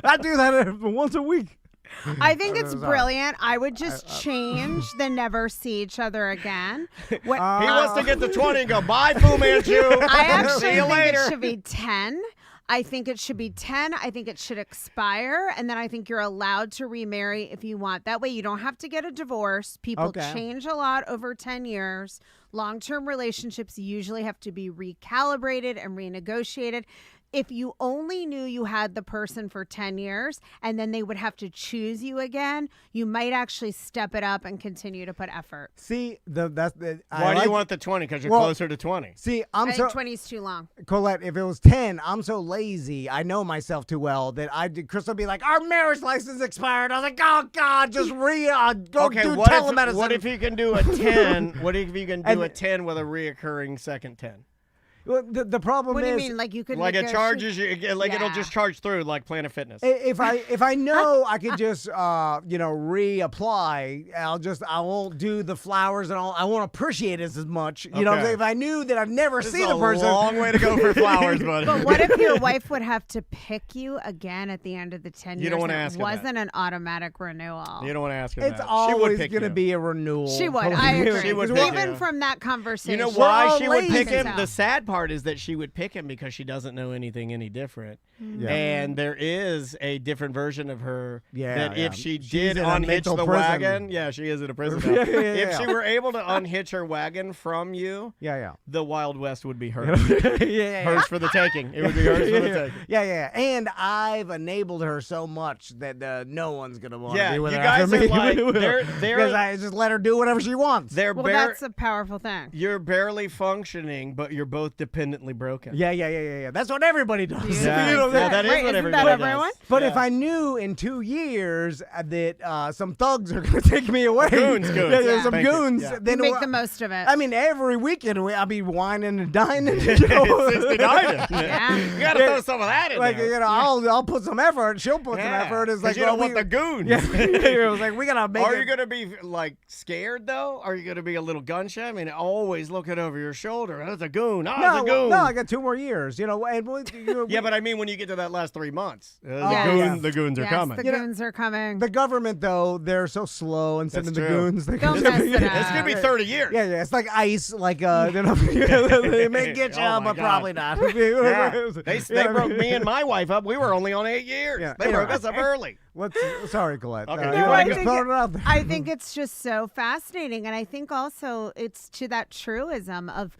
[SPEAKER 4] I do that once a week.
[SPEAKER 7] I think it's brilliant. I would just change the never see each other again. What,
[SPEAKER 5] He wants to get to 20 and go, bye, Fu Manchu.
[SPEAKER 7] I actually
[SPEAKER 5] See you
[SPEAKER 7] think
[SPEAKER 5] later.
[SPEAKER 7] it should be 10. I think it should be 10. I think it should expire. And then I think you're allowed to remarry if you want. That way you don't have to get a divorce. People
[SPEAKER 4] Okay.
[SPEAKER 7] change a lot over 10 years. Long-term relationships usually have to be recalibrated and renegotiated. If you only knew you had the person for 10 years and then they would have to choose you again, you might actually step it up and continue to put effort.
[SPEAKER 4] See,
[SPEAKER 5] Why do you want the 20? Because you're
[SPEAKER 4] Well,
[SPEAKER 5] closer to 20.
[SPEAKER 4] See,
[SPEAKER 7] I
[SPEAKER 4] I'm
[SPEAKER 7] think
[SPEAKER 4] so
[SPEAKER 7] 20 is too long.
[SPEAKER 4] Colette. If it was 10, I'm so lazy. I know myself too well that Chris would be like, "Our marriage license expired." I was like, "Oh God, just go
[SPEAKER 5] Okay,
[SPEAKER 4] do
[SPEAKER 5] what
[SPEAKER 4] telemedicine."
[SPEAKER 5] if you can do a 10? What if you can do a 10 with a reoccurring second 10?
[SPEAKER 4] Well, the problem
[SPEAKER 7] What do
[SPEAKER 4] is,
[SPEAKER 7] you mean? Like you could
[SPEAKER 5] Like it
[SPEAKER 7] negotiate-
[SPEAKER 5] charges you, like it'll
[SPEAKER 7] Yeah.
[SPEAKER 5] just charge through like Planet Fitness.
[SPEAKER 4] if I know I could just reapply, I won't do the flowers and all. I won't appreciate it as much. You know, what I'm
[SPEAKER 5] Okay.
[SPEAKER 4] saying? If I knew that I've never
[SPEAKER 5] This
[SPEAKER 4] seen
[SPEAKER 5] is
[SPEAKER 4] a person.
[SPEAKER 5] long way to go for flowers, buddy.
[SPEAKER 7] But what if your wife would have to pick you again at the end of the 10 years?
[SPEAKER 5] You don't wanna
[SPEAKER 7] and it
[SPEAKER 5] ask her that.
[SPEAKER 7] wasn't an automatic renewal.
[SPEAKER 5] You don't want to ask her
[SPEAKER 4] It's
[SPEAKER 5] that.
[SPEAKER 4] always
[SPEAKER 5] pick
[SPEAKER 4] going to
[SPEAKER 5] you.
[SPEAKER 4] be a renewal.
[SPEAKER 7] She would. I agree.
[SPEAKER 5] She would
[SPEAKER 7] Even
[SPEAKER 5] pick you.
[SPEAKER 7] from that conversation.
[SPEAKER 5] You know
[SPEAKER 4] We're
[SPEAKER 5] why
[SPEAKER 4] all
[SPEAKER 5] she would pick
[SPEAKER 4] lazy.
[SPEAKER 5] him? The sad part is that she would pick him because she doesn't know anything any different.
[SPEAKER 4] Yeah.
[SPEAKER 5] And there is a different version of her
[SPEAKER 4] Yeah,
[SPEAKER 5] that if
[SPEAKER 4] yeah.
[SPEAKER 5] she
[SPEAKER 4] She's
[SPEAKER 5] did
[SPEAKER 4] in a
[SPEAKER 5] unhitch
[SPEAKER 4] mental
[SPEAKER 5] the
[SPEAKER 4] prison.
[SPEAKER 5] wagon, she is in a prison now.
[SPEAKER 4] Yeah, yeah,
[SPEAKER 5] If
[SPEAKER 4] yeah.
[SPEAKER 5] she were able to unhitch her wagon from you,
[SPEAKER 4] Yeah.
[SPEAKER 5] the Wild West would be hers.
[SPEAKER 4] Yeah.
[SPEAKER 5] Hers for the taking. It would be hers for the taking.
[SPEAKER 4] Yeah. And I've enabled her so much that no one's gonna want to
[SPEAKER 5] Yeah,
[SPEAKER 4] be with
[SPEAKER 5] you
[SPEAKER 4] her
[SPEAKER 5] guys
[SPEAKER 4] after
[SPEAKER 5] are
[SPEAKER 4] me.
[SPEAKER 5] like- they're-
[SPEAKER 4] because I just let her do whatever she wants.
[SPEAKER 5] They're
[SPEAKER 7] well,
[SPEAKER 5] bare-
[SPEAKER 7] that's a powerful thing.
[SPEAKER 5] You're barely functioning, but you're both dependently broken.
[SPEAKER 4] Yeah. That's what everybody does.
[SPEAKER 5] Yeah.
[SPEAKER 4] You know,
[SPEAKER 5] Yeah, that is
[SPEAKER 7] Wait,
[SPEAKER 5] what
[SPEAKER 7] isn't
[SPEAKER 5] everybody
[SPEAKER 7] that
[SPEAKER 5] does.
[SPEAKER 7] everyone?
[SPEAKER 4] But
[SPEAKER 5] Yeah.
[SPEAKER 4] if I knew in 2 years that some thugs are going to take me away,
[SPEAKER 5] Goons.
[SPEAKER 4] yeah, some
[SPEAKER 5] Thank you.
[SPEAKER 4] goons,
[SPEAKER 5] Yeah.
[SPEAKER 4] then
[SPEAKER 7] Make the most of it.
[SPEAKER 4] I mean, every weekend I'll be whining and dining.
[SPEAKER 5] It's 69.
[SPEAKER 7] Yeah.
[SPEAKER 5] You got to throw some of that in
[SPEAKER 4] Like
[SPEAKER 5] there.
[SPEAKER 4] I'll put some effort. She'll put some effort. It's
[SPEAKER 5] 'cause
[SPEAKER 4] like
[SPEAKER 5] you don't want the goons.
[SPEAKER 4] Yeah, it was like we gotta make.
[SPEAKER 5] Are
[SPEAKER 4] it.
[SPEAKER 5] you going to be like scared though? Are you going to be a little gun shy? I mean, always looking over your shoulder. That's a goon. Oh,
[SPEAKER 4] No,
[SPEAKER 5] it's a goon.
[SPEAKER 4] no, I got 2 more years. And
[SPEAKER 5] Yeah, but I mean, when you get to that last 3 months,
[SPEAKER 7] Yes.
[SPEAKER 5] the goons are
[SPEAKER 7] Yes,
[SPEAKER 5] coming.
[SPEAKER 7] the
[SPEAKER 4] You know,
[SPEAKER 7] goons are coming.
[SPEAKER 4] the government though, they're so slow and sending the
[SPEAKER 5] true.
[SPEAKER 4] goons. They
[SPEAKER 7] Don't mess it
[SPEAKER 5] It's going to be 30 years.
[SPEAKER 4] Yeah, it's like ice. Like they may get you,
[SPEAKER 5] Oh my
[SPEAKER 4] but
[SPEAKER 5] God.
[SPEAKER 4] probably not.
[SPEAKER 5] Yeah. They broke me and my wife up. We were only on 8 years.
[SPEAKER 4] Yeah.
[SPEAKER 5] They broke us up early.
[SPEAKER 4] Sorry, Colette.
[SPEAKER 5] Okay.
[SPEAKER 4] You
[SPEAKER 5] No,
[SPEAKER 4] wanna
[SPEAKER 7] I
[SPEAKER 4] just
[SPEAKER 7] think
[SPEAKER 4] throw it out there?
[SPEAKER 7] I think it's just so fascinating. And I think also it's to that truism of,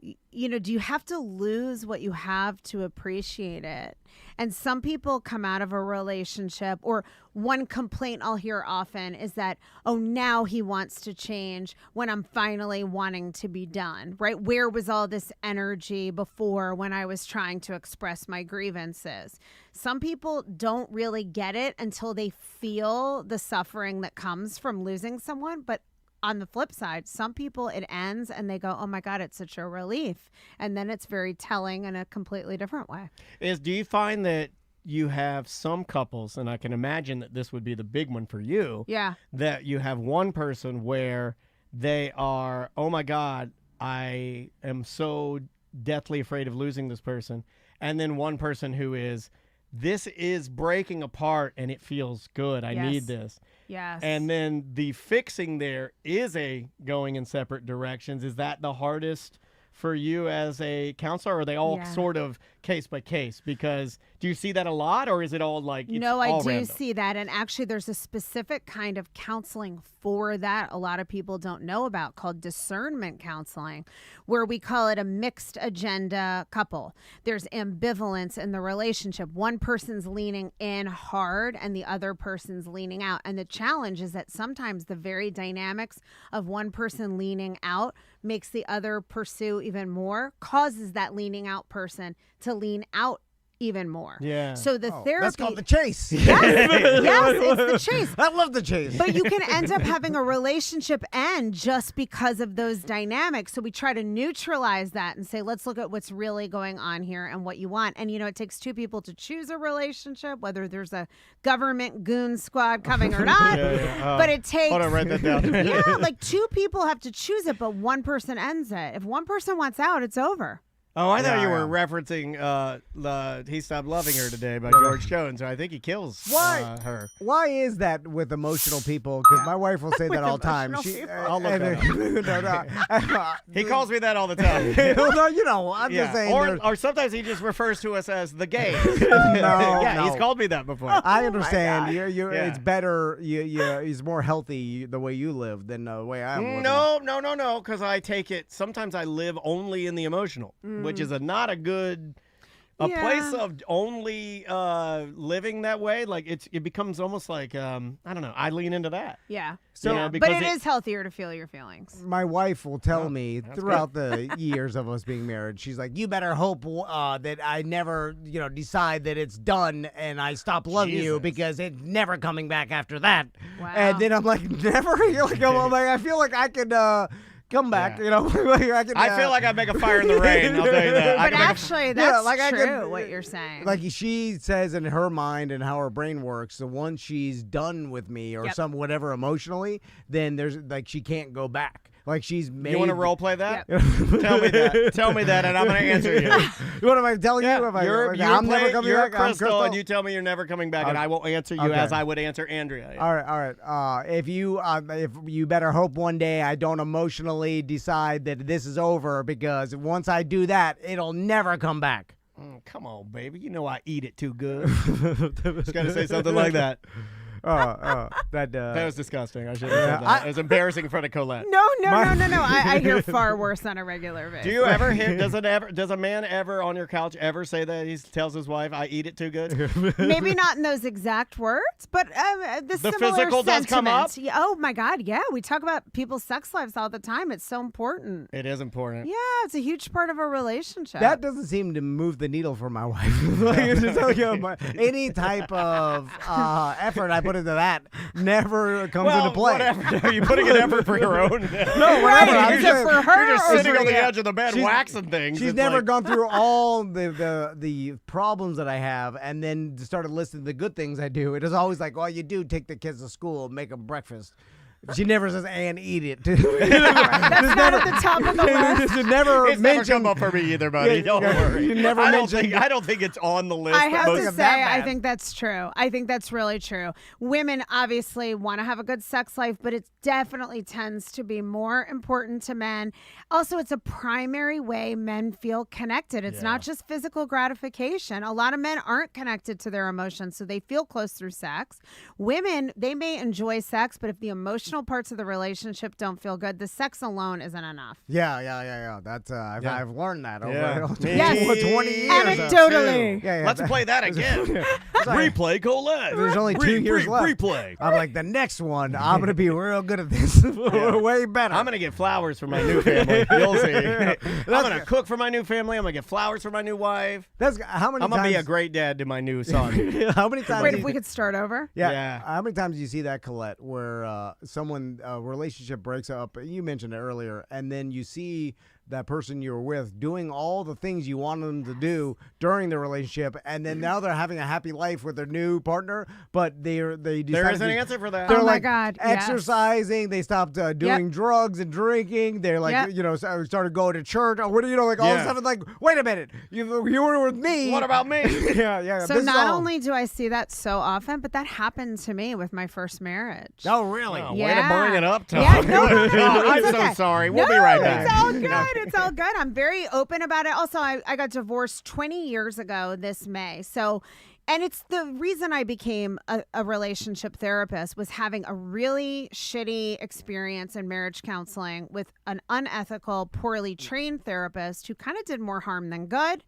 [SPEAKER 7] do you have to lose what you have to appreciate it? And some people come out of a relationship, or one complaint I'll hear often is that, oh, now he wants to change when I'm finally wanting to be done, right? Where was all this energy before when I was trying to express my grievances? Some people don't really get it until they feel the suffering that comes from losing someone, but on the flip side, some people it ends and they go, oh my God, it's such a relief. And then it's very telling in a completely different way.
[SPEAKER 5] Do you find that you have some couples, and I can imagine that this would be the big one for you,
[SPEAKER 7] Yeah.
[SPEAKER 5] that you have one person where they are, oh my God, I am so deathly afraid of losing this person. And then one person who is, this is breaking apart and it feels good. I
[SPEAKER 7] Yes.
[SPEAKER 5] need this.
[SPEAKER 7] Yes.
[SPEAKER 5] And then the fixing there is a going in separate directions. Is that the hardest for you as a counselor? Or are they all
[SPEAKER 7] Yeah.
[SPEAKER 5] sort of case by case? Because do you see that a lot, or is it all like it's
[SPEAKER 7] No, I
[SPEAKER 5] all
[SPEAKER 7] do
[SPEAKER 5] random?
[SPEAKER 7] see that. And actually, there's a specific kind of counseling for that a lot of people don't know about called discernment counseling, where we call it a mixed agenda couple. There's ambivalence in the relationship. One person's leaning in hard and the other person's leaning out. And the challenge is that sometimes the very dynamics of one person leaning out makes the other pursue even more, causes that leaning out person to lean out even more.
[SPEAKER 5] Yeah.
[SPEAKER 7] So the therapy.
[SPEAKER 4] That's called the chase.
[SPEAKER 7] Yes, it's the chase.
[SPEAKER 4] I love the chase.
[SPEAKER 7] But you can end up having a relationship end just because of those dynamics. So we try to neutralize that and say, let's look at what's really going on here and what you want. And, it takes 2 people to choose a relationship, whether there's a government goon squad coming or not. But it takes.
[SPEAKER 5] Hold on, write that down.
[SPEAKER 7] Yeah, like 2 people have to choose it, but one person ends it. If one person wants out, it's over.
[SPEAKER 5] Oh, I thought you were
[SPEAKER 4] Yeah.
[SPEAKER 5] referencing He Stopped Loving Her Today by George Jones. I think he kills
[SPEAKER 4] Why?
[SPEAKER 5] her.
[SPEAKER 4] Why is that with emotional people? Because my wife will say that all the time.
[SPEAKER 7] emotional people.
[SPEAKER 5] I'll look that He calls me that all the time.
[SPEAKER 4] no, I'm just saying.
[SPEAKER 5] Or sometimes he just refers to us as the gays.
[SPEAKER 4] no.
[SPEAKER 5] He's called me that before.
[SPEAKER 4] I understand. You're,
[SPEAKER 5] Yeah.
[SPEAKER 4] It's better. It's more healthy the way you live than the way I'm living.
[SPEAKER 5] No, because I take it, sometimes I live only in the emotional, which is not a good,
[SPEAKER 7] Yeah.
[SPEAKER 5] place of only living that way. Like it becomes almost like, I don't know, I lean into that.
[SPEAKER 7] Yeah.
[SPEAKER 5] So-
[SPEAKER 7] Yeah.
[SPEAKER 5] because
[SPEAKER 7] But it
[SPEAKER 5] it-
[SPEAKER 7] is healthier to feel your feelings.
[SPEAKER 4] My wife will tell me
[SPEAKER 5] that's
[SPEAKER 4] throughout the years of us being married, she's like, "You better hope that I never, decide that it's done and I stop loving you
[SPEAKER 5] Jesus.
[SPEAKER 4] because it's never coming back after that."
[SPEAKER 7] Wow.
[SPEAKER 4] And then I'm like, "Never." I'm like, I feel like I could come back.
[SPEAKER 5] Yeah.
[SPEAKER 4] You know,
[SPEAKER 5] I feel like I make a fire in the rain. I'll tell you that. I
[SPEAKER 7] But
[SPEAKER 5] can make a-
[SPEAKER 7] actually, that's
[SPEAKER 4] I
[SPEAKER 7] true.
[SPEAKER 4] could-
[SPEAKER 7] What you're saying.
[SPEAKER 4] Like she says in her mind and how her brain works, so once she's done with me or
[SPEAKER 7] Yep.
[SPEAKER 4] some whatever emotionally, then there's like she can't go back. Like she's made.
[SPEAKER 5] You want to role play that? Tell me that. Tell me that, and I'm going to answer you.
[SPEAKER 4] What am I telling you? If
[SPEAKER 5] You're
[SPEAKER 4] I'm never coming
[SPEAKER 5] you're
[SPEAKER 4] back. I'm
[SPEAKER 5] Crystal, and you tell me you're never coming back, and I will answer you
[SPEAKER 4] Okay.
[SPEAKER 5] as I would answer Andrea.
[SPEAKER 4] All right. If you better hope one day I don't emotionally decide that this is over, because once I do that, it'll never come back.
[SPEAKER 5] Come on, baby. You know I eat it too good. Just got to say something like that. That was disgusting. I shouldn't have said that. It was embarrassing in front of Colette.
[SPEAKER 7] No. I hear far worse on a regular basis.
[SPEAKER 5] Do you ever hear? Does a man ever on your couch ever say that? He tells his wife, "I eat it too good."
[SPEAKER 7] Maybe not in those exact words, but the similar
[SPEAKER 5] physical does come up?
[SPEAKER 7] sentiment. Yeah, oh my God, yeah. We talk about people's sex lives all the time. It's so important.
[SPEAKER 5] It is important.
[SPEAKER 7] Yeah, it's a huge part of a relationship.
[SPEAKER 4] That doesn't seem to move the needle for my wife. Like, just tell you, any type of effort I put into that never comes into play.
[SPEAKER 5] Whatever. Are you putting an effort for your own?
[SPEAKER 4] No,
[SPEAKER 7] Right,
[SPEAKER 4] whatever.
[SPEAKER 7] is it for her?
[SPEAKER 5] You're just
[SPEAKER 7] or
[SPEAKER 5] sitting
[SPEAKER 7] for
[SPEAKER 5] on the
[SPEAKER 7] you?
[SPEAKER 5] edge of the bed
[SPEAKER 4] She's-
[SPEAKER 5] waxing things.
[SPEAKER 4] She's
[SPEAKER 5] It's
[SPEAKER 4] never
[SPEAKER 5] like-
[SPEAKER 4] gone through all the problems that I have and then started listing the good things I do. It is always like, well, you do take the kids to school, make them breakfast. She never says, and eat it.
[SPEAKER 7] That's not at the top of the list.
[SPEAKER 4] She never
[SPEAKER 5] It's never
[SPEAKER 4] mentioned.
[SPEAKER 5] come up for me either, buddy.
[SPEAKER 4] Yeah,
[SPEAKER 5] Don't
[SPEAKER 4] yeah,
[SPEAKER 5] worry.
[SPEAKER 4] you never
[SPEAKER 5] I don't
[SPEAKER 4] mentioned-
[SPEAKER 5] think it's on the list.
[SPEAKER 7] I
[SPEAKER 5] but
[SPEAKER 7] have
[SPEAKER 5] most
[SPEAKER 7] to
[SPEAKER 5] of
[SPEAKER 7] say,
[SPEAKER 5] that
[SPEAKER 7] I
[SPEAKER 5] bad.
[SPEAKER 7] think that's true. I think that's really true. Women obviously want to have a good sex life, but it definitely tends to be more important to men. Also, it's a primary way men feel connected. It's not just physical gratification. A lot of men aren't connected to their emotions, so they feel close through sex. Women, they may enjoy sex, but if the emotional parts of the relationship don't feel good, the sex alone isn't enough.
[SPEAKER 4] Yeah. That's I've learned that over
[SPEAKER 5] Yes.
[SPEAKER 4] 20 years.
[SPEAKER 7] Anecdotally.
[SPEAKER 4] Yeah.
[SPEAKER 5] Let's play that again. Replay Colette.
[SPEAKER 4] There's only 2 years left.
[SPEAKER 5] Replay.
[SPEAKER 4] I'm like, the next one, I'm going to be real good at this. Way better.
[SPEAKER 5] I'm gonna get flowers for my new family. You'll see. I'm gonna cook for my new family. I'm gonna get flowers for my new wife.
[SPEAKER 4] That's how many
[SPEAKER 5] I'm
[SPEAKER 4] times.
[SPEAKER 5] gonna be a great dad to my new son.
[SPEAKER 4] How many times?
[SPEAKER 7] Wait,
[SPEAKER 4] do
[SPEAKER 7] if
[SPEAKER 4] you-
[SPEAKER 7] we could start over.
[SPEAKER 5] Yeah.
[SPEAKER 4] How many times do you see that, Colette, where a relationship breaks up? You mentioned it earlier, and then you see that person you were with doing all the things you wanted them to do during the relationship, and then now they're having a happy life with their new partner, but they
[SPEAKER 5] There
[SPEAKER 4] decided
[SPEAKER 5] is an
[SPEAKER 4] to-
[SPEAKER 5] answer for that.
[SPEAKER 4] They're
[SPEAKER 7] Oh my
[SPEAKER 4] like
[SPEAKER 7] God, yes.
[SPEAKER 4] exercising. They stopped doing drugs and drinking. They're like,
[SPEAKER 7] Yep.
[SPEAKER 4] started going to church. Or what do you know? Like all of a sudden, like, wait a minute, you were with me.
[SPEAKER 5] What about me?
[SPEAKER 4] yeah.
[SPEAKER 7] So
[SPEAKER 4] this is
[SPEAKER 7] not
[SPEAKER 4] all-
[SPEAKER 7] only do I see that so often, but that happened to me with my first marriage.
[SPEAKER 4] Oh, really?
[SPEAKER 5] Oh, way to bring it up, Tom.
[SPEAKER 7] Yeah, no,
[SPEAKER 5] I'm
[SPEAKER 7] it's
[SPEAKER 5] so
[SPEAKER 7] okay.
[SPEAKER 5] sorry. We'll
[SPEAKER 7] No,
[SPEAKER 5] be right back.
[SPEAKER 7] It's all good. It's all good. I'm very open about it. Also, I got divorced 20 years ago this May. So, and it's the reason I became a relationship therapist was having a really shitty experience in marriage counseling with an unethical, poorly trained therapist who kind of did more harm than good.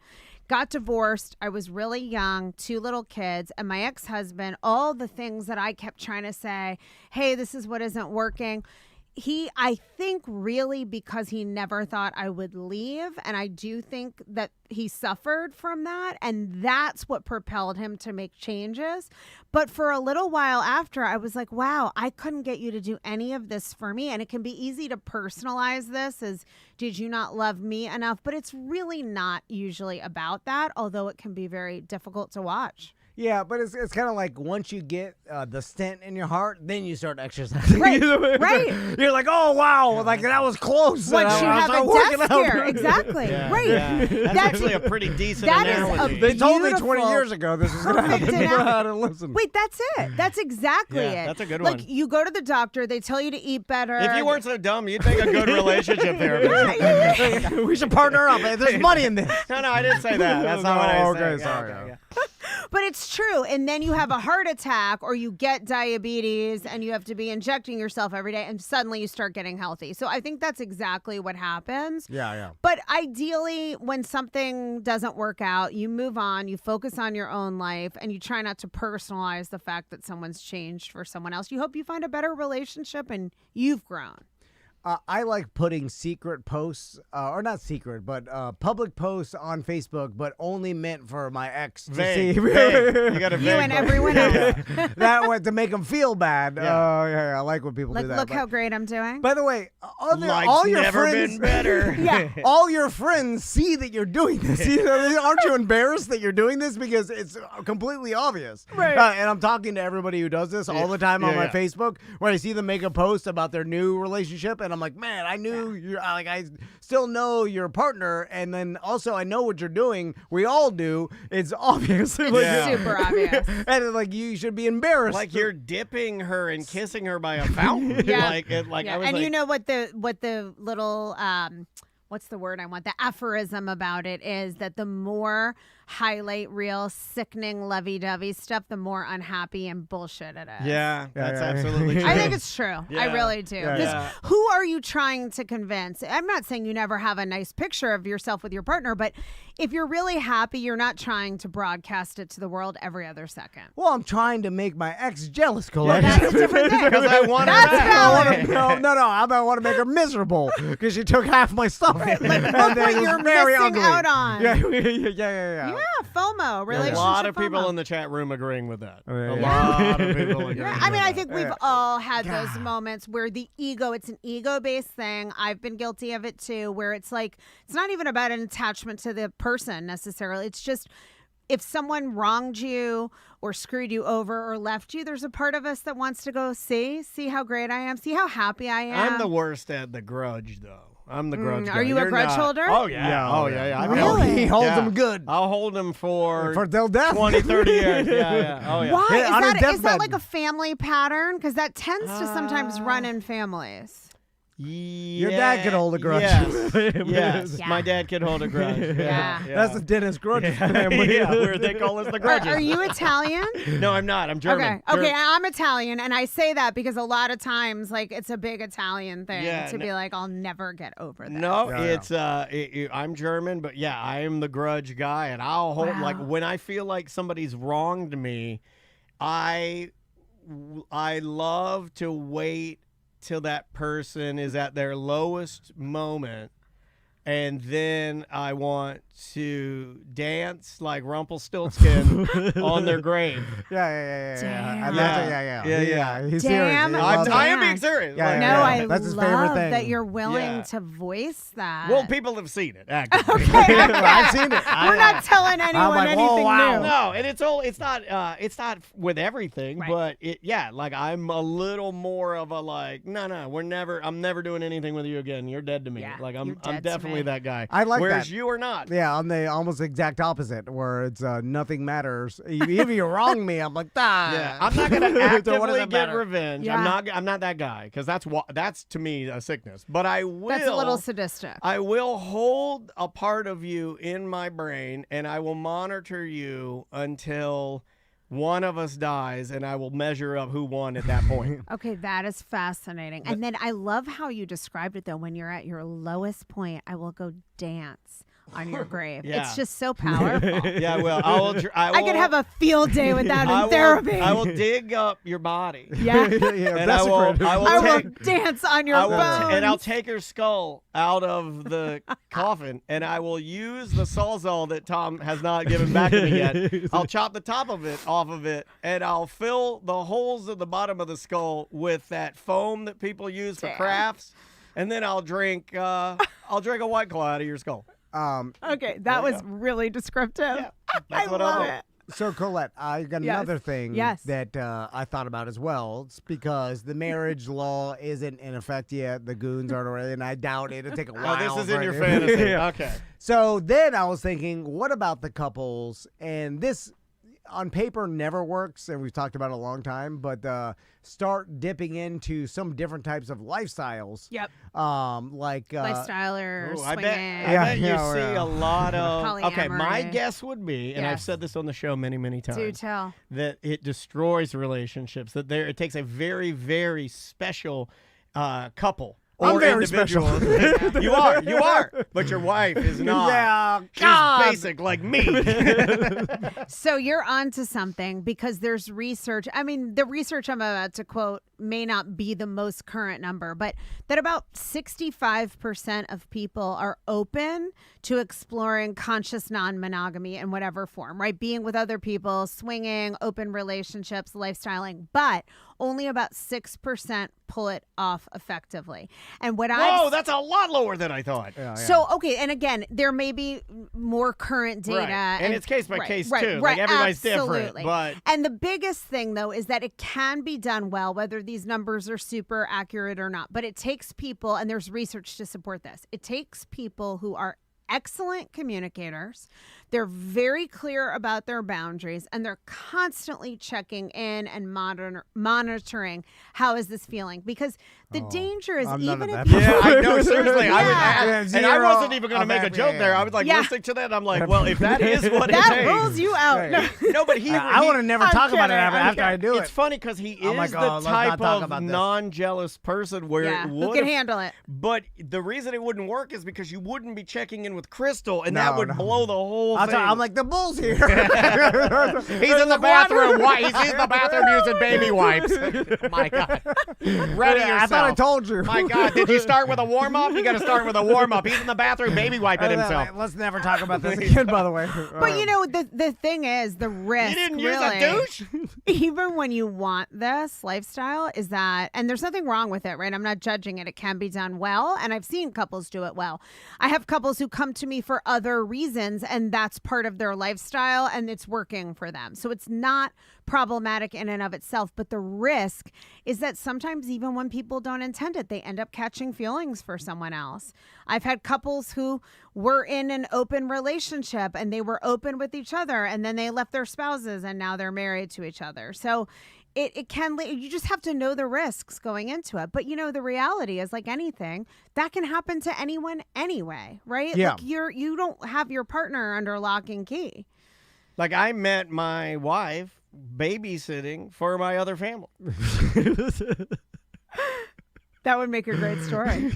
[SPEAKER 7] Got divorced. I was really young, 2 little kids, and my ex-husband, all the things that I kept trying to say, hey, this is what isn't working. I think really because he never thought I would leave. And I do think that he suffered from that. And that's what propelled him to make changes. But for a little while after, I was like, wow, I couldn't get you to do any of this for me. And it can be easy to personalize this as, did you not love me enough? But it's really not usually about that, although it can be very difficult to watch.
[SPEAKER 4] Yeah, but it's kind of like once you get the stent in your heart, then you start exercising.
[SPEAKER 7] Right, right.
[SPEAKER 4] You're like, oh, wow, like that was close.
[SPEAKER 7] Once
[SPEAKER 4] And
[SPEAKER 7] you
[SPEAKER 4] I
[SPEAKER 7] have
[SPEAKER 4] started
[SPEAKER 7] a
[SPEAKER 4] working
[SPEAKER 7] death
[SPEAKER 4] out.
[SPEAKER 7] scare. Exactly.
[SPEAKER 5] Yeah,
[SPEAKER 7] Right.
[SPEAKER 5] yeah. That's actually a pretty decent
[SPEAKER 7] that is a
[SPEAKER 5] analogy.
[SPEAKER 4] They told me
[SPEAKER 7] Beautiful.
[SPEAKER 4] 20 years ago this was going to
[SPEAKER 7] Perfect
[SPEAKER 4] happen.
[SPEAKER 7] analogy.
[SPEAKER 4] I had to listen.
[SPEAKER 7] Wait, that's it. That's exactly
[SPEAKER 5] Yeah,
[SPEAKER 7] it.
[SPEAKER 5] that's a good
[SPEAKER 7] like,
[SPEAKER 5] one.
[SPEAKER 7] you go to the doctor, they tell you to eat better.
[SPEAKER 5] If you weren't so dumb, you'd make a good relationship therapist.
[SPEAKER 4] We should partner up. There's money in this.
[SPEAKER 5] No, I didn't say that. That's not what I
[SPEAKER 4] Oh,
[SPEAKER 5] said.
[SPEAKER 4] okay,
[SPEAKER 5] Yeah,
[SPEAKER 4] sorry.
[SPEAKER 5] okay, yeah.
[SPEAKER 7] But it's true. And then you have a heart attack or you get diabetes and you have to be injecting yourself every day and suddenly you start getting healthy. So I think that's exactly what happens.
[SPEAKER 4] Yeah.
[SPEAKER 7] But ideally, when something doesn't work out, you move on, you focus on your own life, and you try not to personalize the fact that someone's changed for someone else. You hope you find a better relationship and you've grown.
[SPEAKER 4] I like putting secret posts, or not secret, but public posts on Facebook, but only meant for my ex to see.
[SPEAKER 5] You got to
[SPEAKER 7] You and everyone else.
[SPEAKER 4] That way to make them feel bad.
[SPEAKER 5] Yeah.
[SPEAKER 4] I like when people do that.
[SPEAKER 7] Look
[SPEAKER 4] but-
[SPEAKER 7] how great I'm doing.
[SPEAKER 4] By the way,
[SPEAKER 5] Life's
[SPEAKER 4] all your
[SPEAKER 5] never
[SPEAKER 4] friends,
[SPEAKER 5] been better.
[SPEAKER 7] Yeah.
[SPEAKER 4] all your friends see that you're doing this. Aren't you embarrassed that you're doing this because it's completely obvious?
[SPEAKER 7] Right.
[SPEAKER 4] And I'm talking to everybody who does this all the time on my Facebook, where I see them make a post about their new relationship, and I'm like, man, I knew you're like, I still know your partner, and then also I know what you're doing. We all do. It's obvious.
[SPEAKER 7] Super obvious.
[SPEAKER 4] And like you should be embarrassed.
[SPEAKER 5] Like you're dipping her and kissing her by a fountain.
[SPEAKER 7] Yeah.
[SPEAKER 5] Like
[SPEAKER 7] Yeah.
[SPEAKER 5] I was
[SPEAKER 7] And
[SPEAKER 5] like,
[SPEAKER 7] you know what the little what's the word I want? The aphorism about it is that the more highlight reel, sickening, lovey-dovey stuff, the more unhappy and bullshit it is.
[SPEAKER 5] yeah, that's
[SPEAKER 4] yeah.
[SPEAKER 5] absolutely true.
[SPEAKER 7] I think it's true. I
[SPEAKER 5] Yeah.
[SPEAKER 7] really do.
[SPEAKER 4] Yeah,
[SPEAKER 7] 'Cause
[SPEAKER 5] yeah.
[SPEAKER 7] who are you trying to convince? I'm not saying you never have a nice picture of yourself with your partner, but if you're really happy, you're not trying to broadcast it to the world every other second.
[SPEAKER 4] well, I'm trying to make my ex jealous, Colette.
[SPEAKER 7] That's a different thing.
[SPEAKER 5] Because I want her
[SPEAKER 7] That's
[SPEAKER 5] back.
[SPEAKER 7] valid.
[SPEAKER 4] No. I want to make her miserable because she took half my stuff.
[SPEAKER 7] Like,
[SPEAKER 4] And
[SPEAKER 7] look
[SPEAKER 4] then
[SPEAKER 7] what
[SPEAKER 4] it was
[SPEAKER 7] you're
[SPEAKER 4] very
[SPEAKER 7] missing
[SPEAKER 4] ugly.
[SPEAKER 7] out on.
[SPEAKER 4] Yeah.
[SPEAKER 7] Yeah, FOMO,
[SPEAKER 5] A
[SPEAKER 7] relationship
[SPEAKER 5] lot of people
[SPEAKER 7] FOMO.
[SPEAKER 5] in the chat room agreeing with that.
[SPEAKER 4] Yeah.
[SPEAKER 5] A lot of people agreeing.
[SPEAKER 7] Yeah, I mean,
[SPEAKER 5] with
[SPEAKER 7] I
[SPEAKER 5] that.
[SPEAKER 7] think we've all had those moments where the ego, it's an ego-based thing. I've been guilty of it too, where it's like, it's not even about an attachment to the person necessarily. It's just, if someone wronged you or screwed you over or left you, there's a part of us that wants to go, see how great I am, see how happy I am.
[SPEAKER 5] I'm the worst at the grudge, though. I'm the grudge guy.
[SPEAKER 7] are you a
[SPEAKER 5] You're
[SPEAKER 7] grudge
[SPEAKER 5] not.
[SPEAKER 7] holder?
[SPEAKER 5] Oh, yeah. Oh, yeah. I've
[SPEAKER 7] Really?
[SPEAKER 5] held-
[SPEAKER 4] He holds
[SPEAKER 5] yeah.
[SPEAKER 4] them good
[SPEAKER 5] I'll hold them for
[SPEAKER 4] till death.
[SPEAKER 5] 20, 30 years. Yeah. Oh, yeah.
[SPEAKER 7] Why?
[SPEAKER 4] Yeah, on his
[SPEAKER 7] Is
[SPEAKER 4] deathbed.
[SPEAKER 7] that like a family pattern? Because that tends to sometimes run in families.
[SPEAKER 5] Your
[SPEAKER 4] dad could hold a grudge.
[SPEAKER 5] Yes.
[SPEAKER 7] Yeah.
[SPEAKER 5] My dad could hold a grudge.
[SPEAKER 7] Yeah.
[SPEAKER 4] That's the Dennis Grudge family.
[SPEAKER 5] Yeah, where they call us the
[SPEAKER 7] Are,
[SPEAKER 5] grudges.
[SPEAKER 7] are you Italian?
[SPEAKER 5] No, I'm not. I'm German.
[SPEAKER 7] Okay, I'm Italian, and I say that because a lot of times, like, it's a big Italian thing
[SPEAKER 5] Yeah,
[SPEAKER 7] to
[SPEAKER 5] no-
[SPEAKER 7] be like, I'll never get over that.
[SPEAKER 5] No,
[SPEAKER 4] Yeah,
[SPEAKER 5] it's I'm German, but yeah, I am the grudge guy, and I'll hold like when I feel like somebody's wronged me, I love to wait till that person is at their lowest moment, and then I want to dance like Rumpelstiltskin on their grave.
[SPEAKER 4] Yeah.
[SPEAKER 7] Damn.
[SPEAKER 4] And
[SPEAKER 5] Yeah. Yeah.
[SPEAKER 4] He's
[SPEAKER 7] Damn.
[SPEAKER 4] serious. He
[SPEAKER 7] I'm
[SPEAKER 4] loves
[SPEAKER 5] I
[SPEAKER 4] it.
[SPEAKER 5] am being serious.
[SPEAKER 4] Yeah,
[SPEAKER 5] Like,
[SPEAKER 7] No,
[SPEAKER 4] yeah.
[SPEAKER 7] I
[SPEAKER 4] That's his favorite
[SPEAKER 7] love
[SPEAKER 4] thing.
[SPEAKER 7] that you're willing
[SPEAKER 5] Yeah.
[SPEAKER 7] to voice that.
[SPEAKER 5] Well, people have seen it. Actually.
[SPEAKER 4] I've seen it.
[SPEAKER 7] We're not telling anyone
[SPEAKER 4] like, whoa,
[SPEAKER 7] anything
[SPEAKER 4] wow.
[SPEAKER 7] new.
[SPEAKER 5] No, and it's not with everything, but like I'm a little more of a like, no, I'm never doing anything with you again. You're dead to me.
[SPEAKER 7] Yeah,
[SPEAKER 5] Like
[SPEAKER 7] you're
[SPEAKER 5] I'm
[SPEAKER 7] dead to
[SPEAKER 5] definitely
[SPEAKER 7] me.
[SPEAKER 5] that guy.
[SPEAKER 4] I like
[SPEAKER 5] Whereas
[SPEAKER 4] that.
[SPEAKER 5] you are not.
[SPEAKER 4] Yeah, I'm the almost exact opposite, where it's nothing matters. If you wrong me, I'm like,
[SPEAKER 5] Yeah, I'm not gonna
[SPEAKER 4] So what does
[SPEAKER 5] actively
[SPEAKER 4] it
[SPEAKER 5] get
[SPEAKER 4] matter?
[SPEAKER 5] revenge.
[SPEAKER 7] Yeah.
[SPEAKER 5] I'm not that guy because that's to me a sickness. But I will.
[SPEAKER 7] That's a little sadistic.
[SPEAKER 5] I will hold a part of you in my brain, and I will monitor you until one of us dies, and I will measure up who won at that point.
[SPEAKER 7] Okay, that is fascinating. And then I love how you described it, though. When you're at your lowest point, I will go dance on your grave.
[SPEAKER 5] Yeah.
[SPEAKER 7] It's just so powerful.
[SPEAKER 5] Yeah, well,
[SPEAKER 7] I could have a field day with that in therapy.
[SPEAKER 5] I will dig up your body.
[SPEAKER 7] yeah.
[SPEAKER 5] And I will
[SPEAKER 7] I will
[SPEAKER 5] take
[SPEAKER 7] dance on your bones.
[SPEAKER 5] and I'll take her skull out of the coffin, and I will use the sawzall that Tom has not given back to me yet. I'll chop the top of it off of it, and I'll fill the holes at the bottom of the skull with that foam that people use for
[SPEAKER 7] Damn.
[SPEAKER 5] crafts, and then I'll drink a White Claw out of your skull.
[SPEAKER 7] Okay, that was really descriptive.
[SPEAKER 5] Yeah,
[SPEAKER 7] I
[SPEAKER 5] that's what I'll
[SPEAKER 7] love
[SPEAKER 5] do.
[SPEAKER 7] it.
[SPEAKER 4] So, Colette, I got
[SPEAKER 7] Yes.
[SPEAKER 4] another thing
[SPEAKER 7] Yes.
[SPEAKER 4] that I thought about as well. It's because the marriage law isn't in effect yet. The goons aren't already, and I doubt it. It'll take a while.
[SPEAKER 5] Oh, this is
[SPEAKER 4] for
[SPEAKER 5] in
[SPEAKER 4] it
[SPEAKER 5] your
[SPEAKER 4] to-
[SPEAKER 5] fantasy.
[SPEAKER 4] Yeah.
[SPEAKER 5] Okay.
[SPEAKER 4] So then I was thinking, what about the couples? And this, on paper, never works, and we've talked about it a long time, but start dipping into some different types of lifestyles.
[SPEAKER 7] Yep.
[SPEAKER 4] Like
[SPEAKER 7] Lifestyle or
[SPEAKER 5] Ooh, I
[SPEAKER 7] swinging.
[SPEAKER 5] bet you
[SPEAKER 4] Yeah,
[SPEAKER 5] see a lot of. Okay, my
[SPEAKER 7] Polyamory.
[SPEAKER 5] guess would be, and I've
[SPEAKER 7] Yes.
[SPEAKER 5] said this on the show many, many times.
[SPEAKER 7] Do tell.
[SPEAKER 5] That it destroys relationships. That it takes a very, very special couple
[SPEAKER 4] I'm
[SPEAKER 5] or
[SPEAKER 4] very
[SPEAKER 5] individuals. You are, but your wife is not.
[SPEAKER 4] Yeah,
[SPEAKER 5] She's
[SPEAKER 4] God.
[SPEAKER 5] basic like me.
[SPEAKER 7] So you're onto something because there's research. I mean, the research I'm about to quote may not be the most current number, but that about 65% of people are open to exploring conscious non-monogamy in whatever form, right? Being with other people, swinging, open relationships, lifestyling, but only about 6% pull it off effectively. And what
[SPEAKER 5] Whoa, that's a lot lower than I thought.
[SPEAKER 7] So, okay, and again, there may be more current data.
[SPEAKER 5] Right. And it's case by case, too.
[SPEAKER 7] Right,
[SPEAKER 5] Like, everybody's
[SPEAKER 7] absolutely.
[SPEAKER 5] different. But
[SPEAKER 7] And the biggest thing, though, is that it can be done well, whether these numbers are super accurate or not. But it takes people, and there's research to support this, it takes people who are excellent communicators. They're very clear about their boundaries, and they're constantly checking in and monitoring how is this feeling, because the danger is
[SPEAKER 4] I'm none
[SPEAKER 7] even
[SPEAKER 4] of
[SPEAKER 7] if
[SPEAKER 4] that.
[SPEAKER 5] yeah, I know. Seriously,
[SPEAKER 7] Yeah.
[SPEAKER 5] and I wasn't even going to make a joke there. I was like
[SPEAKER 7] Yeah.
[SPEAKER 5] listening to that. I'm like, well, if that is what it
[SPEAKER 7] that
[SPEAKER 5] takes,
[SPEAKER 7] rules you out.
[SPEAKER 4] Right.
[SPEAKER 5] no, but he.
[SPEAKER 4] I want to never
[SPEAKER 7] I'm
[SPEAKER 4] talk about it
[SPEAKER 7] kidding,
[SPEAKER 4] after I do
[SPEAKER 5] It's
[SPEAKER 4] it.
[SPEAKER 5] funny because he
[SPEAKER 4] Oh my
[SPEAKER 5] is
[SPEAKER 4] God,
[SPEAKER 5] the
[SPEAKER 4] let's not
[SPEAKER 5] type
[SPEAKER 4] talk
[SPEAKER 5] of
[SPEAKER 4] about this.
[SPEAKER 5] non-jealous person where
[SPEAKER 7] Yeah,
[SPEAKER 5] it
[SPEAKER 7] who
[SPEAKER 5] would
[SPEAKER 7] can handle it.
[SPEAKER 5] But the reason it wouldn't work is because you wouldn't be checking in with Crystal, and that
[SPEAKER 4] No,
[SPEAKER 5] would
[SPEAKER 4] no.
[SPEAKER 5] blow the whole thing.
[SPEAKER 4] I'm like, the bull's here.
[SPEAKER 5] He's in the bathroom. He's in the bathroom using baby wipes. My God. Ready yourself.
[SPEAKER 4] I thought I told you.
[SPEAKER 5] My God, did you start with a warm-up? You got to start with a warm-up. He's in the bathroom baby wiping himself.
[SPEAKER 4] Let's never talk about this again, by the way.
[SPEAKER 7] But you know, the thing is, the risk.
[SPEAKER 5] You didn't
[SPEAKER 7] really,
[SPEAKER 5] use a douche?
[SPEAKER 7] even when you want this lifestyle, is that, and there's nothing wrong with it, right? I'm not judging it. It can be done well, and I've seen couples do it well. I have couples who come to me for other reasons, and that's part of their lifestyle, and it's working for them. So it's not problematic in and of itself, but the risk is that sometimes even when people don't intend it, they end up catching feelings for someone else. I've had couples who were in an open relationship and they were open with each other, and then they left their spouses and now they're married to each other. So it can, you just have to know the risks going into it. But you know, the reality is, like anything, that can happen to anyone anyway, right?
[SPEAKER 4] Yeah.
[SPEAKER 7] Like you don't have your partner under lock and key.
[SPEAKER 5] Like, I met my wife babysitting for my other family.
[SPEAKER 7] That would make a great story.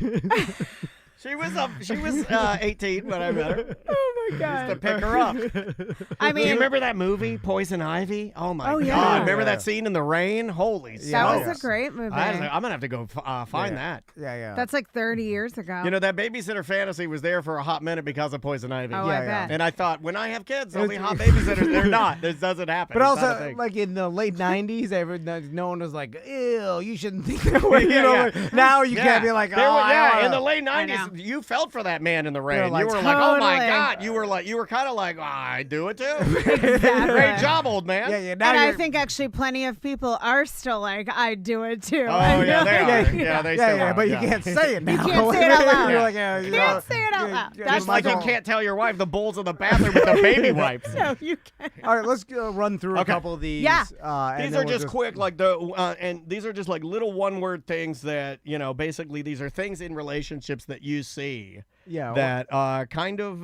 [SPEAKER 5] She was 18 when I met her.
[SPEAKER 7] Oh my
[SPEAKER 5] To
[SPEAKER 7] God.
[SPEAKER 5] pick her up.
[SPEAKER 7] I
[SPEAKER 5] Do you
[SPEAKER 7] mean,
[SPEAKER 5] remember that movie, Poison Ivy? Oh my
[SPEAKER 7] Oh,
[SPEAKER 5] God!
[SPEAKER 7] yeah.
[SPEAKER 5] Remember that scene in the rain? Holy
[SPEAKER 7] that
[SPEAKER 5] smokes!
[SPEAKER 7] was a great movie.
[SPEAKER 5] I'm gonna have to go find that.
[SPEAKER 4] Yeah.
[SPEAKER 7] That's like 30 years ago.
[SPEAKER 5] You know, that babysitter fantasy was there for a hot minute because of Poison Ivy.
[SPEAKER 7] Oh,
[SPEAKER 4] Yeah,
[SPEAKER 7] I
[SPEAKER 4] yeah.
[SPEAKER 7] bet.
[SPEAKER 5] And I thought, when I have kids, they'll be hot babysitters. They're not. This doesn't happen.
[SPEAKER 4] But
[SPEAKER 5] It's not a
[SPEAKER 4] also,
[SPEAKER 5] thing.
[SPEAKER 4] like in the late '90s, no one was like, "Ew, you shouldn't think that way."
[SPEAKER 5] Yeah,
[SPEAKER 4] Like, now you can't be like, "Oh,
[SPEAKER 5] There were-
[SPEAKER 4] I
[SPEAKER 5] in
[SPEAKER 4] wanna-"
[SPEAKER 5] the late
[SPEAKER 7] know.
[SPEAKER 5] 90s, you felt for that man in the rain.
[SPEAKER 4] like,
[SPEAKER 5] you were like, oh my
[SPEAKER 7] Totally.
[SPEAKER 5] God. You were kind of like, oh, I do it too.
[SPEAKER 7] Exactly.
[SPEAKER 5] Great job, old man.
[SPEAKER 4] Yeah. Now
[SPEAKER 7] And I
[SPEAKER 4] you're-
[SPEAKER 7] think actually plenty of people are still like, I do it too.
[SPEAKER 5] Oh, yeah, they are. Yeah, they still
[SPEAKER 4] yeah,
[SPEAKER 5] are.
[SPEAKER 4] but you
[SPEAKER 5] yeah.
[SPEAKER 4] can't say it now.
[SPEAKER 7] You can't say it out loud.
[SPEAKER 4] You're like, yeah, you
[SPEAKER 7] Can't
[SPEAKER 4] know,
[SPEAKER 7] say it out loud.
[SPEAKER 4] yeah,
[SPEAKER 7] That's
[SPEAKER 5] Just like you
[SPEAKER 7] the goal.
[SPEAKER 5] can't tell your wife the bull's in the bathroom with the baby wipes.
[SPEAKER 7] No, you can't.
[SPEAKER 4] All right, let's run through a
[SPEAKER 5] Okay.
[SPEAKER 4] couple of these.
[SPEAKER 7] Yeah.
[SPEAKER 4] And
[SPEAKER 5] These
[SPEAKER 4] then
[SPEAKER 5] are
[SPEAKER 4] we'll
[SPEAKER 5] just quick, like and these are just like little one-word things that, you know, basically these are things in relationships that you see
[SPEAKER 4] Yeah.
[SPEAKER 5] that kind of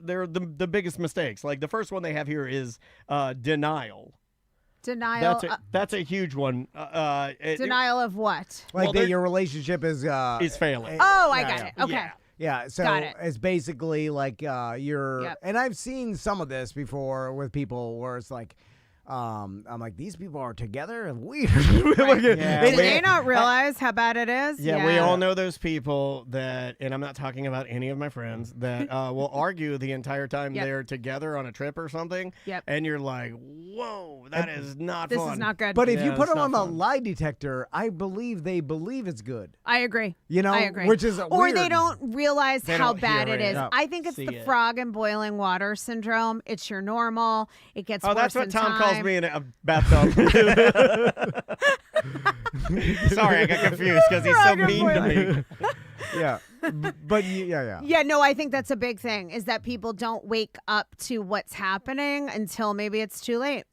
[SPEAKER 5] they're the biggest mistakes. Like the first one they have here is denial.
[SPEAKER 7] Denial.
[SPEAKER 5] That's a huge one.
[SPEAKER 7] Denial of what?
[SPEAKER 4] like
[SPEAKER 5] well,
[SPEAKER 4] that
[SPEAKER 5] they're-
[SPEAKER 4] your relationship is
[SPEAKER 5] failing.
[SPEAKER 7] Oh, I
[SPEAKER 4] yeah,
[SPEAKER 7] got
[SPEAKER 4] yeah.
[SPEAKER 7] it. Okay.
[SPEAKER 5] Yeah.
[SPEAKER 4] Yeah, so
[SPEAKER 7] Got it.
[SPEAKER 4] it's basically like you're,
[SPEAKER 7] Yep.
[SPEAKER 4] and I've seen some of this before with people where it's like, I'm like, these people are together and weird. Like,
[SPEAKER 5] Yeah,
[SPEAKER 7] Did
[SPEAKER 5] we-
[SPEAKER 7] they not realize how bad it is?
[SPEAKER 5] Yeah, we all know those people that, and I'm not talking about any of my friends, that will argue the entire time
[SPEAKER 7] Yep.
[SPEAKER 5] they're together on a trip or something.
[SPEAKER 7] Yep.
[SPEAKER 5] And you're like, whoa, that is not
[SPEAKER 7] This
[SPEAKER 5] fun.
[SPEAKER 7] is not good.
[SPEAKER 4] But if
[SPEAKER 5] Yeah,
[SPEAKER 4] you put
[SPEAKER 5] it's
[SPEAKER 4] them
[SPEAKER 5] not
[SPEAKER 4] on the
[SPEAKER 5] fun.
[SPEAKER 4] lie detector, I believe they believe it's good.
[SPEAKER 7] I agree.
[SPEAKER 4] You know,
[SPEAKER 7] I agree.
[SPEAKER 4] which is
[SPEAKER 7] or
[SPEAKER 4] weird.
[SPEAKER 7] they don't realize
[SPEAKER 5] They
[SPEAKER 7] how
[SPEAKER 5] don't
[SPEAKER 7] bad
[SPEAKER 5] hear
[SPEAKER 7] it
[SPEAKER 5] it.
[SPEAKER 7] is.
[SPEAKER 5] No.
[SPEAKER 7] I think it's
[SPEAKER 5] See
[SPEAKER 7] the
[SPEAKER 5] it.
[SPEAKER 7] frog in boiling water syndrome. It's your normal. It gets
[SPEAKER 5] Oh,
[SPEAKER 7] worse
[SPEAKER 5] that's what
[SPEAKER 7] in
[SPEAKER 5] Tom
[SPEAKER 7] time.
[SPEAKER 5] calls me in a bathtub. Sorry, I got confused because he's so
[SPEAKER 7] Frog and
[SPEAKER 5] mean to me.
[SPEAKER 4] Yeah, but yeah.
[SPEAKER 7] Yeah, no, I think that's a big thing, is that people don't wake up to what's happening until maybe it's too late.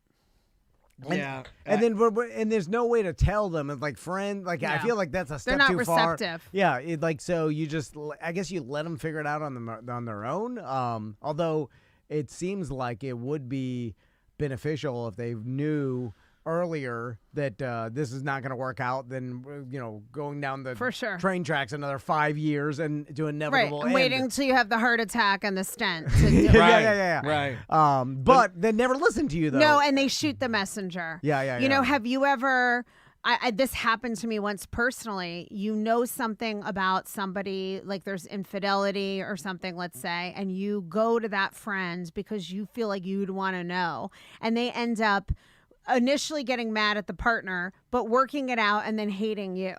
[SPEAKER 5] Yeah.
[SPEAKER 4] And then, and there's no way to tell them. It's like friend. Like I
[SPEAKER 7] No.
[SPEAKER 4] feel like that's a step
[SPEAKER 7] not
[SPEAKER 4] too far.
[SPEAKER 7] receptive.
[SPEAKER 4] Yeah, like so you just, I guess you let them figure it out on their own. Although it seems like it would be beneficial if they knew earlier that this is not going to work out than going down the
[SPEAKER 7] For sure.
[SPEAKER 4] train tracks another 5 years and to
[SPEAKER 7] Right,
[SPEAKER 4] inevitable
[SPEAKER 7] and
[SPEAKER 4] end.
[SPEAKER 7] waiting until you have the heart attack and the stent. To do
[SPEAKER 4] yeah.
[SPEAKER 5] Right.
[SPEAKER 4] But they never listen to you though.
[SPEAKER 7] No, and they shoot the messenger.
[SPEAKER 4] Yeah.
[SPEAKER 7] You know, have you ever? This happened to me once personally. You know something about somebody, like there's infidelity or something, let's say, and you go to that friend because you feel like you'd want to know, and they end up initially getting mad at the partner, but working it out and then hating you.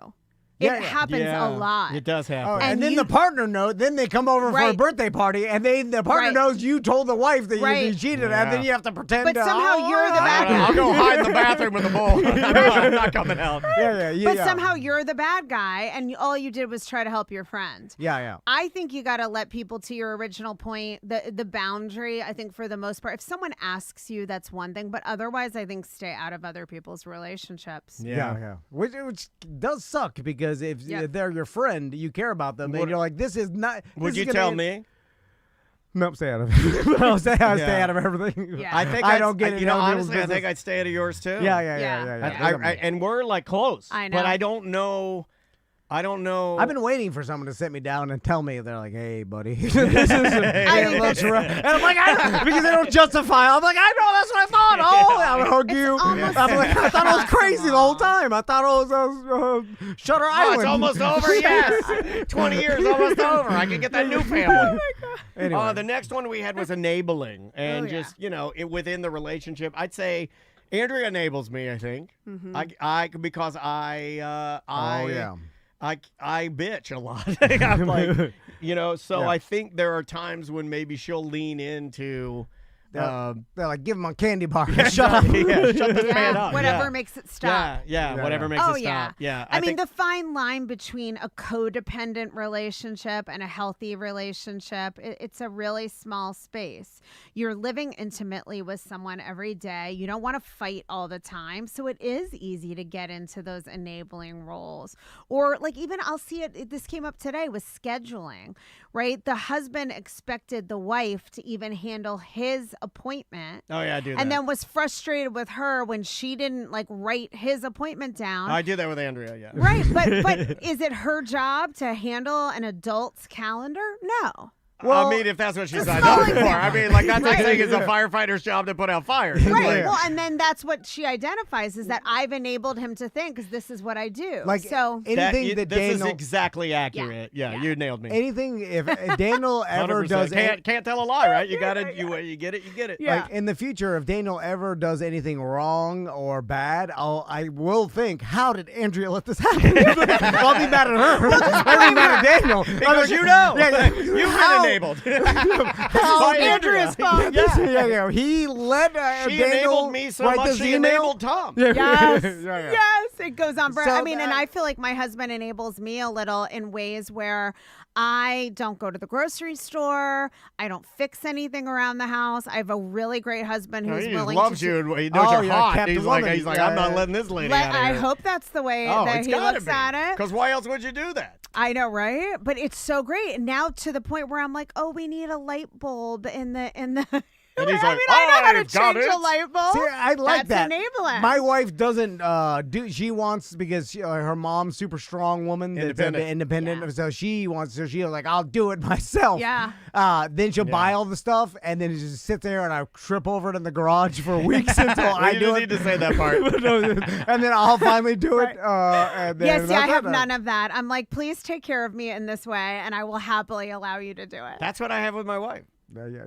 [SPEAKER 7] It happens a lot.
[SPEAKER 5] It does happen.
[SPEAKER 4] Oh, and
[SPEAKER 7] And
[SPEAKER 4] then
[SPEAKER 7] you-
[SPEAKER 4] the partner knows. Then they come over for a
[SPEAKER 7] Right.
[SPEAKER 4] birthday party, and the partner
[SPEAKER 7] Right.
[SPEAKER 4] knows you told the wife that
[SPEAKER 7] Right.
[SPEAKER 4] you cheated, and then you have to pretend.
[SPEAKER 7] But somehow you're the bad guy.
[SPEAKER 5] I'll go hide in the bathroom with the bull. I'm not coming out.
[SPEAKER 4] Yeah.
[SPEAKER 7] But somehow you're the bad guy, and all you did was try to help your friend.
[SPEAKER 4] Yeah.
[SPEAKER 7] I think you got to let people, to your original point, the boundary, I think for the most part, if someone asks you, that's one thing. But otherwise, I think stay out of other people's relationships.
[SPEAKER 4] Yeah. Which does suck because if
[SPEAKER 7] Yep.
[SPEAKER 4] they're your friend, you care about them, and you're like, this is not.
[SPEAKER 5] Would
[SPEAKER 4] this
[SPEAKER 5] you
[SPEAKER 4] is gonna
[SPEAKER 5] tell
[SPEAKER 4] end-
[SPEAKER 5] me?
[SPEAKER 4] Nope, stay out of it. I'll stay
[SPEAKER 5] Yeah.
[SPEAKER 4] out of everything.
[SPEAKER 7] Yeah.
[SPEAKER 5] I think
[SPEAKER 4] I don't get it.
[SPEAKER 5] You know,
[SPEAKER 4] in other people's
[SPEAKER 5] honestly, I think
[SPEAKER 4] business.
[SPEAKER 5] I'd stay out of yours too.
[SPEAKER 4] Yeah.
[SPEAKER 5] And we're like close.
[SPEAKER 7] I know.
[SPEAKER 5] But I don't know.
[SPEAKER 4] I've been waiting for someone to sit me down and tell me. They're like, "Hey, buddy, this is
[SPEAKER 7] I think
[SPEAKER 4] looks rough." And I'm like, because they don't justify. I'm like, I know that's what I thought. Oh, I would hug you.
[SPEAKER 7] almost-
[SPEAKER 4] I'm like, I thought it was crazy the whole time. I thought it was Shutter
[SPEAKER 5] Oh,
[SPEAKER 4] Island.
[SPEAKER 5] it's almost over. Yes, 20 years almost over. I can get that new family.
[SPEAKER 4] Anyway.
[SPEAKER 5] The next one we had was enabling, and
[SPEAKER 7] Oh, yeah.
[SPEAKER 5] just within the relationship, I'd say Andrea enables me. I think I because I bitch a lot. I'm like, so I think there are times when maybe she'll lean into.
[SPEAKER 4] They're like, give him a candy bar. Shut up.
[SPEAKER 5] Shut the man
[SPEAKER 7] Yeah,
[SPEAKER 5] up.
[SPEAKER 7] whatever
[SPEAKER 5] yeah.
[SPEAKER 7] makes it stop.
[SPEAKER 5] Whatever makes
[SPEAKER 7] Oh,
[SPEAKER 5] it
[SPEAKER 7] yeah.
[SPEAKER 5] stop. Yeah.
[SPEAKER 7] I mean,
[SPEAKER 5] think,
[SPEAKER 7] the fine line between a codependent relationship and a healthy relationship, it's a really small space. You're living intimately with someone every day. You don't want to fight all the time. So it is easy to get into those enabling roles. Or like even I'll see this came up today with scheduling, right? The husband expected the wife to even handle his appointment.
[SPEAKER 5] Oh yeah, I do that.
[SPEAKER 7] And then was frustrated with her when she didn't like write his appointment down.
[SPEAKER 5] I do that with Andrea. Yeah.
[SPEAKER 7] Right, but is it her job to handle an adult's calendar? No.
[SPEAKER 4] Well,
[SPEAKER 5] I mean, if that's what she signed up for. I mean, like that's like saying it's a firefighter's job to put out fires.
[SPEAKER 7] Right.
[SPEAKER 4] Yeah.
[SPEAKER 7] Well, and then that's what she identifies is that I've enabled him to think because this is what I do.
[SPEAKER 4] Like
[SPEAKER 7] so.
[SPEAKER 4] anything that
[SPEAKER 5] this is
[SPEAKER 4] Daniel,
[SPEAKER 5] exactly accurate. Yeah, you nailed me.
[SPEAKER 4] anything if Daniel ever
[SPEAKER 5] 100%.
[SPEAKER 4] does
[SPEAKER 5] can't tell a lie, right? You got it. You get it. You get it.
[SPEAKER 7] Yeah.
[SPEAKER 4] Like in the future, if Daniel ever does anything wrong or bad, I will think, how did Andrea let this happen? I'll be mad at her. I'll be mad at Daniel.
[SPEAKER 5] Because you know, you've been
[SPEAKER 4] How-
[SPEAKER 5] enabled.
[SPEAKER 7] It's
[SPEAKER 5] By
[SPEAKER 7] Andrea's fault.
[SPEAKER 4] Yeah. He let
[SPEAKER 5] She
[SPEAKER 4] Daniel
[SPEAKER 5] enabled me so
[SPEAKER 4] write
[SPEAKER 5] much
[SPEAKER 4] this
[SPEAKER 5] she
[SPEAKER 4] email.
[SPEAKER 5] enabled Tom.
[SPEAKER 7] Yes.
[SPEAKER 4] Yeah.
[SPEAKER 7] Yes. It goes on forever.
[SPEAKER 4] So
[SPEAKER 7] I mean, and
[SPEAKER 4] that-
[SPEAKER 7] I feel like my husband enables me a little in ways where I don't go to the grocery store. I don't fix anything around the house. I have a really great husband who's
[SPEAKER 5] He just
[SPEAKER 7] willing
[SPEAKER 5] loves
[SPEAKER 7] to
[SPEAKER 5] you and he knows
[SPEAKER 4] Oh,
[SPEAKER 5] you're
[SPEAKER 4] yeah,
[SPEAKER 5] hot.
[SPEAKER 4] Captain
[SPEAKER 5] He's
[SPEAKER 4] Woman.
[SPEAKER 5] like,
[SPEAKER 4] Yeah,
[SPEAKER 5] I'm not
[SPEAKER 4] yeah.
[SPEAKER 5] letting this lady out of
[SPEAKER 7] I
[SPEAKER 5] here.
[SPEAKER 7] hope that's the way
[SPEAKER 5] Oh,
[SPEAKER 7] that
[SPEAKER 5] it's
[SPEAKER 7] he
[SPEAKER 5] gotta
[SPEAKER 7] looks
[SPEAKER 5] be.
[SPEAKER 7] at it.
[SPEAKER 5] Because why else would you do that?
[SPEAKER 7] I know, right? But it's so great. And now to the point where I'm like, oh, we need a light bulb in the
[SPEAKER 5] And he's
[SPEAKER 7] I
[SPEAKER 5] like,
[SPEAKER 7] mean, I know how to
[SPEAKER 5] I've got
[SPEAKER 7] change a
[SPEAKER 5] it.
[SPEAKER 7] light bulb.
[SPEAKER 4] See, I like
[SPEAKER 7] That's
[SPEAKER 4] that.
[SPEAKER 7] enabling.
[SPEAKER 4] My wife doesn't do. She wants because her mom's super strong woman, that's independent.
[SPEAKER 7] Yeah.
[SPEAKER 4] So she wants. So she's like, I'll do it myself.
[SPEAKER 7] Yeah.
[SPEAKER 4] Then she'll buy all the stuff, and then just sit there, and I trip over it in the garage for weeks until I
[SPEAKER 5] You
[SPEAKER 4] do
[SPEAKER 5] just
[SPEAKER 4] it.
[SPEAKER 5] need to say that part.
[SPEAKER 4] And then I'll finally do it. And then
[SPEAKER 7] Yes, yeah, I
[SPEAKER 4] that's
[SPEAKER 7] have
[SPEAKER 4] it.
[SPEAKER 7] none of that. I'm like, please take care of me in this way, and I will happily allow you to do it.
[SPEAKER 5] That's what I have with my wife.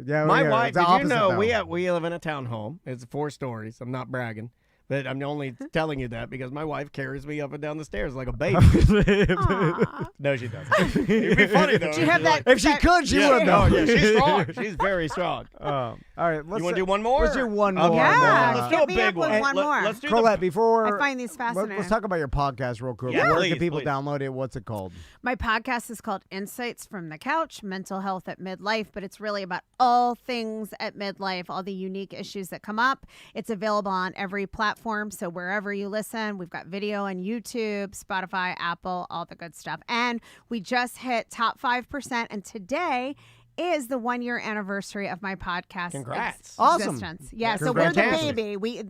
[SPEAKER 4] Yeah,
[SPEAKER 5] My
[SPEAKER 4] yeah,
[SPEAKER 5] wife,
[SPEAKER 4] it's the
[SPEAKER 5] did you
[SPEAKER 4] opposite,
[SPEAKER 5] know
[SPEAKER 4] though.
[SPEAKER 5] we live in a townhome. It's 4 stories. I'm not bragging. But I'm only telling you that because my wife carries me up and down the stairs like a baby.
[SPEAKER 7] Aw.
[SPEAKER 5] No, she doesn't. It'd be funny though.
[SPEAKER 7] Do you have that?
[SPEAKER 4] If she could, she would.
[SPEAKER 5] Oh,
[SPEAKER 4] though.
[SPEAKER 5] yeah, she's strong. She's very strong.
[SPEAKER 4] All right, let's
[SPEAKER 5] You want to do one more?
[SPEAKER 4] Let's do one
[SPEAKER 5] Okay.
[SPEAKER 4] more.
[SPEAKER 7] Yeah,
[SPEAKER 4] and then,
[SPEAKER 5] Let's do a
[SPEAKER 7] hit me
[SPEAKER 5] big
[SPEAKER 7] up with
[SPEAKER 5] one.
[SPEAKER 7] one more.
[SPEAKER 5] Let's do
[SPEAKER 4] Colette, before
[SPEAKER 7] I find these fascinating.
[SPEAKER 4] let's talk about your podcast real quick.
[SPEAKER 5] Yeah,
[SPEAKER 4] Where
[SPEAKER 5] please,
[SPEAKER 4] can people
[SPEAKER 5] please.
[SPEAKER 4] download it? What's it called?
[SPEAKER 7] My podcast is called Insights from the Couch, Mental Health at Midlife, but it's really about all things at midlife, all the unique issues that come up. It's available on every platform, so wherever you listen, we've got video on YouTube, Spotify, Apple, all the good stuff. And we just hit top 5%, and today is the 1-year anniversary of my podcast.
[SPEAKER 5] Congrats.
[SPEAKER 4] Awesome.
[SPEAKER 7] Existence. Yeah, so we're the
[SPEAKER 5] Fantastic.
[SPEAKER 7] baby.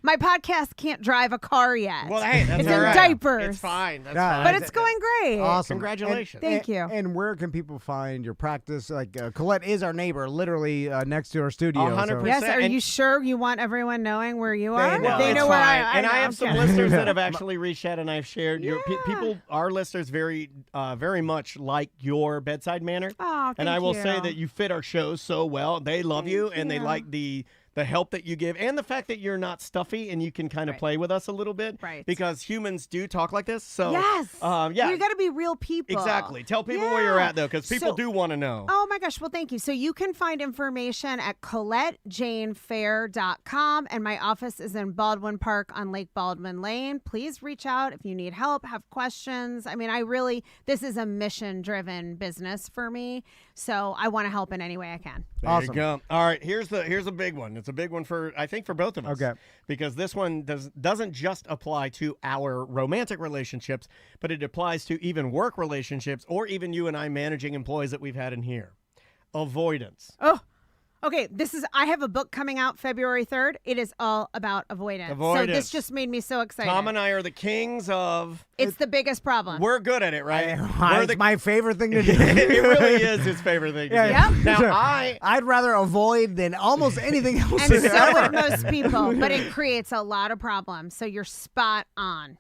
[SPEAKER 7] My podcast can't drive a car yet.
[SPEAKER 5] Well, hey, that's
[SPEAKER 7] it's
[SPEAKER 5] all
[SPEAKER 7] in
[SPEAKER 5] right.
[SPEAKER 7] diapers.
[SPEAKER 5] It's fine. That's
[SPEAKER 4] Yeah,
[SPEAKER 5] fine.
[SPEAKER 7] But it's going great.
[SPEAKER 4] Awesome.
[SPEAKER 5] Congratulations.
[SPEAKER 7] Thank you.
[SPEAKER 4] And where can people find your practice? Like Colette is our neighbor, literally next to our studio.
[SPEAKER 5] 100%.
[SPEAKER 7] Yes, are
[SPEAKER 5] And-
[SPEAKER 7] you sure you want everyone knowing where you are?
[SPEAKER 4] know.
[SPEAKER 7] They
[SPEAKER 5] it's
[SPEAKER 7] know where
[SPEAKER 5] fine.
[SPEAKER 7] I
[SPEAKER 5] And I
[SPEAKER 7] know,
[SPEAKER 5] have some
[SPEAKER 7] okay.
[SPEAKER 5] listeners that have actually reached out and I've shared your
[SPEAKER 7] Yeah.
[SPEAKER 5] people. Our listeners very much like your bedside manner.
[SPEAKER 7] Oh,
[SPEAKER 5] And I
[SPEAKER 7] thank
[SPEAKER 5] will
[SPEAKER 7] you.
[SPEAKER 5] say that you fit our shows so well. They love you and they
[SPEAKER 7] you.
[SPEAKER 5] like the help that you give and the fact that you're not stuffy and you can kind of
[SPEAKER 7] Right.
[SPEAKER 5] play with us a little bit.
[SPEAKER 7] Right.
[SPEAKER 5] Because humans do talk like this. So
[SPEAKER 7] Yes.
[SPEAKER 5] yeah.
[SPEAKER 7] You got to be real people.
[SPEAKER 5] Exactly. Tell people where you're
[SPEAKER 7] Yeah.
[SPEAKER 5] at though, because people
[SPEAKER 7] So-
[SPEAKER 5] do want to know.
[SPEAKER 7] Oh my gosh. Well, thank you. So you can find information at ColetteJaneFehr.com, and my office is in Baldwin Park on Lake Baldwin Lane. Please reach out if you need help, have questions. I mean, this is a mission-driven business for me, so I want to help in any way I can.
[SPEAKER 5] There
[SPEAKER 4] Awesome.
[SPEAKER 5] you go. All right, here's a big one. It's a big one for I think for both of us.
[SPEAKER 4] Okay.
[SPEAKER 5] Because this one doesn't just apply to our romantic relationships, but it applies to even work relationships or even you and I managing employees that we've had in here. Avoidance.
[SPEAKER 7] Oh, okay. I have a book coming out February 3rd. It is all about avoidance. So this just made me so excited.
[SPEAKER 5] Tom and I are the kings of.
[SPEAKER 7] It's the biggest problem.
[SPEAKER 5] We're good at it, right? We're
[SPEAKER 4] It's my favorite thing to do.
[SPEAKER 5] it really is his favorite thing. To do.
[SPEAKER 7] Yep.
[SPEAKER 5] Now
[SPEAKER 4] I'd rather avoid than almost anything else.
[SPEAKER 7] And so
[SPEAKER 4] ever.
[SPEAKER 7] would most people, but it creates a lot of problems. So you're spot on.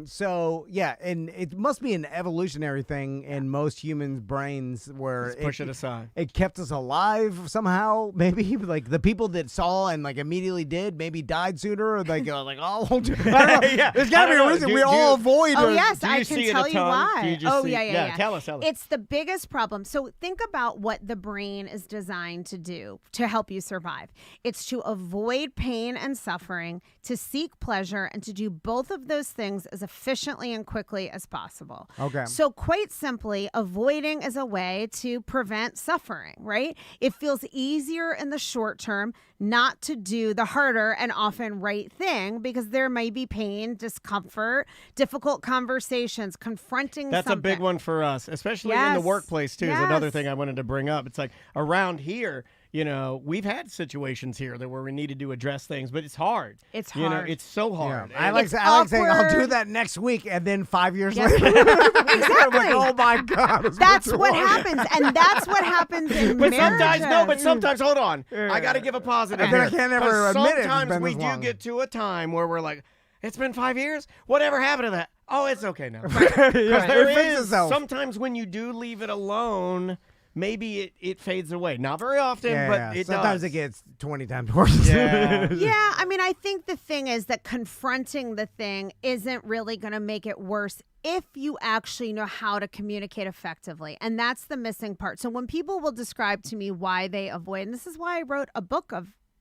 [SPEAKER 4] So yeah, and it must be an evolutionary thing in most humans' brains where
[SPEAKER 5] Let's push it aside.
[SPEAKER 4] It kept us alive somehow. Maybe like the people that saw and like immediately did maybe died sooner. Or like oh, I don't know.
[SPEAKER 5] Yeah,
[SPEAKER 4] There's got to
[SPEAKER 5] I
[SPEAKER 4] be
[SPEAKER 5] don't
[SPEAKER 4] a
[SPEAKER 5] know.
[SPEAKER 4] reason
[SPEAKER 5] Do-
[SPEAKER 4] we
[SPEAKER 5] do
[SPEAKER 4] all
[SPEAKER 5] you-
[SPEAKER 4] avoid.
[SPEAKER 7] Oh
[SPEAKER 4] or-
[SPEAKER 7] yes,
[SPEAKER 5] do
[SPEAKER 7] I
[SPEAKER 5] you
[SPEAKER 7] can
[SPEAKER 5] see it a
[SPEAKER 7] tell you
[SPEAKER 5] ton?
[SPEAKER 7] why.
[SPEAKER 5] Do you just
[SPEAKER 7] Oh
[SPEAKER 5] see-
[SPEAKER 7] yeah.
[SPEAKER 5] yeah, tell us.
[SPEAKER 7] It's the biggest problem. So think about what the brain is designed to do to help you survive. It's to avoid pain and suffering, to seek pleasure, and to do both of those things as efficiently and quickly as possible.
[SPEAKER 4] Okay.
[SPEAKER 7] So quite simply, avoiding is a way to prevent suffering, right? It feels easier in the short term not to do the harder and often right thing because there may be pain, discomfort, difficult conversations, confronting
[SPEAKER 5] That's
[SPEAKER 7] something.
[SPEAKER 5] a big one for us, especially in the
[SPEAKER 7] Yes.
[SPEAKER 5] workplace too. Is another
[SPEAKER 7] Yes.
[SPEAKER 5] thing I wanted to bring up. It's like around here, you know, we've had situations here that where we needed to address things, but it's hard.
[SPEAKER 7] It's
[SPEAKER 5] You know,
[SPEAKER 7] hard.
[SPEAKER 5] it's so
[SPEAKER 4] Yeah.
[SPEAKER 5] hard.
[SPEAKER 4] I
[SPEAKER 5] And-
[SPEAKER 4] like
[SPEAKER 7] It's
[SPEAKER 4] saying I'll do
[SPEAKER 7] awkward.
[SPEAKER 4] that next week, and then 5 years
[SPEAKER 7] Yes.
[SPEAKER 4] later, I'm
[SPEAKER 7] Exactly.
[SPEAKER 4] like, oh my god, it's
[SPEAKER 7] That's
[SPEAKER 4] been too
[SPEAKER 7] what
[SPEAKER 4] long.
[SPEAKER 7] happens, and that's what happens in
[SPEAKER 5] But
[SPEAKER 7] marriages.
[SPEAKER 5] sometimes, hold on. I got to give a positive.
[SPEAKER 4] And then I
[SPEAKER 5] here.
[SPEAKER 4] can't ever
[SPEAKER 5] 'Cause
[SPEAKER 4] admit it's
[SPEAKER 5] sometimes
[SPEAKER 4] been
[SPEAKER 5] we
[SPEAKER 4] this
[SPEAKER 5] do
[SPEAKER 4] long.
[SPEAKER 5] get to a time where we're like, it's been 5 years? Whatever happened to that? Oh, it's okay now. Because there
[SPEAKER 4] It fixes
[SPEAKER 5] is
[SPEAKER 4] itself.
[SPEAKER 5] sometimes when you do leave it alone, maybe it fades away. Not very often,
[SPEAKER 4] Yeah,
[SPEAKER 5] but
[SPEAKER 4] yeah.
[SPEAKER 5] it
[SPEAKER 4] Sometimes
[SPEAKER 5] does.
[SPEAKER 4] it gets 20 times worse.
[SPEAKER 5] Yeah.
[SPEAKER 7] Yeah, I mean, I think the thing is that confronting the thing isn't really going to make it worse if you actually know how to communicate effectively. And that's the missing part. So when people will describe to me why they avoid, and this is why I wrote a book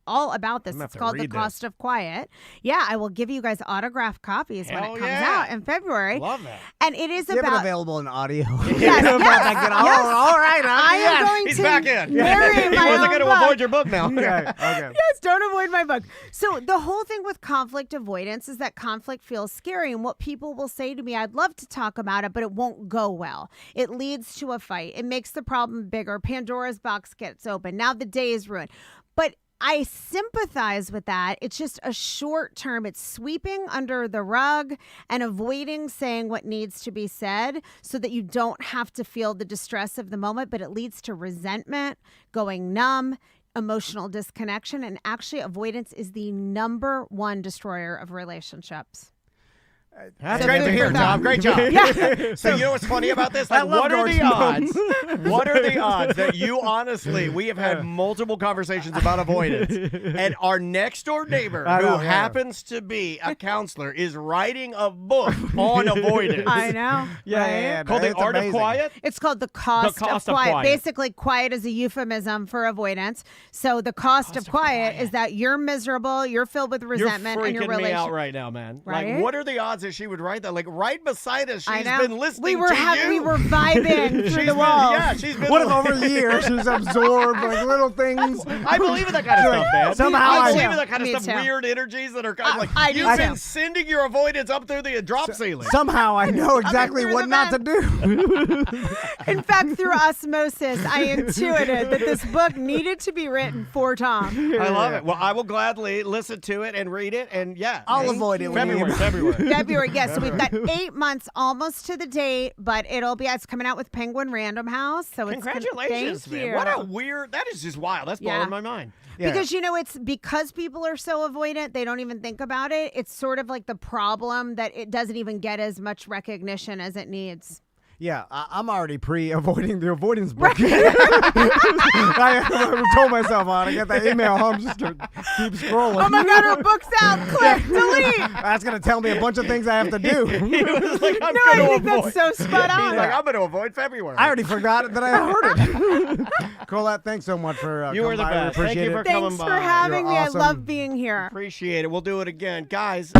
[SPEAKER 7] all about this.
[SPEAKER 5] I'm gonna
[SPEAKER 7] It's
[SPEAKER 5] have to
[SPEAKER 7] called The
[SPEAKER 5] read
[SPEAKER 7] Cost of Quiet. Yeah, I will give you guys autographed copies when
[SPEAKER 5] Hell
[SPEAKER 7] it comes
[SPEAKER 5] yeah.
[SPEAKER 7] out in February.
[SPEAKER 5] Love that.
[SPEAKER 7] And it is
[SPEAKER 4] You have it
[SPEAKER 7] about
[SPEAKER 4] available in audio.
[SPEAKER 7] Yes,
[SPEAKER 4] Yes.
[SPEAKER 7] yes.
[SPEAKER 4] All right.
[SPEAKER 7] I am
[SPEAKER 4] yes.
[SPEAKER 7] going
[SPEAKER 5] He's
[SPEAKER 7] to
[SPEAKER 5] back in.
[SPEAKER 7] narrate
[SPEAKER 5] he
[SPEAKER 7] my
[SPEAKER 5] wasn't
[SPEAKER 7] own
[SPEAKER 5] going to
[SPEAKER 7] book.
[SPEAKER 5] avoid your book now.
[SPEAKER 4] Okay. Okay.
[SPEAKER 7] Yes, don't avoid my book. So the whole thing with conflict avoidance is that conflict feels scary. And what people will say to me, I'd love to talk about it, but it won't go well. It leads to a fight. It makes the problem bigger. Pandora's box gets open. Now the day is ruined. But I sympathize with that. It's just a short term. It's sweeping under the rug and avoiding saying what needs to be said so that you don't have to feel the distress of the moment, but it leads to resentment, going numb, emotional disconnection, and actually avoidance is the number one destroyer of relationships.
[SPEAKER 5] That's
[SPEAKER 7] So
[SPEAKER 5] great
[SPEAKER 7] food
[SPEAKER 5] to hear,
[SPEAKER 7] for
[SPEAKER 5] Tom.
[SPEAKER 7] thought.
[SPEAKER 5] Great job.
[SPEAKER 7] Yeah.
[SPEAKER 5] So you know what's funny about this?
[SPEAKER 4] I
[SPEAKER 5] Like,
[SPEAKER 4] love
[SPEAKER 5] what are the
[SPEAKER 4] George
[SPEAKER 5] odds? What are the odds that you honestly, we have had multiple conversations about avoidance, and our next door neighbor,
[SPEAKER 4] I know,
[SPEAKER 5] who
[SPEAKER 4] yeah.
[SPEAKER 5] happens to be a counselor, is writing a book on avoidance.
[SPEAKER 7] I know. right?
[SPEAKER 5] Called The
[SPEAKER 4] It's
[SPEAKER 5] Art
[SPEAKER 4] amazing.
[SPEAKER 5] of Quiet.
[SPEAKER 7] It's called the cost
[SPEAKER 5] cost
[SPEAKER 7] of
[SPEAKER 5] of
[SPEAKER 7] quiet.
[SPEAKER 5] quiet.
[SPEAKER 7] Basically, quiet is a euphemism for avoidance. So the cost of quiet is that you're miserable, you're filled with resentment,
[SPEAKER 5] You're
[SPEAKER 7] and your
[SPEAKER 5] freaking me
[SPEAKER 7] relationship.
[SPEAKER 5] out right now, man.
[SPEAKER 7] Right?
[SPEAKER 5] Like, what are the odds that she would write that. Like right beside us,
[SPEAKER 7] I
[SPEAKER 5] she's
[SPEAKER 7] know.
[SPEAKER 5] been listening
[SPEAKER 7] we were
[SPEAKER 5] to
[SPEAKER 7] ha-
[SPEAKER 5] you.
[SPEAKER 7] We were vibing through the walls.
[SPEAKER 5] Yeah, she's been.
[SPEAKER 4] What if over the years she's absorbed like little things?
[SPEAKER 5] I believe in that kind of stuff, man.
[SPEAKER 4] Somehow
[SPEAKER 5] I
[SPEAKER 4] I
[SPEAKER 5] believe
[SPEAKER 4] know.
[SPEAKER 5] in that kind of
[SPEAKER 7] Me
[SPEAKER 5] stuff.
[SPEAKER 7] too.
[SPEAKER 5] Weird energies that are kind of like
[SPEAKER 7] I do
[SPEAKER 5] you've
[SPEAKER 7] too.
[SPEAKER 5] been sending your avoidance up through the drop ceiling.
[SPEAKER 4] Somehow I know exactly
[SPEAKER 7] through
[SPEAKER 4] what
[SPEAKER 7] the
[SPEAKER 4] not to do.
[SPEAKER 7] In fact, through osmosis, I intuited that this book needed to be written for Tom.
[SPEAKER 5] I love it. Well, I will gladly listen to it and read it, and yeah,
[SPEAKER 4] I'll avoid it when
[SPEAKER 5] February.
[SPEAKER 4] you-
[SPEAKER 7] February, yes. So we've got 8 months almost to the date, but it's coming out with Penguin Random House. So
[SPEAKER 5] Congratulations,
[SPEAKER 7] thank
[SPEAKER 5] man.
[SPEAKER 7] you.
[SPEAKER 5] What a weird. That is just wild. That's
[SPEAKER 7] Yeah.
[SPEAKER 5] blowing my mind.
[SPEAKER 7] Because it's because people are so avoidant, they don't even think about it. It's sort of like the problem that it doesn't even get as much recognition as it needs.
[SPEAKER 4] Yeah, I'm already avoiding the avoidance book. I told myself I get that email home just to keep scrolling.
[SPEAKER 7] Oh my God, our book's out. Click, delete.
[SPEAKER 4] That's going to tell me a bunch of things I have to do.
[SPEAKER 5] He was like, I'm
[SPEAKER 7] No,
[SPEAKER 5] going
[SPEAKER 7] I
[SPEAKER 5] to
[SPEAKER 7] think
[SPEAKER 5] avoid.
[SPEAKER 7] that's so spot
[SPEAKER 5] He's
[SPEAKER 7] on.
[SPEAKER 5] like, I'm going to avoid February.
[SPEAKER 4] I already forgot that I heard it. Colette, thanks so much for
[SPEAKER 5] You
[SPEAKER 4] coming
[SPEAKER 5] were the
[SPEAKER 4] by.
[SPEAKER 5] best.
[SPEAKER 4] We
[SPEAKER 5] Thank
[SPEAKER 4] appreciate
[SPEAKER 5] you for
[SPEAKER 4] it.
[SPEAKER 5] coming
[SPEAKER 7] Thanks
[SPEAKER 5] by.
[SPEAKER 7] for having
[SPEAKER 4] You're
[SPEAKER 7] me.
[SPEAKER 4] awesome.
[SPEAKER 7] I love being here.
[SPEAKER 5] Appreciate it. We'll do it again. Guys,